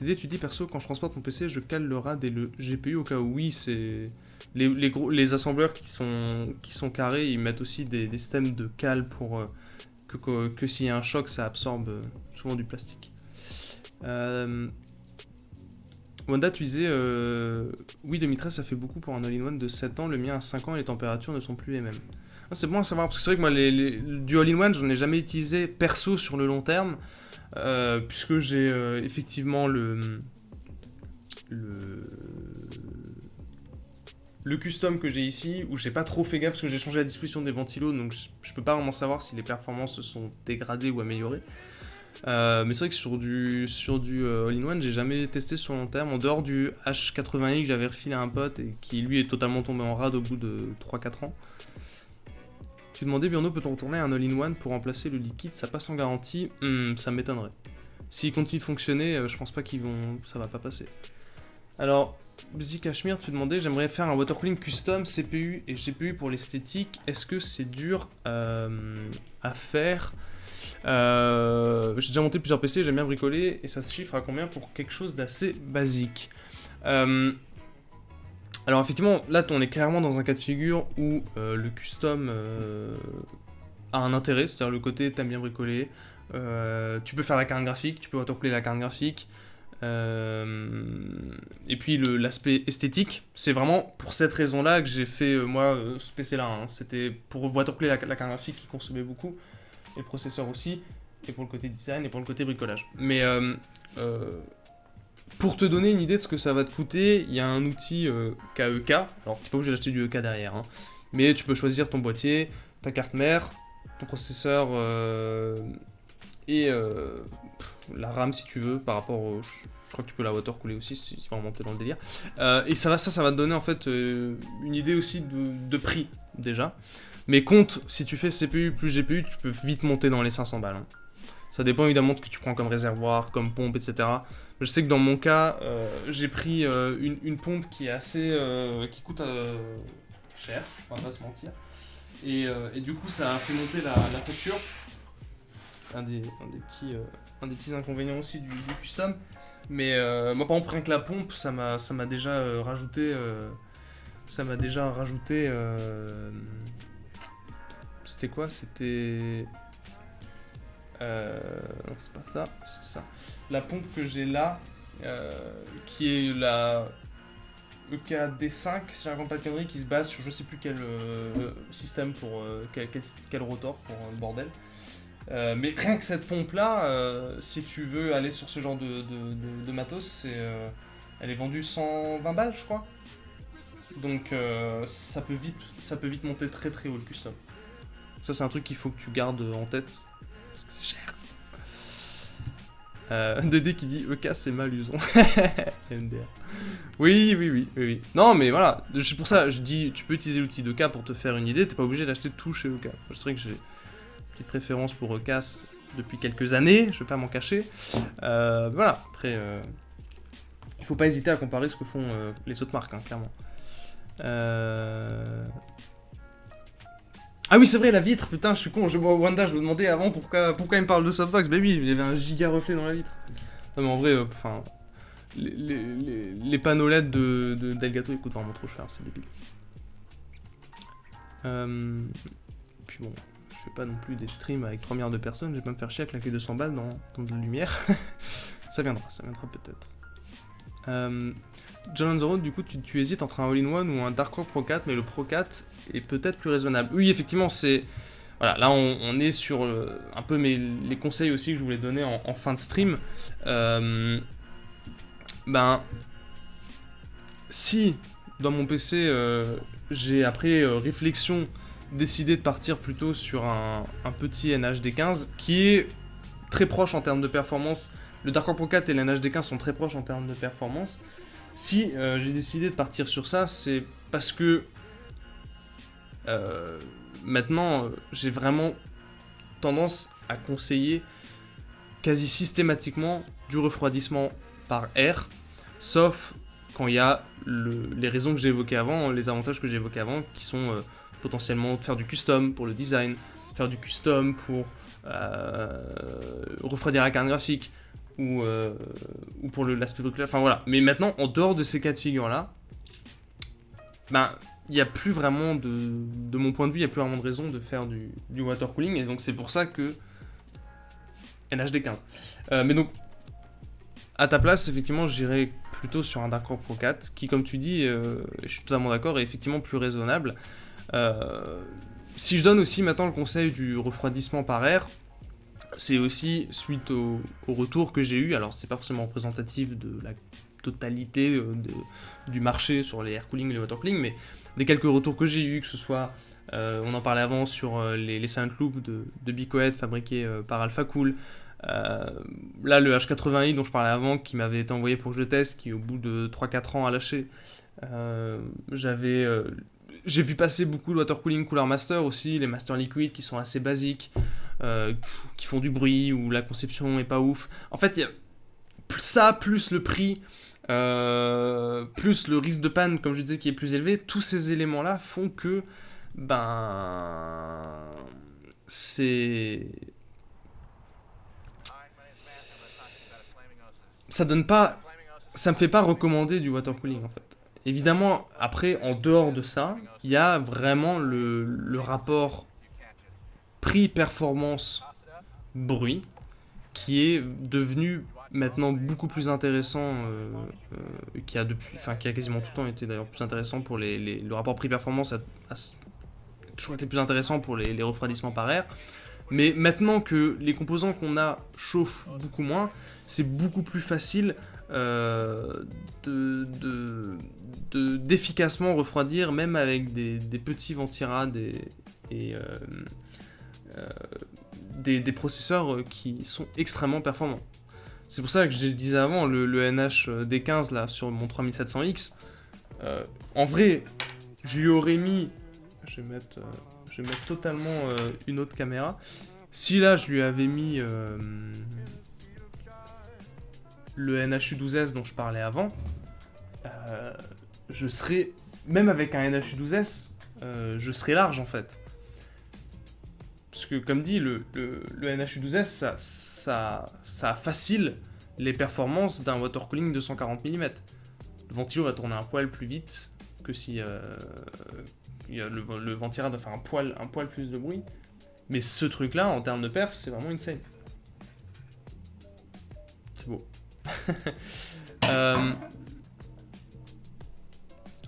Dédé, tu dis perso, quand je transporte mon PC, je cale le RAD et le GPU au cas où. Oui, c'est... Les assembleurs qui sont carrés, ils mettent aussi des systèmes de cale pour que s'il y a un choc, ça absorbe souvent du plastique. Wanda, tu disais, oui, 2013, ça fait beaucoup pour un all-in-one de 7 ans, le mien a 5 ans et les températures ne sont plus les mêmes. Ah, c'est bon à savoir, parce que c'est vrai que moi, du all-in-one, j'en ai jamais utilisé perso sur le long terme, puisque j'ai effectivement le custom que j'ai ici, où j'ai pas trop fait gaffe parce que j'ai changé la disposition des ventilos, donc je peux pas vraiment savoir si les performances se sont dégradées ou améliorées. Mais c'est vrai que sur du all-in-one, j'ai jamais testé sur long terme, en dehors du H80i que j'avais refilé à un pote et qui lui est totalement tombé en rade au bout de 3-4 ans. Tu demandais, Biono, peut-on retourner un all-in-one pour remplacer le liquide? Ça passe en garantie? Ça m'étonnerait. S'il continue de fonctionner, je pense pas ça va pas passer. Alors, Bzi Cashmere, tu demandais, j'aimerais faire un water cooling custom CPU et GPU pour l'esthétique. Est-ce que c'est dur à faire? J'ai déjà monté plusieurs PC, j'aime bien bricoler, et ça se chiffre à combien pour quelque chose d'assez basique? Alors effectivement, là on est clairement dans un cas de figure où le custom a un intérêt, c'est-à-dire le côté t'aimes bien bricoler, tu peux faire la carte graphique, tu peux autocouler la carte graphique, Et puis l'aspect esthétique, c'est vraiment pour cette raison-là que j'ai fait moi ce PC-là. Hein. C'était pour watercooler la carte graphique qui consommait beaucoup, et le processeur aussi, et pour le côté design et pour le côté bricolage. Mais pour te donner une idée de ce que ça va te coûter, il y a un outil KEK. Alors tu n'es pas obligé d'acheter du EK derrière, hein, mais tu peux choisir ton boîtier, ta carte mère, ton processeur et la RAM si tu veux, par rapport au... Je crois que tu peux la watercooler aussi si tu vas remonter dans le délire. Et ça va te donner en fait une idée aussi de prix déjà. Mais compte, si tu fais CPU plus GPU, tu peux vite monter dans les 500 balles. Hein. Ça dépend évidemment de ce que tu prends comme réservoir, comme pompe, etc. Je sais que dans mon cas, j'ai pris une pompe qui est assez... qui coûte cher, on va pas se mentir. Et du coup, ça a fait monter la facture. Un des petits inconvénients aussi du custom. Mais moi, par exemple, rien que la pompe, ça m'a déjà rajouté... c'était quoi? C'était... non, c'est pas ça, c'est ça. La pompe que j'ai là, qui est la EKD5, si je raconte pas de conneries, qui se base sur je sais plus quel système pour... quel rotor pour le bordel. Mais rien que cette pompe là, si tu veux aller sur ce genre de matos, elle est vendue 120 balles je crois. Donc ça peut vite monter très très haut le custom. Ça c'est un truc qu'il faut que tu gardes en tête, parce que c'est cher. Dédé qui dit EK c'est mal usons. MDR. Oui. Non mais voilà, c'est pour ça je dis tu peux utiliser l'outil d'EK pour te faire une idée, t'es pas obligé d'acheter tout chez EK. Je sais que j'ai petite préférence pour EK depuis quelques années, je vais pas m'en cacher. Voilà, après, il faut pas hésiter à comparer ce que font les autres marques, hein, clairement. Ah oui, c'est vrai, la vitre, putain, je suis con, Wanda, je me demandais avant pourquoi il me parle de Softbox. Bah oui, il y avait un giga reflet dans la vitre. Non mais en vrai, enfin, les panneaux LED d'Elgato, ils coûtent vraiment trop cher, c'est débile. Puis bon... Je fais pas non plus des streams avec 3 milliards de personnes, je vais pas me faire chier à claquer 200 balles dans de la lumière. ça viendra peut-être. John on the Road, du coup, tu hésites entre un All-in-One ou un Dark Rock Pro 4, mais le Pro 4 est peut-être plus raisonnable. Oui, effectivement, c'est... Voilà, là, on est sur un peu les conseils aussi que je voulais donner en fin de stream. Si, dans mon PC, j'ai, après réflexion, décidé de partir plutôt sur un petit NHD15 qui est très proche en termes de performance. Le Dark Core Pro 4 et le NHD15 sont très proches en termes de performance. Si j'ai décidé de partir sur ça, c'est parce que maintenant j'ai vraiment tendance à conseiller quasi systématiquement du refroidissement par air, sauf quand il y a les raisons que j'ai évoquées avant, les avantages que j'ai évoqués avant, qui sont potentiellement faire du custom pour le design, faire du custom pour refroidir la carte graphique, ou pour l'aspect bricolage, enfin voilà. Mais maintenant, en dehors de ces cas de figure-là, il n'y a plus vraiment de mon point de vue, il n'y a plus vraiment de raison de faire du water cooling, et donc c'est pour ça que NHD15. Mais donc, à ta place, effectivement, j'irais plutôt sur un Dark Core Pro 4, qui, comme tu dis, je suis totalement d'accord, est effectivement plus raisonnable. Si je donne aussi maintenant le conseil du refroidissement par air, c'est aussi suite au retour que j'ai eu, alors c'est pas forcément représentatif de la totalité du marché sur les air cooling et les water cooling, mais des quelques retours que j'ai eu, que ce soit, on en parlait avant sur les Silent Loop de Bicohead fabriqués par AlphaCool, là le H80i dont je parlais avant, qui m'avait été envoyé pour que je le teste, qui au bout de 3-4 ans a lâché, j'ai vu passer beaucoup de water cooling Cooler Master aussi, les Master Liquid qui sont assez basiques, qui font du bruit, où la conception est pas ouf. En fait, il y a ça, plus le prix, plus le risque de panne, comme je disais, qui est plus élevé, tous ces éléments-là font que, c'est... Ça me fait pas recommander du water cooling, en fait. Évidemment, après, en dehors de ça, il y a vraiment le rapport prix-performance-bruit qui est devenu maintenant beaucoup plus intéressant, qui a quasiment tout le temps été d'ailleurs plus intéressant pour le rapport prix-performance a toujours été plus intéressant pour les refroidissements par air. Mais maintenant que les composants qu'on a chauffent beaucoup moins, c'est beaucoup plus facile d'efficacement refroidir, même avec des petits ventirades et des processeurs qui sont extrêmement performants. C'est pour ça que je disais avant, le NH D15 là, sur mon 3700X, en vrai, je lui aurais mis... Je vais mettre totalement une autre caméra. Si là, je lui avais mis le NHU12S dont je parlais avant, je serais... Même avec un NHU12S, je serais large en fait. Parce que comme dit, le NHU12S, ça facile les performances d'un water cooling de 140 mm. Le ventilo va tourner un poil plus vite que si le ventirad va faire un poil plus de bruit. Mais ce truc-là, en termes de perf, c'est vraiment insane. C'est beau.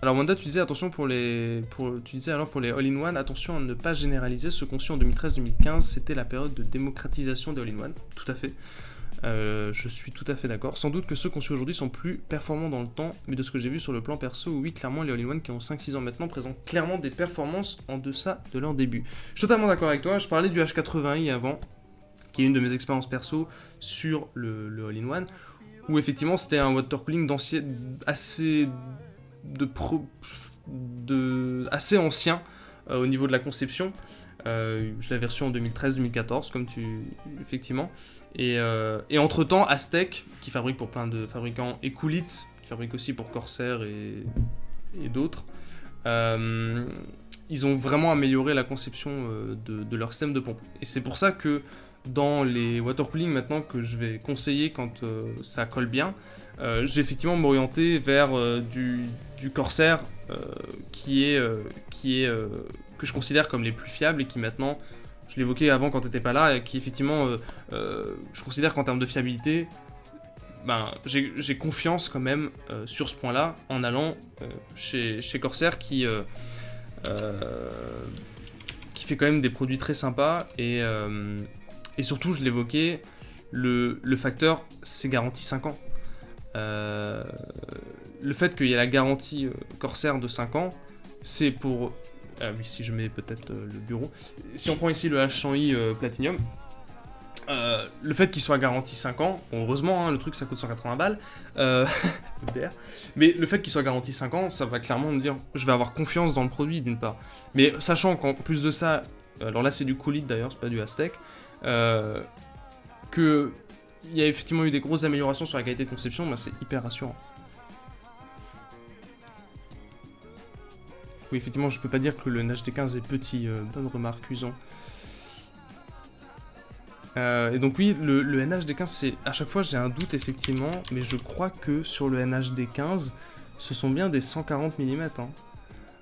Alors Wanda, tu disais attention pour les all-in-one, attention à ne pas généraliser. Ce conçu en 2013-2015, c'était la période de démocratisation des all-in-one. Tout à fait. Je suis tout à fait d'accord. Sans doute que ceux conçus aujourd'hui sont plus performants dans le temps, mais de ce que j'ai vu sur le plan perso, oui, clairement, les all-in-one qui ont 5-6 ans maintenant présentent clairement des performances en deçà de leur début. Je suis totalement d'accord avec toi. Je parlais du H80i avant, qui est une de mes expériences perso sur le all-in-one, où effectivement c'était un water cooling assez ancien au niveau de la conception. Je l'avais reçu en 2013-2014, effectivement. Et entre temps, Aztec, qui fabrique pour plein de fabricants, et Coolite, qui fabrique aussi pour Corsair et d'autres, ils ont vraiment amélioré la conception de leur système de pompe. Et c'est pour ça que dans les water cooling maintenant que je vais conseiller quand ça colle bien, je vais effectivement m'orienter vers du Corsair que je considère comme les plus fiables et qui maintenant, je l'évoquais avant quand t'étais pas là, et qui effectivement, je considère qu'en termes de fiabilité, j'ai confiance quand même sur ce point-là en allant chez Corsair qui fait quand même des produits très sympas et surtout, je l'évoquais, le facteur, c'est garanti 5 ans. Le fait qu'il y ait la garantie Corsair de 5 ans, c'est pour... oui, si je mets peut-être le bureau. Si on prend ici le H100i Platinum, le fait qu'il soit garanti 5 ans, bon, heureusement, hein, le truc ça coûte 180 balles, mais le fait qu'il soit garanti 5 ans, ça va clairement me dire, je vais avoir confiance dans le produit d'une part. Mais sachant qu'en plus de ça, alors là c'est du Coolite d'ailleurs, c'est pas du Aztec, qu'il y a effectivement eu des grosses améliorations sur la qualité de conception, c'est hyper rassurant. Oui, effectivement, je peux pas dire que le NHD15 est petit, bonne remarque, Usan. Et donc oui, le NHD15, c'est à chaque fois j'ai un doute effectivement, mais je crois que sur le NHD15, ce sont bien des 140 mm. Hein.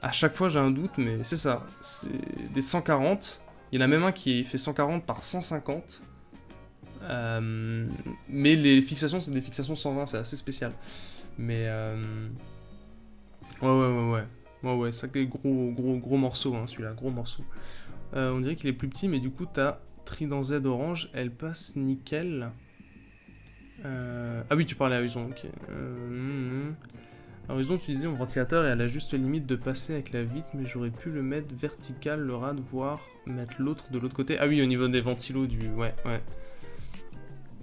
À chaque fois j'ai un doute, mais c'est ça, c'est des 140. Il y en a même un qui fait 140 par 150. Mais les fixations, c'est des fixations 120, c'est assez spécial. Mais ouais, ça c'est gros morceau, hein, celui-là, gros morceau. On dirait qu'il est plus petit, mais du coup t'as Trident Z orange, elle passe nickel. Ah oui, tu parlais à Horizon, ok. À Horizon, tu disais mon ventilateur est à la juste limite de passer avec la vitre, mais j'aurais pu le mettre vertical, le rad, voire mettre l'autre de l'autre côté. Ah oui, au niveau des ventilos du... Ouais.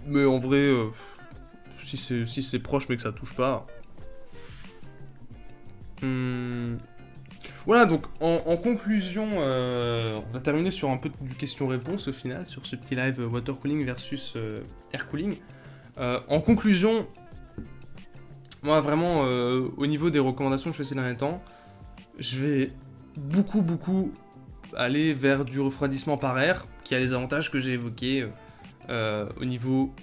Mais en vrai, si c'est proche mais que ça touche pas... Voilà, donc en conclusion, on va terminer sur un peu du question-réponse au final, sur ce petit live water cooling versus air cooling. En conclusion, moi vraiment, au niveau des recommandations que je fais ces derniers temps, je vais beaucoup aller vers du refroidissement par air, qui a les avantages que j'ai évoqués au niveau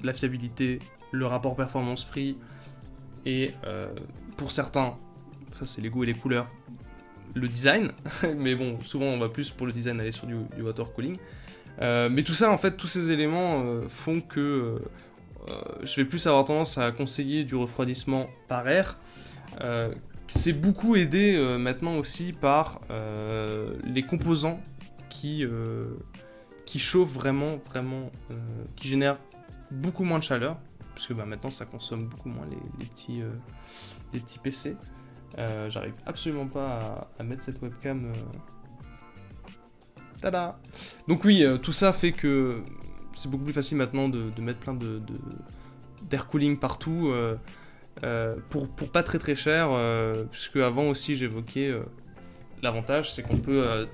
de la fiabilité, le rapport performance-prix, et pour certains, ça c'est les goûts et les couleurs, le design, mais bon, souvent on va plus pour le design aller sur du water cooling. Mais tout ça, en fait, tous ces éléments font que je vais plus avoir tendance à conseiller du refroidissement par air. C'est beaucoup aidé maintenant aussi par les composants qui chauffent vraiment, qui génèrent beaucoup moins de chaleur, parce que maintenant ça consomme beaucoup moins les petits PC. J'arrive absolument pas à mettre cette webcam. Tada! Donc oui, tout ça fait que c'est beaucoup plus facile maintenant de mettre plein d'air cooling partout pour pas très cher, puisque avant aussi j'évoquais l'avantage, c'est qu'on peut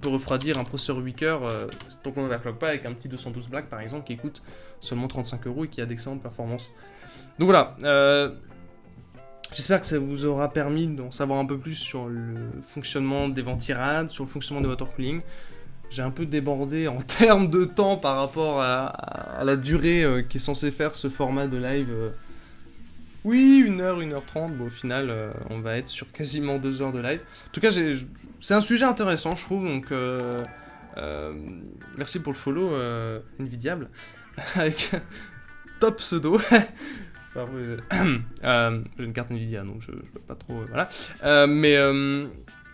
refroidir un processeur 8 cœurs tant qu'on n'overclock pas avec un petit 212 Black par exemple qui coûte seulement 35 € et qui a d'excellentes performances. Donc voilà, j'espère que ça vous aura permis d'en savoir un peu plus sur le fonctionnement des ventirades, sur le fonctionnement des water cooling. J'ai un peu débordé en termes de temps par rapport à la durée qu'est censé faire ce format de live. Oui, 1h, 1h30, bon, au final, on va être sur quasiment 2 heures de live. En tout cas, c'est un sujet intéressant, je trouve, donc merci pour le follow, Nvidiable, avec top pseudo. J'ai une carte Nvidia, donc je peux pas trop... voilà.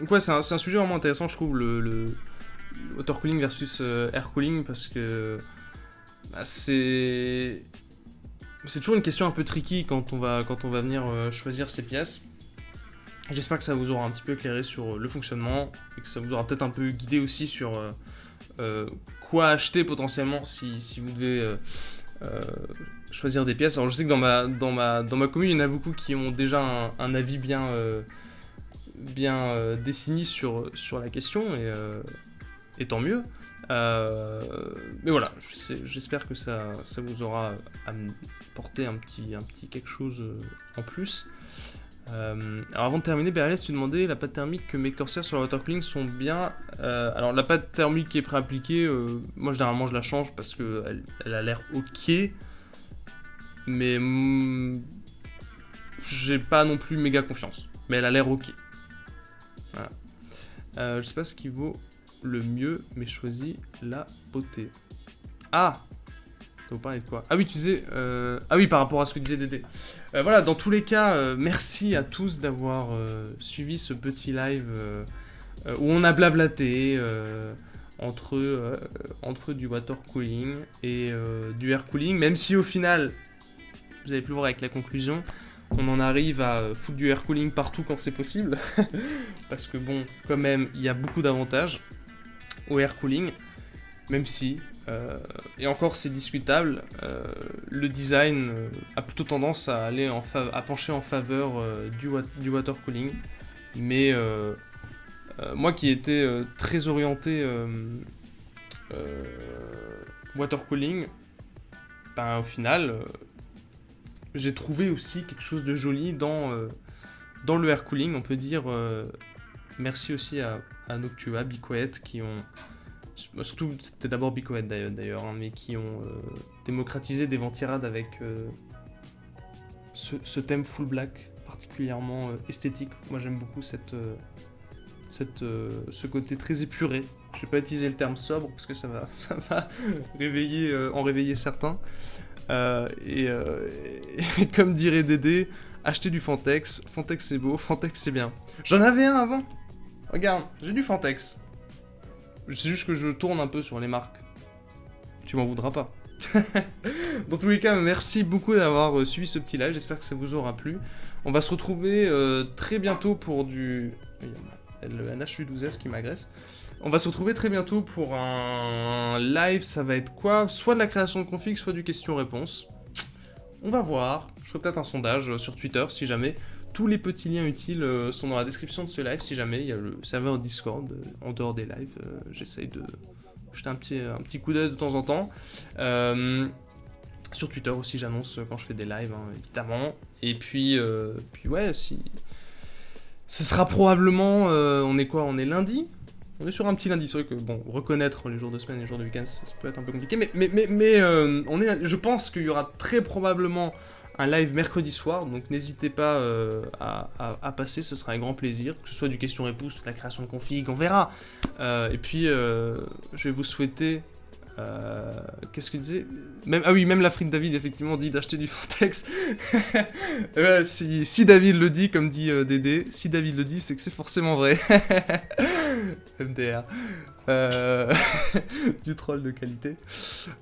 Donc ouais, c'est un sujet vraiment intéressant, je trouve, le water cooling versus air cooling, parce que c'est toujours une question un peu tricky quand on va venir choisir ses pièces. J'espère que ça vous aura un petit peu éclairé sur le fonctionnement et que ça vous aura peut-être un peu guidé aussi sur quoi acheter potentiellement si vous devez choisir des pièces. Alors je sais que dans ma commune, il y en a beaucoup qui ont déjà un avis bien défini sur la question et tant mieux. Mais voilà, j'espère que ça vous aura apporté un petit quelque chose en plus. Alors avant de terminer, Berlès, tu demandais la pâte thermique que mes Corsair sur la water cooling sont bien. Alors la pâte thermique qui est préappliquée, moi généralement je la change parce que elle a l'air ok, mais j'ai pas non plus méga confiance. Mais elle a l'air ok. Voilà. Je sais pas ce qui vaut le mieux, mais choisis la beauté. Ah, vous parlez de quoi? Ah oui, tu disais... Ah oui, par rapport à ce que disait Dédé. Voilà, dans tous les cas, merci à tous d'avoir suivi ce petit live où on a blablaté entre du water cooling et du air cooling, même si au final, vous avez pu voir avec la conclusion, on en arrive à foutre du air cooling partout quand c'est possible, parce que bon, quand même, il y a beaucoup d'avantages au air cooling, même si, et encore c'est discutable, le design a plutôt tendance à aller à pencher en faveur du water cooling, mais moi qui étais très orienté water cooling, ben, au final, j'ai trouvé aussi quelque chose de joli dans le air cooling. On peut dire merci aussi à Noctua, Be Quiet, qui ont... Surtout, c'était d'abord Be Quiet d'ailleurs, hein, mais qui ont démocratisé des ventirades avec ce thème full black particulièrement esthétique. Moi j'aime beaucoup ce côté très épuré. Je vais pas utiliser le terme sobre parce que ça va réveiller certains. Et comme dirait Dédé, achetez du Fantex. Fantex c'est beau, Fantex c'est bien. J'en avais un avant. Regarde, j'ai du Fantex. C'est juste que je tourne un peu sur les marques. Tu m'en voudras pas. Dans tous les cas, merci beaucoup d'avoir suivi ce petit live. J'espère que ça vous aura plu. On va se retrouver très bientôt pour du... Le NH12S qui m'agresse. On va se retrouver très bientôt pour un live. Ça va être quoi? Soit de la création de config, soit du question-réponse. On va voir. Je ferai peut-être un sondage sur Twitter si jamais. Tous les petits liens utiles sont dans la description de ce live. Si jamais il y a le serveur Discord en dehors des lives, j'essaye de jeter un petit coup d'œil de temps en temps. Sur Twitter aussi, j'annonce quand je fais des lives, hein, évidemment. Et puis ouais, si... Ce sera probablement... on est quoi? On est lundi? On est sur un petit lundi. C'est vrai que, bon, reconnaître les jours de semaine et les jours de week-end, ça peut être un peu compliqué. Mais je pense qu'il y aura très probablement un live mercredi soir. Donc n'hésitez pas à passer, ce sera un grand plaisir. Que ce soit du question-réponse, de la création de config, on verra. Et puis, je vais vous souhaiter Qu'est-ce qu'il disait même, ah oui, même la frite David, effectivement, dit d'acheter du Vortex. Si David le dit, comme dit Dédé, si David le dit, c'est que c'est forcément vrai. MDR. Du troll de qualité.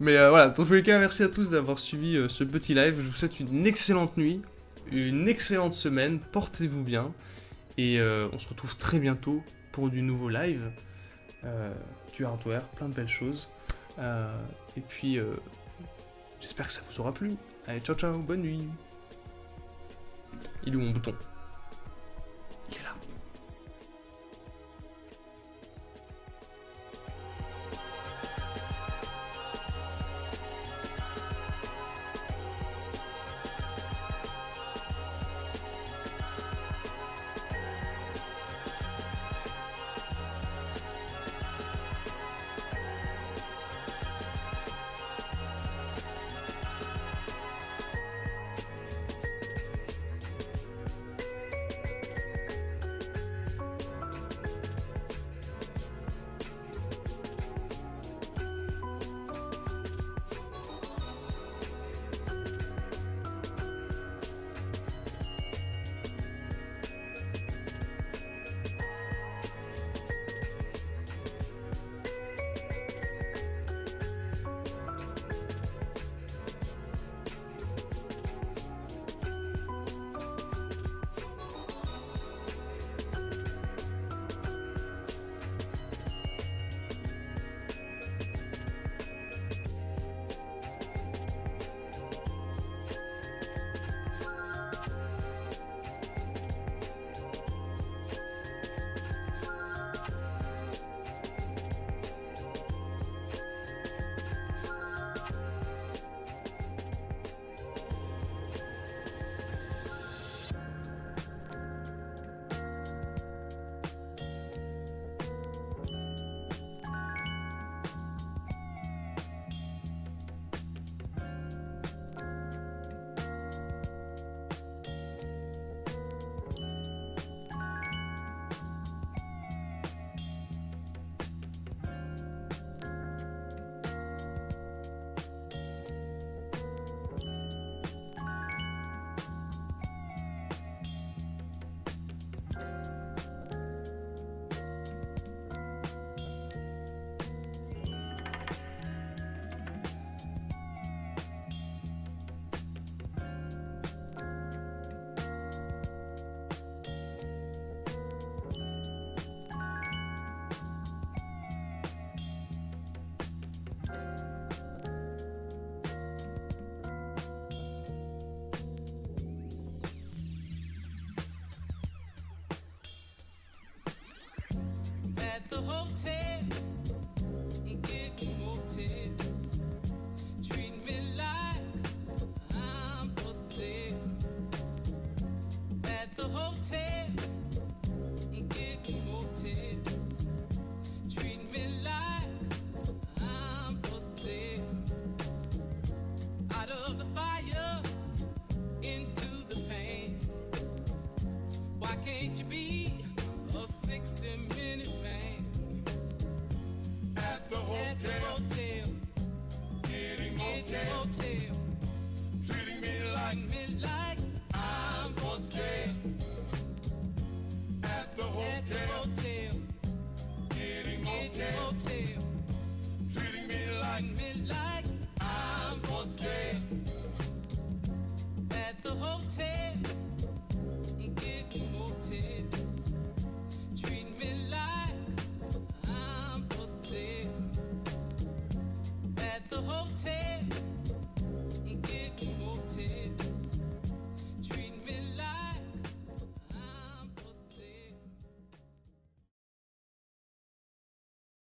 Mais voilà, dans tous les cas, merci à tous d'avoir suivi ce petit live. Je vous souhaite une excellente nuit, une excellente semaine, portez-vous bien, et on se retrouve très bientôt pour du nouveau live, du hardware, plein de belles choses. Et puis, j'espère que ça vous aura plu. Allez, ciao ciao, bonne nuit. Il est où mon bouton ? Il est là. Hotel, getting motel, treat me like I'm for sale. At the hotel, getting motel, treat me like I'm for sale. Out of the fire, into the pain. Why can't you be a 60-minute man? At the hotel, getting motel, treating me like I'm for sale. At the hotel, getting motel, treating me like I'm for sale. At the hotel, getting motel, treat me like I'm for sale. At the hotel.